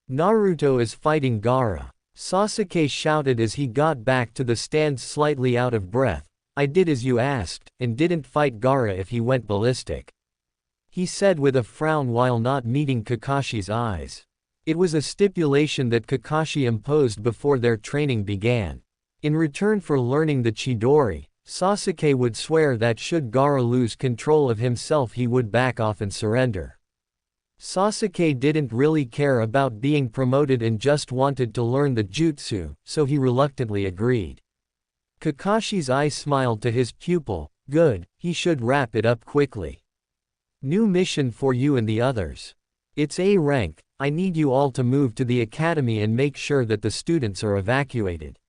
Naruto is fighting Gaara. Sasuke shouted as he got back to the stands slightly out of breath. I did as you asked, and didn't fight Gaara if he went ballistic. He said with a frown while not meeting Kakashi's eyes. It was a stipulation that Kakashi imposed before their training began. In return for learning the Chidori, Sasuke would swear that should Gaara lose control of himself he would back off and surrender. Sasuke didn't really care about being promoted and just wanted to learn the jutsu, so he reluctantly agreed. Kakashi's eye smiled to his pupil. Good, he should wrap it up quickly. New mission for you and the others. It's A rank, I need you all to move to the academy and make sure that the students are evacuated.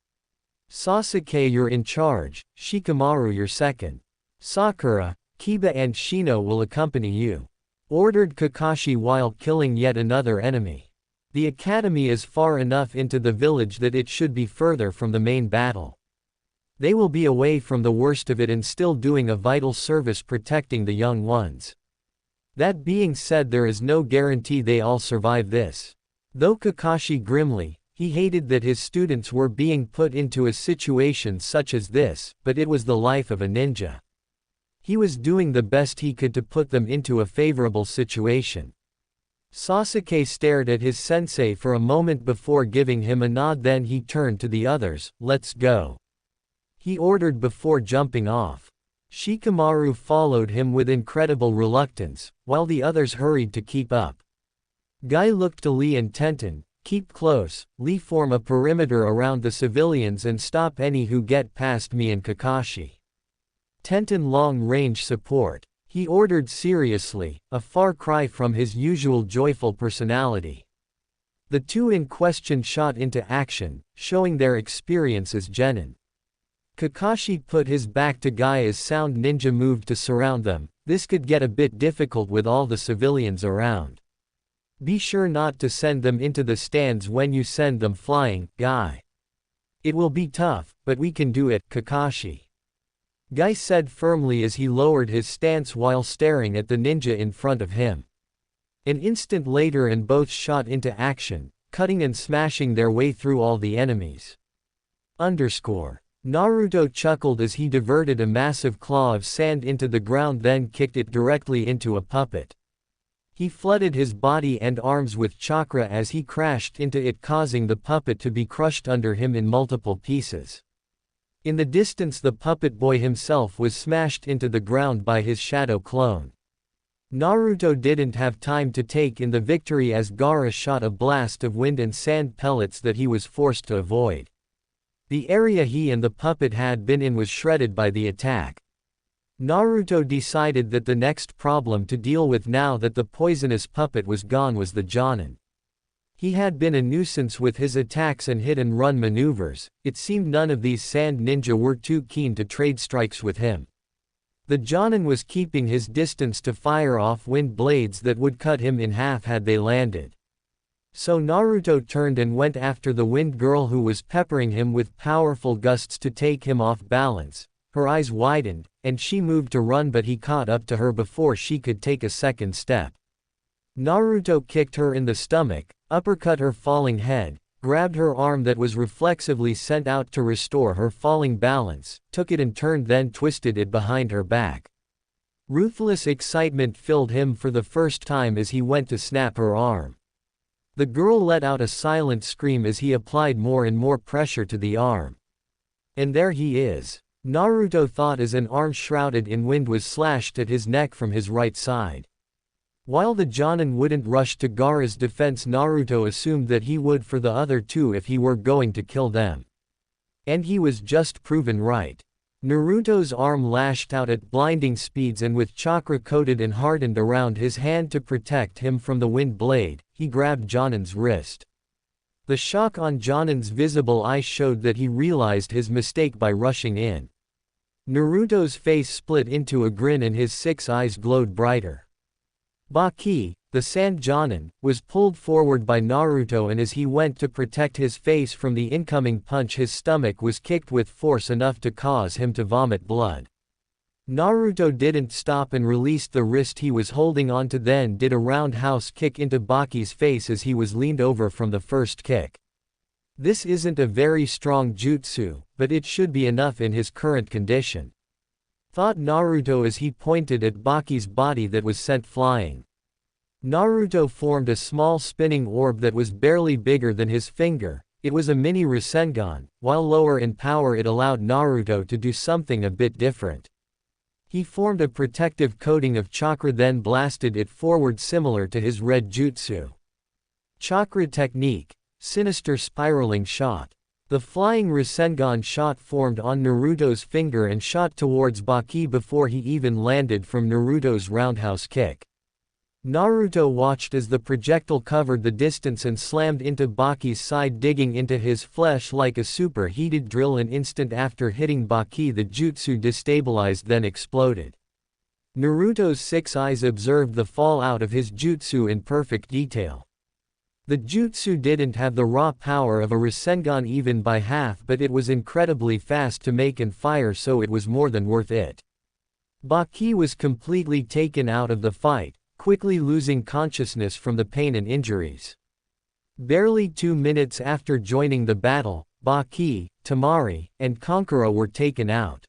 Sasuke, you're in charge, Shikamaru you're second. Sakura, Kiba and Shino will accompany you. Ordered Kakashi while killing yet another enemy. The academy is far enough into the village that it should be further from the main battle. They will be away from the worst of it and still doing a vital service protecting the young ones. That being said, there is no guarantee they all survive this. Though Kakashi grimly, he hated that his students were being put into a situation such as this, but it was the life of a ninja. He was doing the best he could to put them into a favorable situation. Sasuke stared at his sensei for a moment before giving him a nod, then he turned to the others. Let's go. He ordered before jumping off. Shikamaru followed him with incredible reluctance, while the others hurried to keep up. Guy looked to Lee and Tenten. Keep close, Lee, form a perimeter around the civilians and stop any who get past me and Kakashi. Tenten, long-range support. He ordered seriously, a far cry from his usual joyful personality. The two in question shot into action, showing their experience as genin. Kakashi put his back to Guy as Sound Ninja moved to surround them. This could get a bit difficult with all the civilians around. Be sure not to send them into the stands when you send them flying, Guy. It will be tough, but we can do it, Kakashi. Guy said firmly as he lowered his stance while staring at the ninja in front of him. An instant later and both shot into action, cutting and smashing their way through all the enemies. Naruto chuckled as he diverted a massive claw of sand into the ground, then kicked it directly into a puppet. He flooded his body and arms with chakra as he crashed into it, causing the puppet to be crushed under him in multiple pieces. In the distance, the puppet boy himself was smashed into the ground by his shadow clone. Naruto didn't have time to take in the victory as Gaara shot a blast of wind and sand pellets that he was forced to avoid. The area he and the puppet had been in was shredded by the attack. Naruto decided that the next problem to deal with now that the poisonous puppet was gone was the Jonin. He had been a nuisance with his attacks and hit-and-run maneuvers. It seemed none of these sand ninja were too keen to trade strikes with him. The Jonin was keeping his distance to fire off wind blades that would cut him in half had they landed. So Naruto turned and went after the wind girl, who was peppering him with powerful gusts to take him off balance. Her eyes widened, and she moved to run, but he caught up to her before she could take a second step. Naruto kicked her in the stomach, uppercut her falling head, grabbed her arm that was reflexively sent out to restore her falling balance, took it and turned then twisted it behind her back. Ruthless excitement filled him for the first time as he went to snap her arm. The girl let out a silent scream as he applied more and more pressure to the arm. And there he is, Naruto thought as an arm shrouded in wind was slashed at his neck from his right side. While the Jonin wouldn't rush to Gaara's defense, Naruto assumed that he would for the other two if he were going to kill them. And he was just proven right. Naruto's arm lashed out at blinding speeds, and with chakra coated and hardened around his hand to protect him from the wind blade, he grabbed Jonin's wrist. The shock on Jonin's visible eyes showed that he realized his mistake by rushing in. Naruto's face split into a grin and his 6 eyes glowed brighter. Baki, the Sand Jonin, was pulled forward by Naruto, and as he went to protect his face from the incoming punch, his stomach was kicked with force enough to cause him to vomit blood. Naruto didn't stop and released the wrist he was holding onto, then did a roundhouse kick into Baki's face as he was leaned over from the first kick. This isn't a very strong jutsu, but it should be enough in his current condition, thought Naruto as he pointed at Baki's body that was sent flying. Naruto formed a small spinning orb that was barely bigger than his finger. It was a mini Rasengan. While lower in power, it allowed Naruto to do something a bit different. He formed a protective coating of chakra, then blasted it forward similar to his red jutsu. Chakra technique, sinister spiraling shot. The flying Rasengan shot formed on Naruto's finger and shot towards Baki before he even landed from Naruto's roundhouse kick. Naruto watched as the projectile covered the distance and slammed into Baki's side, digging into his flesh like a superheated drill. An instant after hitting Baki, the jutsu destabilized then exploded. Naruto's 6 eyes observed the fallout of his jutsu in perfect detail. The jutsu didn't have the raw power of a Rasengan even by half, but it was incredibly fast to make and fire, so it was more than worth it. Baki was completely taken out of the fight, quickly losing consciousness from the pain and injuries. Barely 2 minutes after joining the battle, Baki, Temari, and Kankura were taken out.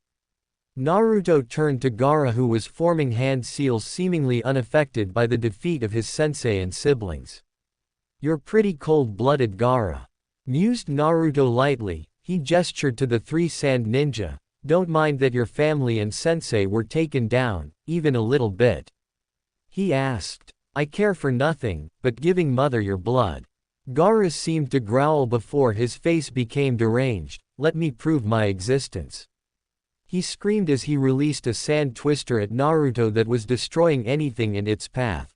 Naruto turned to Gaara, who was forming hand seals, seemingly unaffected by the defeat of his sensei and siblings. "You're pretty cold-blooded, Gaara," mused Naruto lightly. He gestured to the 3 sand ninja. "Don't mind that your family and sensei were taken down, even a little bit?" he asked. "I care for nothing but giving mother your blood." Gaara seemed to growl before his face became deranged. "Let me prove my existence," he screamed as he released a sand twister at Naruto that was destroying anything in its path.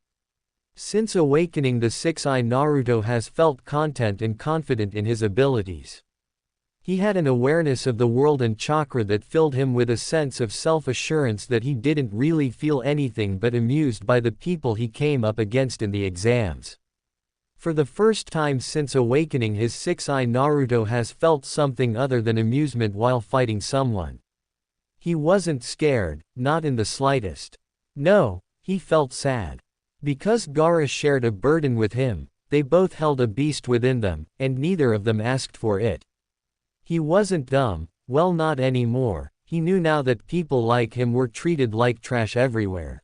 Since awakening the 6-eye, Naruto has felt content and confident in his abilities. He had an awareness of the world and chakra that filled him with a sense of self-assurance that he didn't really feel anything but amused by the people he came up against in the exams. For the first time since awakening his 6-eye, Naruto has felt something other than amusement while fighting someone. He wasn't scared, not in the slightest. No, he felt sad. Because Gaara shared a burden with him, they both held a beast within them, and neither of them asked for it. He wasn't dumb, well, not anymore. He knew now that people like him were treated like trash everywhere.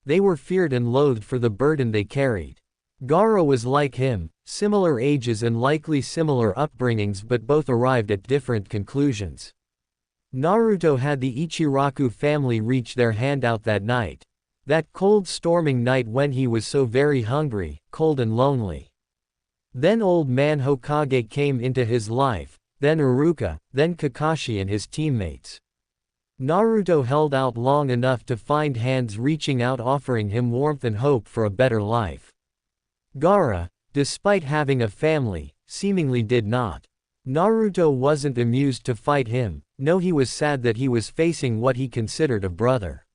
They were feared and loathed for the burden they carried. Gaara was like him, similar ages and likely similar upbringings, but both arrived at different conclusions. Naruto had the Ichiraku family reach their hand out that night. That cold storming night when he was so very hungry, cold and lonely. Then old man Hokage came into his life, then Iruka, then Kakashi and his teammates. Naruto held out long enough to find hands reaching out, offering him warmth and hope for a better life. Gaara, despite having a family, seemingly did not. Naruto wasn't amused to fight him. No, he was sad that he was facing what he considered a brother.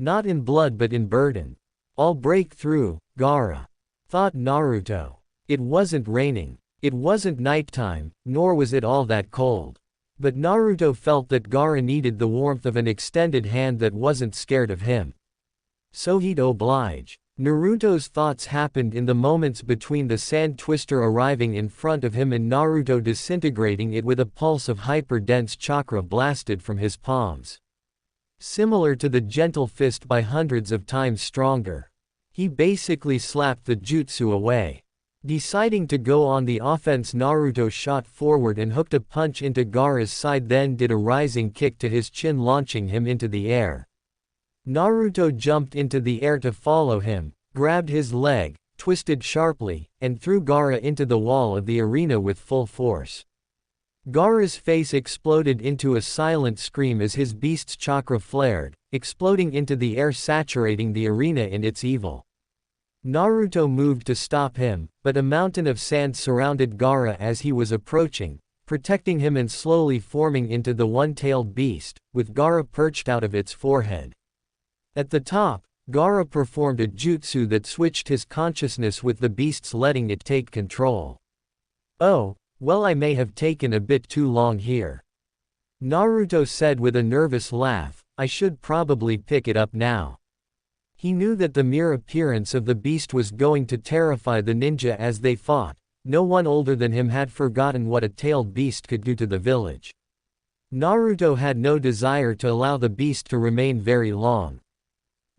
Not in blood but in burden. "I'll break through, Gaara," thought Naruto. It wasn't raining. It wasn't nighttime, nor was it all that cold. But Naruto felt that Gaara needed the warmth of an extended hand that wasn't scared of him. So he'd oblige. Naruto's thoughts happened in the moments between the sand twister arriving in front of him and Naruto disintegrating it with a pulse of hyper-dense chakra blasted from his palms. Similar to the gentle fist by hundreds of times stronger. He basically slapped the jutsu away. Deciding to go on the offense, Naruto shot forward and hooked a punch into Gaara's side, then did a rising kick to his chin, launching him into the air. Naruto jumped into the air to follow him, grabbed his leg, twisted sharply, and threw Gaara into the wall of the arena with full force. Gaara's face exploded into a silent scream as his beast's chakra flared, exploding into the air, saturating the arena in its evil. Naruto moved to stop him, but a mountain of sand surrounded Gaara as he was approaching, protecting him and slowly forming into the one-tailed beast, with Gaara perched out of its forehead. At the top, Gaara performed a jutsu that switched his consciousness with the beast's, letting it take control. "Oh, well, I may have taken a bit too long here," Naruto said with a nervous laugh. "I should probably pick it up now." He knew that the mere appearance of the beast was going to terrify the ninja as they fought. No one older than him had forgotten what a tailed beast could do to the village. Naruto had no desire to allow the beast to remain very long.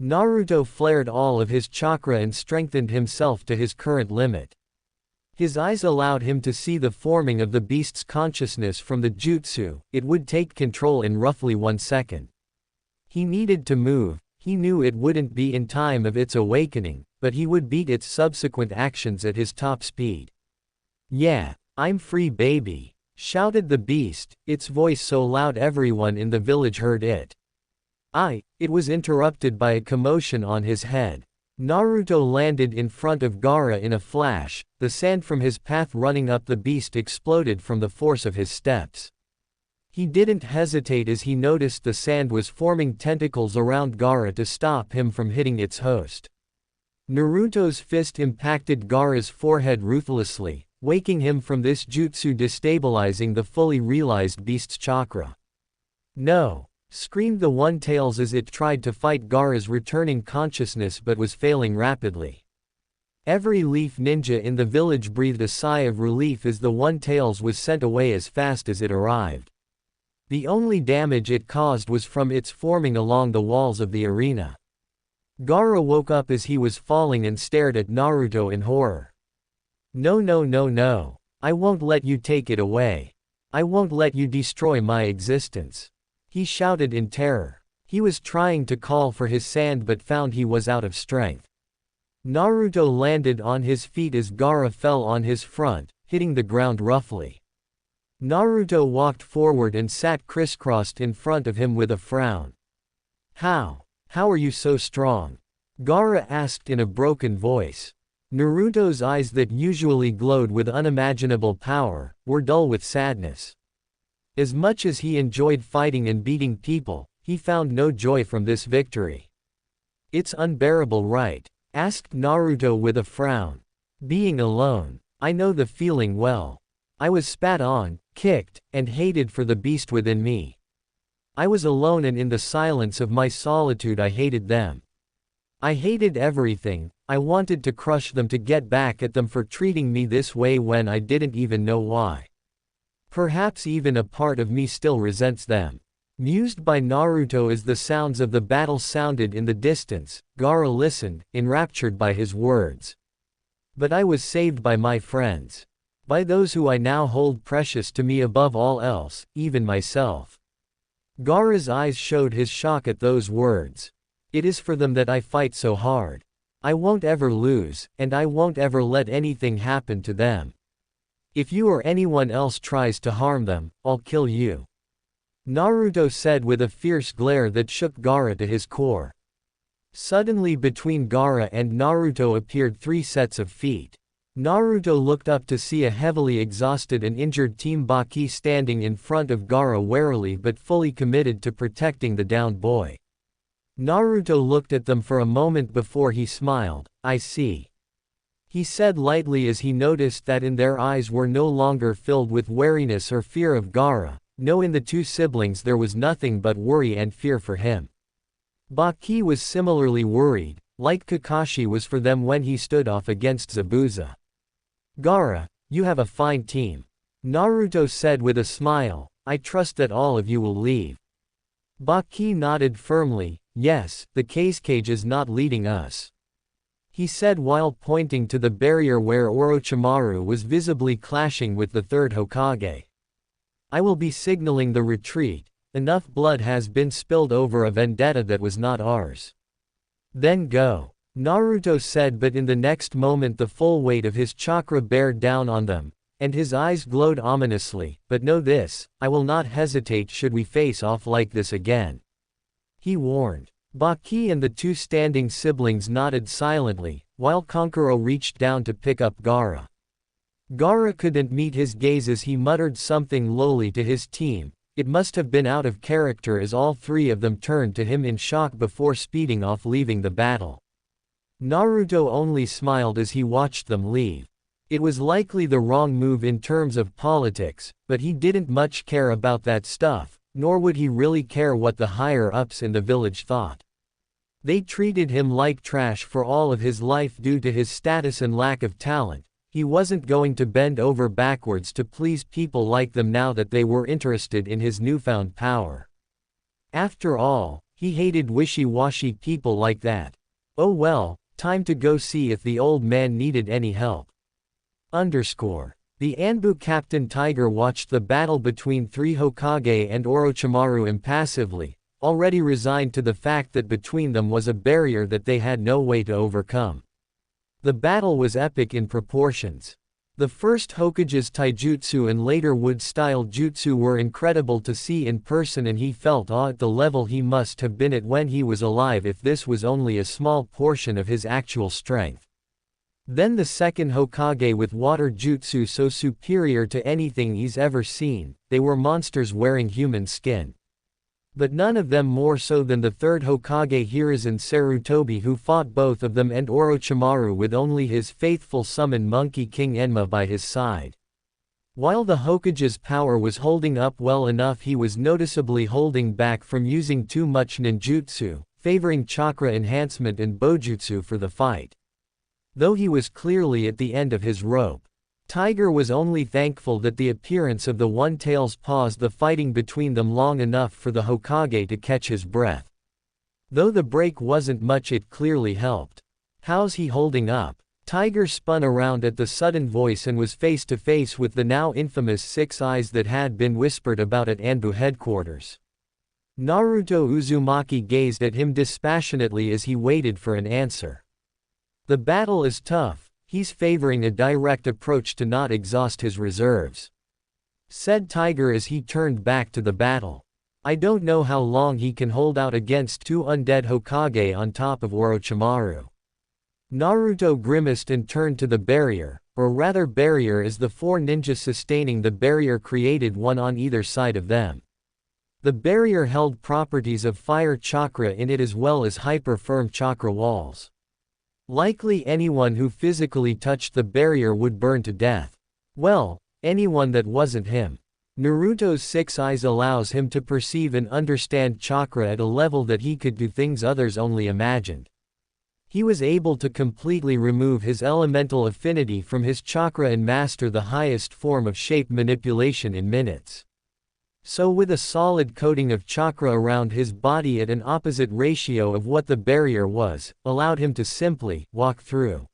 Naruto flared all of his chakra and strengthened himself to his current limit. His eyes allowed him to see the forming of the beast's consciousness from the jutsu. It would take control in roughly 1 second. He needed to move. He knew it wouldn't be in time of its awakening, but he would beat its subsequent actions at his top speed. "Yeah, I'm free, baby," shouted the beast, its voice so loud everyone in the village heard it. It was interrupted by a commotion on his head. Naruto landed in front of Gaara in a flash. The sand from his path running up the beast exploded from the force of his steps. He didn't hesitate as he noticed the sand was forming tentacles around Gaara to stop him from hitting its host. Naruto's fist impacted Gaara's forehead ruthlessly, waking him from this jutsu, destabilizing the fully realized beast's chakra. "No!" screamed the One-Tails as it tried to fight Gaara's returning consciousness but was failing rapidly. Every leaf ninja in the village breathed a sigh of relief as the One-Tails was sent away as fast as it arrived. The only damage it caused was from its forming along the walls of the arena. Gaara woke up as he was falling and stared at Naruto in horror. "No, no, no, no. I won't let you take it away. I won't let you destroy my existence," he shouted in terror. He was trying to call for his sand but found he was out of strength. Naruto landed on his feet as Gaara fell on his front, hitting the ground roughly. Naruto walked forward and sat crisscrossed in front of him with a frown. How are you so strong?" Gaara asked in a broken voice. Naruto's eyes, that usually glowed with unimaginable power, were dull with sadness. As much as he enjoyed fighting and beating people, he found no joy from this victory. "It's unbearable, right?" asked Naruto with a frown. "Being alone. I know the feeling well. I was spat on, kicked, and hated for the beast within me. I was alone, and in the silence of my solitude I hated them. I hated everything. I wanted to crush them, to get back at them for treating me this way when I didn't even know why. Perhaps even a part of me still resents them." Mused by Naruto as the sounds of the battle sounded in the distance, Gaara listened, enraptured by his words. "But I was saved by my friends. By those who I now hold precious to me above all else, even myself." Gaara's eyes showed his shock at those words. "It is for them that I fight so hard. I won't ever lose, and I won't ever let anything happen to them. If you or anyone else tries to harm them, I'll kill you," Naruto said with a fierce glare that shook Gaara to his core. Suddenly between Gaara and Naruto appeared 3 sets of feet. Naruto looked up to see a heavily exhausted and injured Team Baki standing in front of Gaara, warily but fully committed to protecting the downed boy. Naruto looked at them for a moment before he smiled. "I see," he said lightly as he noticed that in their eyes were no longer filled with wariness or fear of Gaara. No, in the 2 siblings there was nothing but worry and fear for him. Baki was similarly worried, like Kakashi was for them when he stood off against Zabuza. Gaara, you have a fine team. Naruto said with a smile, I trust that all of you will leave. Baki nodded firmly, yes, the cage is not leading us. He said while pointing to the barrier where Orochimaru was visibly clashing with the third Hokage. I will be signaling the retreat, enough blood has been spilled over a vendetta that was not ours. Then go. Naruto said, but in the next moment the full weight of his chakra bared down on them, and his eyes glowed ominously, but know this, I will not hesitate should we face off like this again. He warned. Baki and the two standing siblings nodded silently, while Kankuro reached down to pick up Gaara. Gaara couldn't meet his gaze as he muttered something lowly to his team. It must have been out of character as all three of them turned to him in shock before speeding off leaving the battle. Naruto only smiled as he watched them leave. It was likely the wrong move in terms of politics, but he didn't much care about that stuff, nor would he really care what the higher-ups in the village thought. They treated him like trash for all of his life due to his status and lack of talent. He wasn't going to bend over backwards to please people like them now that they were interested in his newfound power. After all, he hated wishy-washy people like that. Oh well, time to go see if the old man needed any help. The Anbu Captain Tiger watched the battle between three Hokage and Orochimaru impassively, already resigned to the fact that between them was a barrier that they had no way to overcome. The battle was epic in proportions. The first Hokage's taijutsu and later wood-style jutsu were incredible to see in person, and he felt awe at the level he must have been at when he was alive if this was only a small portion of his actual strength. Then the second Hokage with water jutsu so superior to anything he's ever seen. They were monsters wearing human skin. But none of them more so than the third Hokage Hiruzen Sarutobi, who fought both of them and Orochimaru with only his faithful summoned Monkey King Enma by his side. While the Hokage's power was holding up well enough, he was noticeably holding back from using too much ninjutsu, favoring chakra enhancement and bojutsu for the fight. Though he was clearly at the end of his rope. Tiger was only thankful that the appearance of the One-Tails paused the fighting between them long enough for the Hokage to catch his breath. Though the break wasn't much, it clearly helped. How's he holding up? Tiger spun around at the sudden voice and was face to face with the now infamous Six Eyes that had been whispered about at Anbu headquarters. Naruto Uzumaki gazed at him dispassionately as he waited for an answer. The battle is tough. He's favoring a direct approach to not exhaust his reserves, said Tiger as he turned back to the battle. I don't know how long he can hold out against two undead Hokage on top of Orochimaru. Naruto grimaced and turned to the barrier, or rather barrier as the four ninjas sustaining the barrier created one on either side of them. The barrier held properties of fire chakra in it as well as hyper-firm chakra walls. Likely anyone who physically touched the barrier would burn to death. Well, anyone that wasn't him. Naruto's Six Eyes allows him to perceive and understand chakra at a level that he could do things others only imagined. He was able to completely remove his elemental affinity from his chakra and master the highest form of shape manipulation in minutes. So with a solid coating of chakra around his body at an opposite ratio of what the barrier was, allowed him to simply walk through.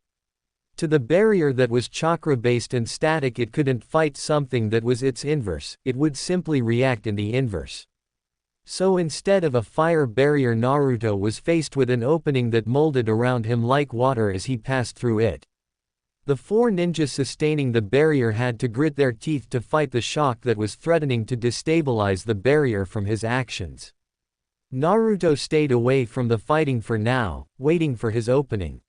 To the barrier that was chakra-based and static, it couldn't fight something that was its inverse, it would simply react in the inverse. So instead of a fire barrier, Naruto was faced with an opening that molded around him like water as he passed through it. The four ninjas sustaining the barrier had to grit their teeth to fight the shock that was threatening to destabilize the barrier from his actions. Naruto stayed away from the fighting for now, waiting for his opening.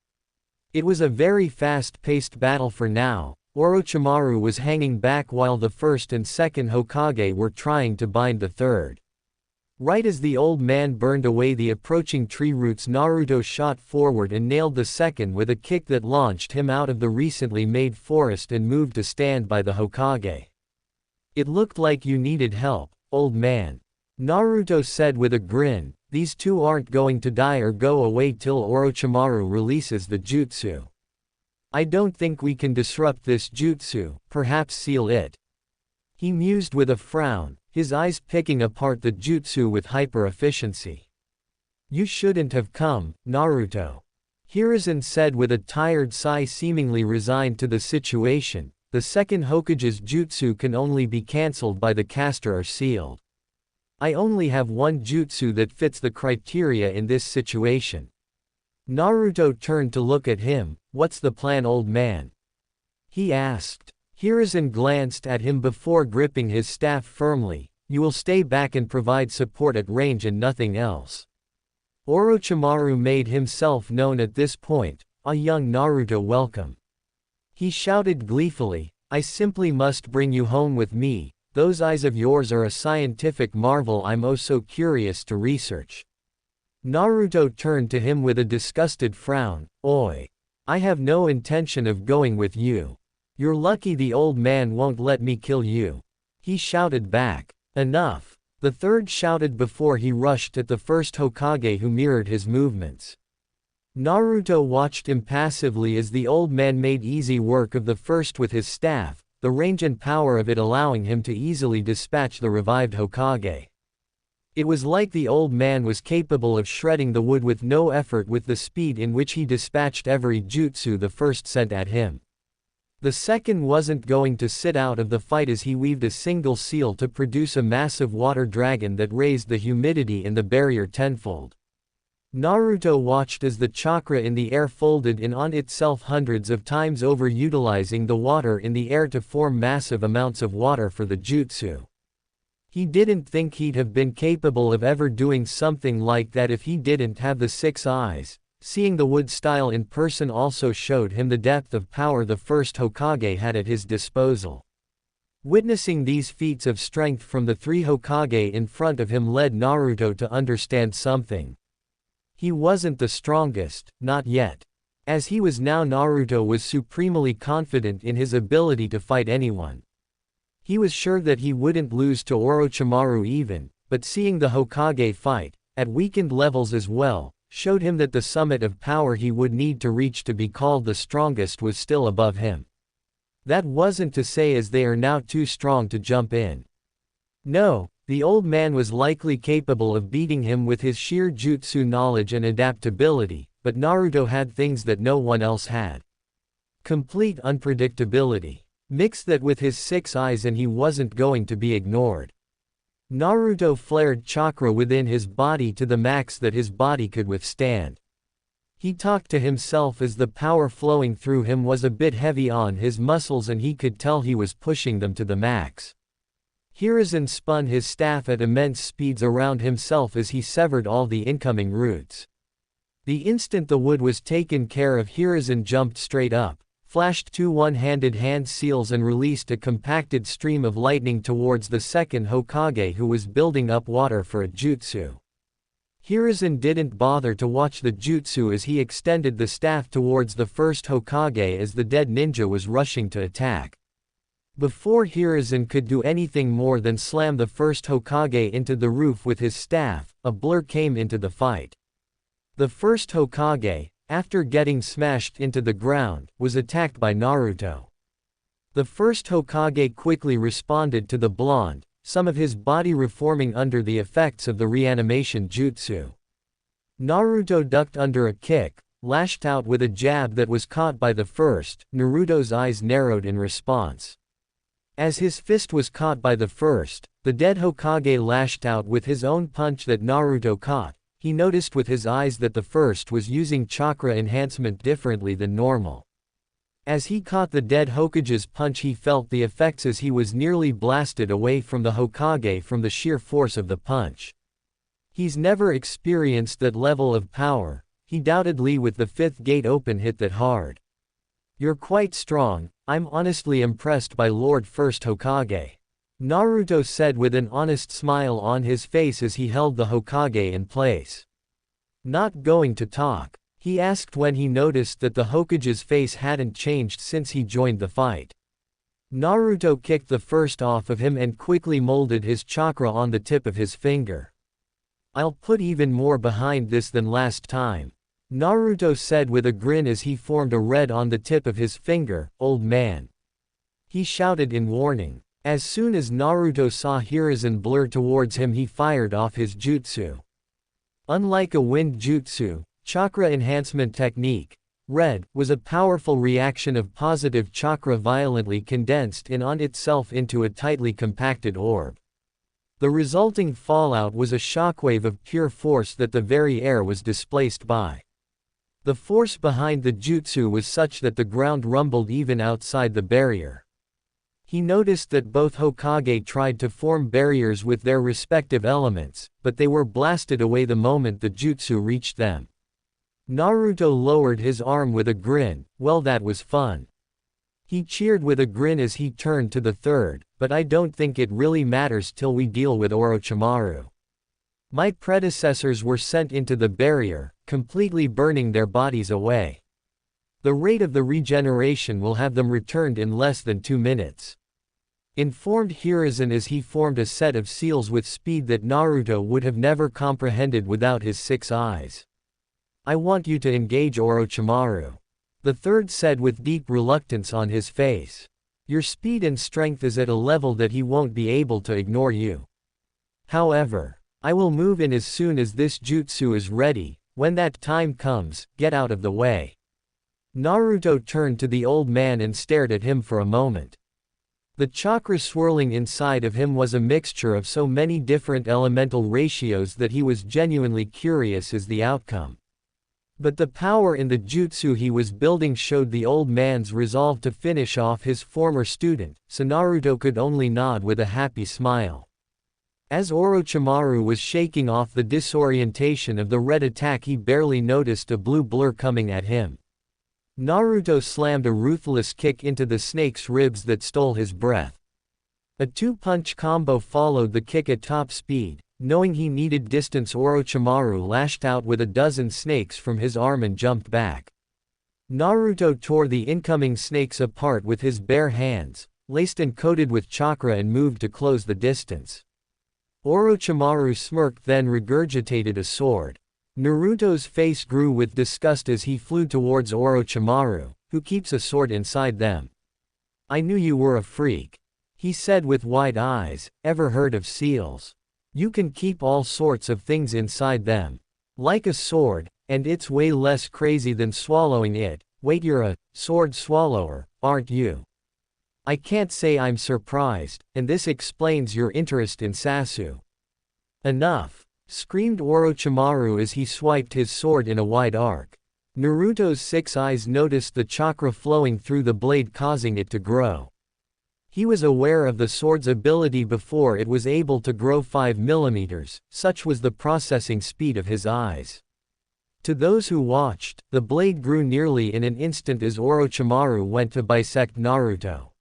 It was a very fast-paced battle for now. Orochimaru was hanging back while the first and second Hokage were trying to bind the third. Right as the old man burned away the approaching tree roots, Naruto shot forward and nailed the second with a kick that launched him out of the recently made forest and moved to stand by the Hokage. It looked like you needed help, old man. Naruto said with a grin, These two aren't going to die or go away till Orochimaru releases the jutsu. I don't think we can disrupt this jutsu, perhaps seal it. He mused with a frown, his eyes picking apart the jutsu with hyper-efficiency. You shouldn't have come, Naruto. Hiruzen said with a tired sigh, seemingly resigned to the situation. The second Hokage's jutsu can only be cancelled by the caster or sealed. I only have one jutsu that fits the criteria in this situation. Naruto turned to look at him. What's the plan, old man? He asked. Hiruzen glanced at him before gripping his staff firmly. You will stay back and provide support at range and nothing else. Orochimaru made himself known at this point. A young Naruto, welcome. He shouted gleefully, I simply must bring you home with me. Those eyes of yours are a scientific marvel I'm oh so curious to research. Naruto turned to him with a disgusted frown. Oi. I have no intention of going with you. You're lucky the old man won't let me kill you. He shouted back. Enough. The third shouted before he rushed at the first Hokage, who mirrored his movements. Naruto watched impassively as the old man made easy work of the first with his staff, the range and power of it allowing him to easily dispatch the revived Hokage. It was like the old man was capable of shredding the wood with no effort with the speed in which he dispatched every jutsu the first sent at him. The second wasn't going to sit out of the fight as he weaved a single seal to produce a massive water dragon that raised the humidity in the barrier tenfold. Naruto watched as the chakra in the air folded in on itself hundreds of times over, utilizing the water in the air to form massive amounts of water for the jutsu. He didn't think he'd have been capable of ever doing something like that if he didn't have the 6 eyes. Seeing the wood style in person also showed him the depth of power the first Hokage had at his disposal. Witnessing these feats of strength from the 3 Hokage in front of him led Naruto to understand something. He wasn't the strongest, not yet. As he was now, Naruto was supremely confident in his ability to fight anyone. He was sure that he wouldn't lose to Orochimaru even, but seeing the Hokage fight, at weakened levels as well, showed him that the summit of power he would need to reach to be called the strongest was still above him. That wasn't to say as they are now too strong to jump in. No, the old man was likely capable of beating him with his sheer jutsu knowledge and adaptability, but Naruto had things that no one else had. Complete unpredictability. Mix that with his 6 eyes and he wasn't going to be ignored. Naruto flared chakra within his body to the max that his body could withstand. He talked to himself as the power flowing through him was a bit heavy on his muscles and he could tell he was pushing them to the max. Hiruzen spun his staff at immense speeds around himself as he severed all the incoming roots. The instant the wood was taken care of, Hiruzen jumped straight up, flashed 2 one-handed hand seals and released a compacted stream of lightning towards the second Hokage who was building up water for a jutsu. Hiruzen didn't bother to watch the jutsu as he extended the staff towards the first Hokage as the dead ninja was rushing to attack. Before Hiruzen could do anything more than slam the first Hokage into the roof with his staff, a blur came into the fight. The first Hokage, after getting smashed into the ground, was attacked by Naruto. The first Hokage quickly responded to the blonde, some of his body reforming under the effects of the reanimation jutsu. Naruto ducked under a kick, lashed out with a jab that was caught by the first. Naruto's eyes narrowed in response. As his fist was caught by the first, the dead Hokage lashed out with his own punch that Naruto caught. He noticed with his eyes that the first was using chakra enhancement differently than normal. As he caught the dead Hokage's punch, he felt the effects as he was nearly blasted away from the Hokage from the sheer force of the punch. He's never experienced that level of power, he doubtedly with the 5th gate open hit that hard. You're quite strong, I'm honestly impressed by Lord First Hokage. Naruto said with an honest smile on his face as he held the Hokage in place. Not going to talk? He asked when he noticed that the Hokage's face hadn't changed since he joined the fight. Naruto kicked the first off of him and quickly molded his chakra on the tip of his finger. I'll put even more behind this than last time. Naruto said with a grin as he formed a red on the tip of his finger, old man. He shouted in warning. As soon as Naruto saw Hiruzen blur towards him, he fired off his jutsu. Unlike a wind jutsu, chakra enhancement technique, red was a powerful reaction of positive chakra violently condensed in on itself into a tightly compacted orb. The resulting fallout was a shockwave of pure force that the very air was displaced by. The force behind the jutsu was such that the ground rumbled even outside the barrier. He noticed that both Hokage tried to form barriers with their respective elements, but they were blasted away the moment the jutsu reached them. Naruto lowered his arm with a grin. Well, that was fun. He cheered with a grin as he turned to the third, but I don't think it really matters till we deal with Orochimaru. My predecessors were sent into the barrier, completely burning their bodies away. The rate of the regeneration will have them returned in less than 2 minutes. Informed Hiruzen as he formed a set of seals with speed that Naruto would have never comprehended without his 6 eyes. I want you to engage Orochimaru. The third said with deep reluctance on his face. Your speed and strength is at a level that he won't be able to ignore you. However, I will move in as soon as this jutsu is ready. When that time comes, get out of the way. Naruto turned to the old man and stared at him for a moment. The chakra swirling inside of him was a mixture of so many different elemental ratios that he was genuinely curious as the outcome. But the power in the jutsu he was building showed the old man's resolve to finish off his former student, so Naruto could only nod with a happy smile. As Orochimaru was shaking off the disorientation of the red attack, he barely noticed a blue blur coming at him. Naruto slammed a ruthless kick into the snake's ribs that stole his breath. A 2-punch combo followed the kick at top speed. Knowing he needed distance, Orochimaru lashed out with a dozen snakes from his arm and jumped back. Naruto tore the incoming snakes apart with his bare hands, laced and coated with chakra, and moved to close the distance. Orochimaru smirked, then regurgitated a sword. Naruto's face grew with disgust as he flew towards Orochimaru, who keeps a sword inside them. I knew you were a freak, he said with wide eyes. Ever heard of seals? You can keep all sorts of things inside them. Like a sword, and it's way less crazy than swallowing it. Wait, you're a sword swallower, aren't you? I can't say I'm surprised, and this explains your interest in Sasuke. Enough, screamed Orochimaru as he swiped his sword in a wide arc. Naruto's 6 eyes noticed the chakra flowing through the blade, causing it to grow. He was aware of the sword's ability before it was able to grow 5 millimeters, such was the processing speed of his eyes. To those who watched, the blade grew nearly in an instant as Orochimaru went to bisect Naruto.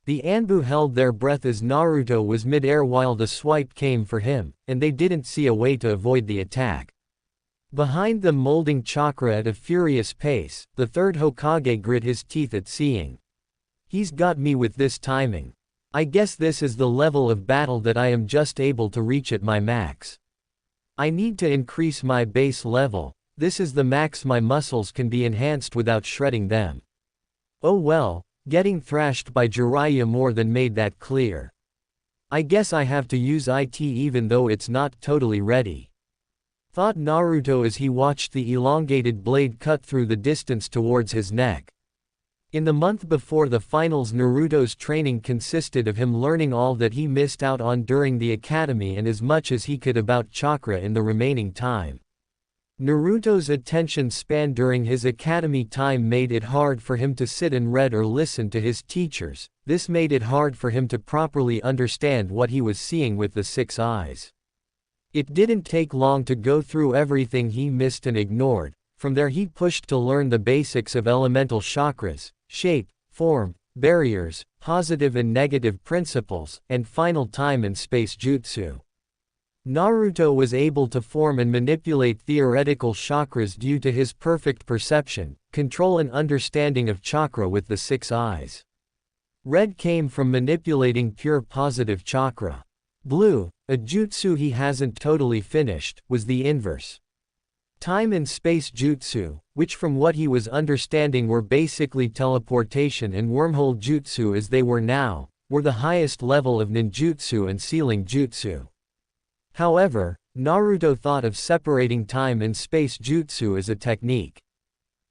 The Anbu held their breath as Naruto was mid-air while the swipe came for him, and they didn't see a way to avoid the attack. Behind them, molding chakra at a furious pace, the third Hokage grit his teeth at seeing. He's got me with this timing. I guess this is the level of battle that I am just able to reach at my max. I need to increase my base level. This is the max my muscles can be enhanced without shredding them. Oh well, getting thrashed by Jiraiya more than made that clear. I guess I have to use it even though it's not totally ready. Thought Naruto as he watched the elongated blade cut through the distance towards his neck. In the month before the finals, Naruto's training consisted of him learning all that he missed out on during the academy and as much as he could about chakra in the remaining time. Naruto's attention span during his academy time made it hard for him to sit and read or listen to his teachers. This made it hard for him to properly understand what he was seeing with the 6 eyes. It didn't take long to go through everything he missed and ignored. From there he pushed to learn the basics of elemental chakras, shape, form, barriers, positive and negative principles, and final time and space jutsu. Naruto was able to form and manipulate theoretical chakras due to his perfect perception, control and understanding of chakra with the 6 eyes. Red came from manipulating pure positive chakra. Blue, a jutsu he hasn't totally finished, was the inverse. Time and space jutsu, which from what he was understanding were basically teleportation and wormhole jutsu as they were now, were the highest level of ninjutsu and sealing jutsu. However, Naruto thought of separating time and space jutsu as a technique.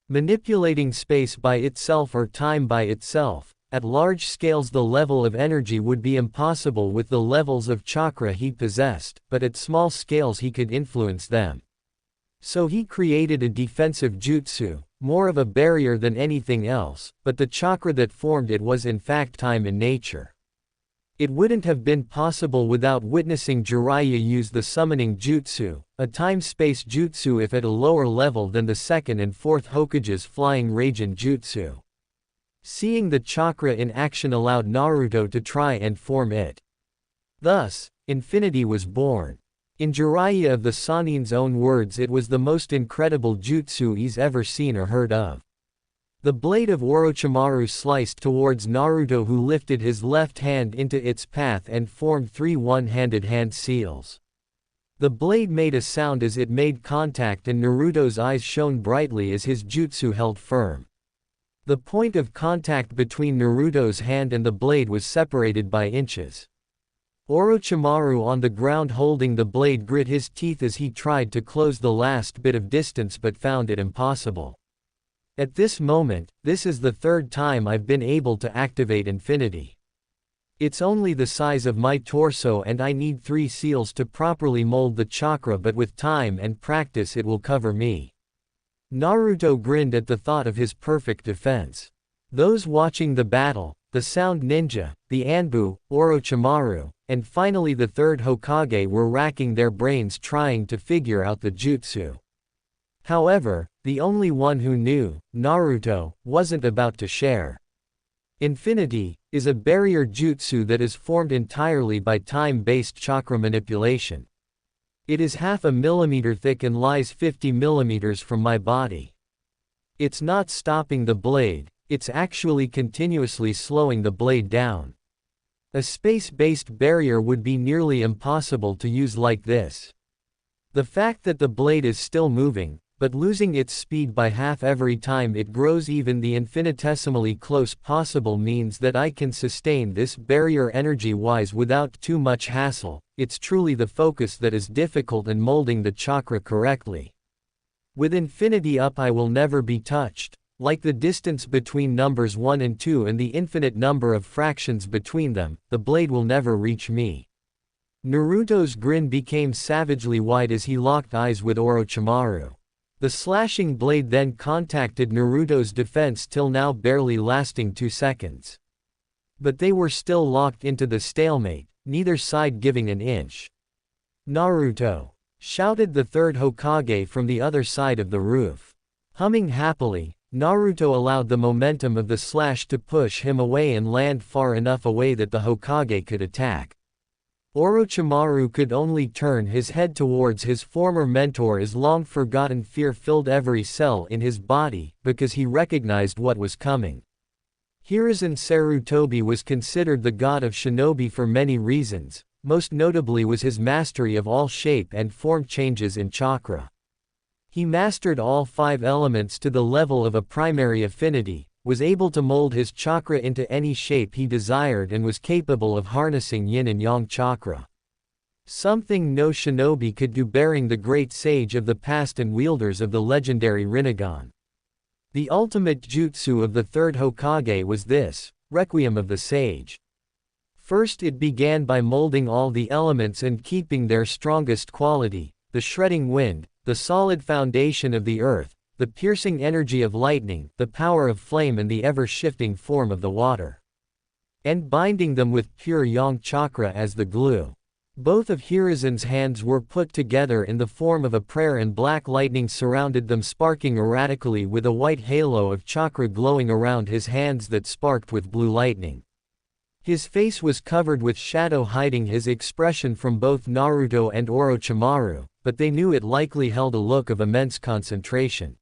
Manipulating space by itself or time by itself, at large scales the level of energy would be impossible with the levels of chakra he possessed, but at small scales he could influence them. So he created a defensive jutsu, more of a barrier than anything else, but the chakra that formed it was in fact time in nature. It wouldn't have been possible without witnessing Jiraiya use the summoning jutsu, a time-space jutsu if at a lower level than the second and fourth Hokage's flying Raijin jutsu. Seeing the chakra in action allowed Naruto to try and form it. Thus, infinity was born. In Jiraiya of the Sannin's own words, it was the most incredible jutsu he's ever seen or heard of. The blade of Orochimaru sliced towards Naruto, who lifted his left hand into its path and formed 3 one-handed hand seals. The blade made a sound as it made contact and Naruto's eyes shone brightly as his jutsu held firm. The point of contact between Naruto's hand and the blade was separated by inches. Orochimaru on the ground holding the blade grit his teeth as he tried to close the last bit of distance but found it impossible. At this moment, this is the 3rd time I've been able to activate infinity. It's only the size of my torso and I need 3 seals to properly mold the chakra, but with time and practice it will cover me. Naruto grinned at the thought of his perfect defense. Those watching the battle, the Sound Ninja, the Anbu, Orochimaru, and finally the 3rd Hokage were racking their brains trying to figure out the jutsu. However, the only one who knew, Naruto, wasn't about to share. Infinity is a barrier jutsu that is formed entirely by time-based chakra manipulation. It is 0.5 millimeter thick and lies 50 millimeters from my body. It's not stopping the blade, it's actually continuously slowing the blade down. A space-based barrier would be nearly impossible to use like this. The fact that the blade is still moving, but losing its speed by half every time it grows even the infinitesimally close possible means that I can sustain this barrier energy-wise without too much hassle. It's truly the focus that is difficult and molding the chakra correctly. With infinity up I will never be touched, like the distance between numbers 1 and 2 and the infinite number of fractions between them, the blade will never reach me. Naruto's grin became savagely wide as he locked eyes with Orochimaru. The slashing blade then contacted Naruto's defense till now barely lasting 2 seconds. But they were still locked into the stalemate, neither side giving an inch. "Naruto!" shouted the 3rd Hokage from the other side of the roof. Humming happily, Naruto allowed the momentum of the slash to push him away and land far enough away that the Hokage could attack. Orochimaru could only turn his head towards his former mentor as long-forgotten fear filled every cell in his body, because he recognized what was coming. Hiruzen Sarutobi was considered the god of shinobi for many reasons, most notably was his mastery of all shape and form changes in chakra. He mastered all 5 elements to the level of a primary affinity, was able to mold his chakra into any shape he desired and was capable of harnessing yin and yang chakra. Something no shinobi could do, bearing the great sage of the past and wielders of the legendary Rinnegan. The ultimate jutsu of the 3rd Hokage was this, Requiem of the Sage. First it began by molding all the elements and keeping their strongest quality, the shredding wind, the solid foundation of the earth, the piercing energy of lightning, the power of flame and the ever-shifting form of the water. And binding them with pure yang chakra as the glue. Both of Hiruzen's hands were put together in the form of a prayer and black lightning surrounded them, sparking erratically with a white halo of chakra glowing around his hands that sparked with blue lightning. His face was covered with shadow hiding his expression from both Naruto and Orochimaru, but they knew it likely held a look of immense concentration.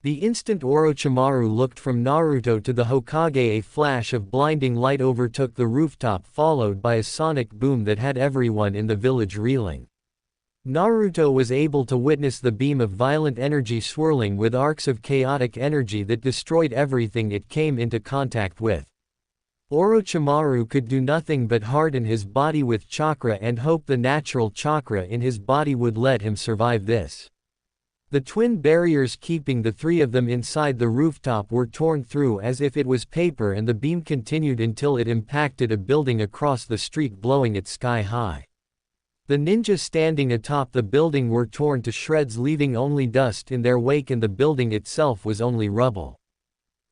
The instant Orochimaru looked from Naruto to the Hokage, a flash of blinding light overtook the rooftop, followed by a sonic boom that had everyone in the village reeling. Naruto was able to witness the beam of violent energy swirling with arcs of chaotic energy that destroyed everything it came into contact with. Orochimaru could do nothing but harden his body with chakra and hope the natural chakra in his body would let him survive this. The twin barriers keeping the three of them inside the rooftop were torn through as if it was paper, and the beam continued until it impacted a building across the street, blowing it sky high. The ninja standing atop the building were torn to shreds, leaving only dust in their wake, and the building itself was only rubble.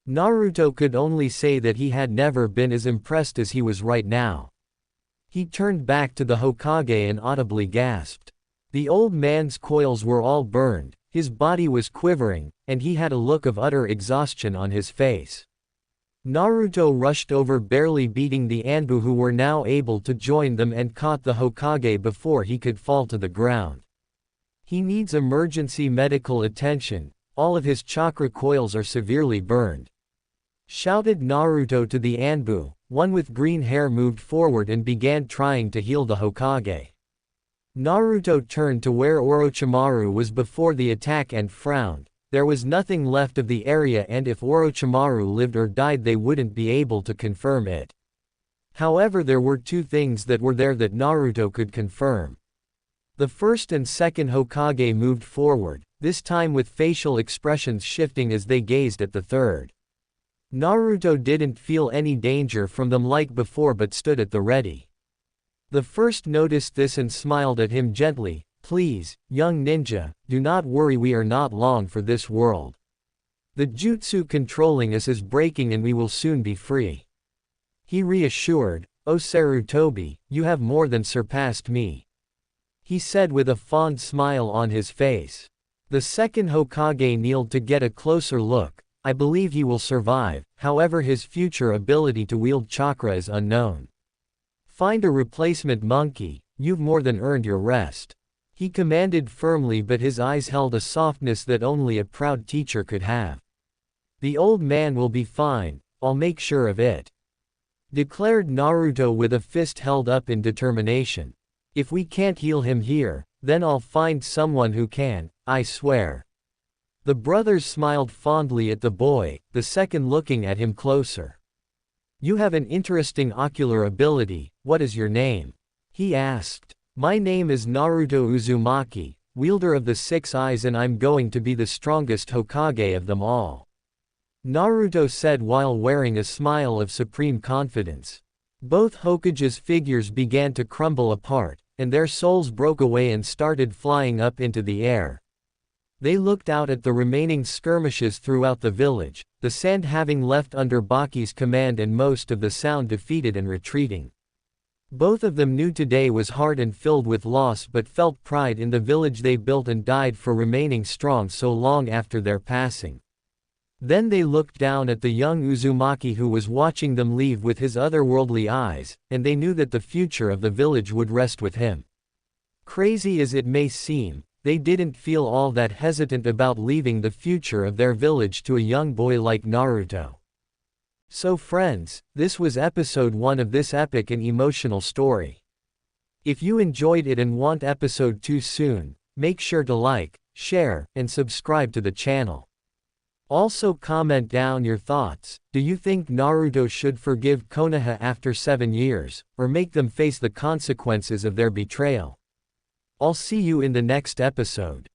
Naruto could only say that he had never been as impressed as he was right now. He turned back to the Hokage and audibly gasped. The old man's coils were all burned, his body was quivering, and he had a look of utter exhaustion on his face. Naruto rushed over, barely beating the Anbu, who were now able to join them, and caught the Hokage before he could fall to the ground. He needs emergency medical attention, all of his chakra coils are severely burned, shouted Naruto to the Anbu. One with green hair moved forward and began trying to heal the Hokage. Naruto turned to where Orochimaru was before the attack and frowned. There was nothing left of the area, and if Orochimaru lived or died they wouldn't be able to confirm it. However, there were two things that were there that Naruto could confirm. The first and second Hokage moved forward, this time with facial expressions shifting as they gazed at the third. Naruto didn't feel any danger from them like before, but stood at the ready. The first noticed this and smiled at him gently. Please, young ninja, do not worry, we are not long for this world. The jutsu controlling us is breaking and we will soon be free. He reassured. Oh Sarutobi, you have more than surpassed me, he said with a fond smile on his face. The second Hokage kneeled to get a closer look. I believe he will survive, however his future ability to wield chakra is unknown. Find a replacement monkey, you've more than earned your rest, he commanded firmly, but his eyes held a softness that only a proud teacher could have. The old man will be fine, I'll make sure of it, declared Naruto with a fist held up in determination. If we can't heal him here, then I'll find someone who can, I swear. The brothers smiled fondly at the boy, the second looking at him closer. You have an interesting ocular ability, what is your name? He asked. My name is Naruto Uzumaki, wielder of the 6 eyes, and I'm going to be the strongest Hokage of them all, Naruto said while wearing a smile of supreme confidence. Both Hokage's figures began to crumble apart, and their souls broke away and started flying up into the air. They looked out at the remaining skirmishes throughout the village, the sand having left under Baki's command and most of the sound defeated and retreating. Both of them knew today was hard and filled with loss, but felt pride in the village they built and died for remaining strong so long after their passing. Then they looked down at the young Uzumaki who was watching them leave with his otherworldly eyes, and they knew that the future of the village would rest with him. Crazy as it may seem, they didn't feel all that hesitant about leaving the future of their village to a young boy like Naruto. So friends, this was episode 1 of this epic and emotional story. If you enjoyed it and want episode 2 soon, make sure to like, share, and subscribe to the channel. Also comment down your thoughts. Do you think Naruto should forgive Konoha after 7 years, or make them face the consequences of their betrayal? I'll see you in the next episode.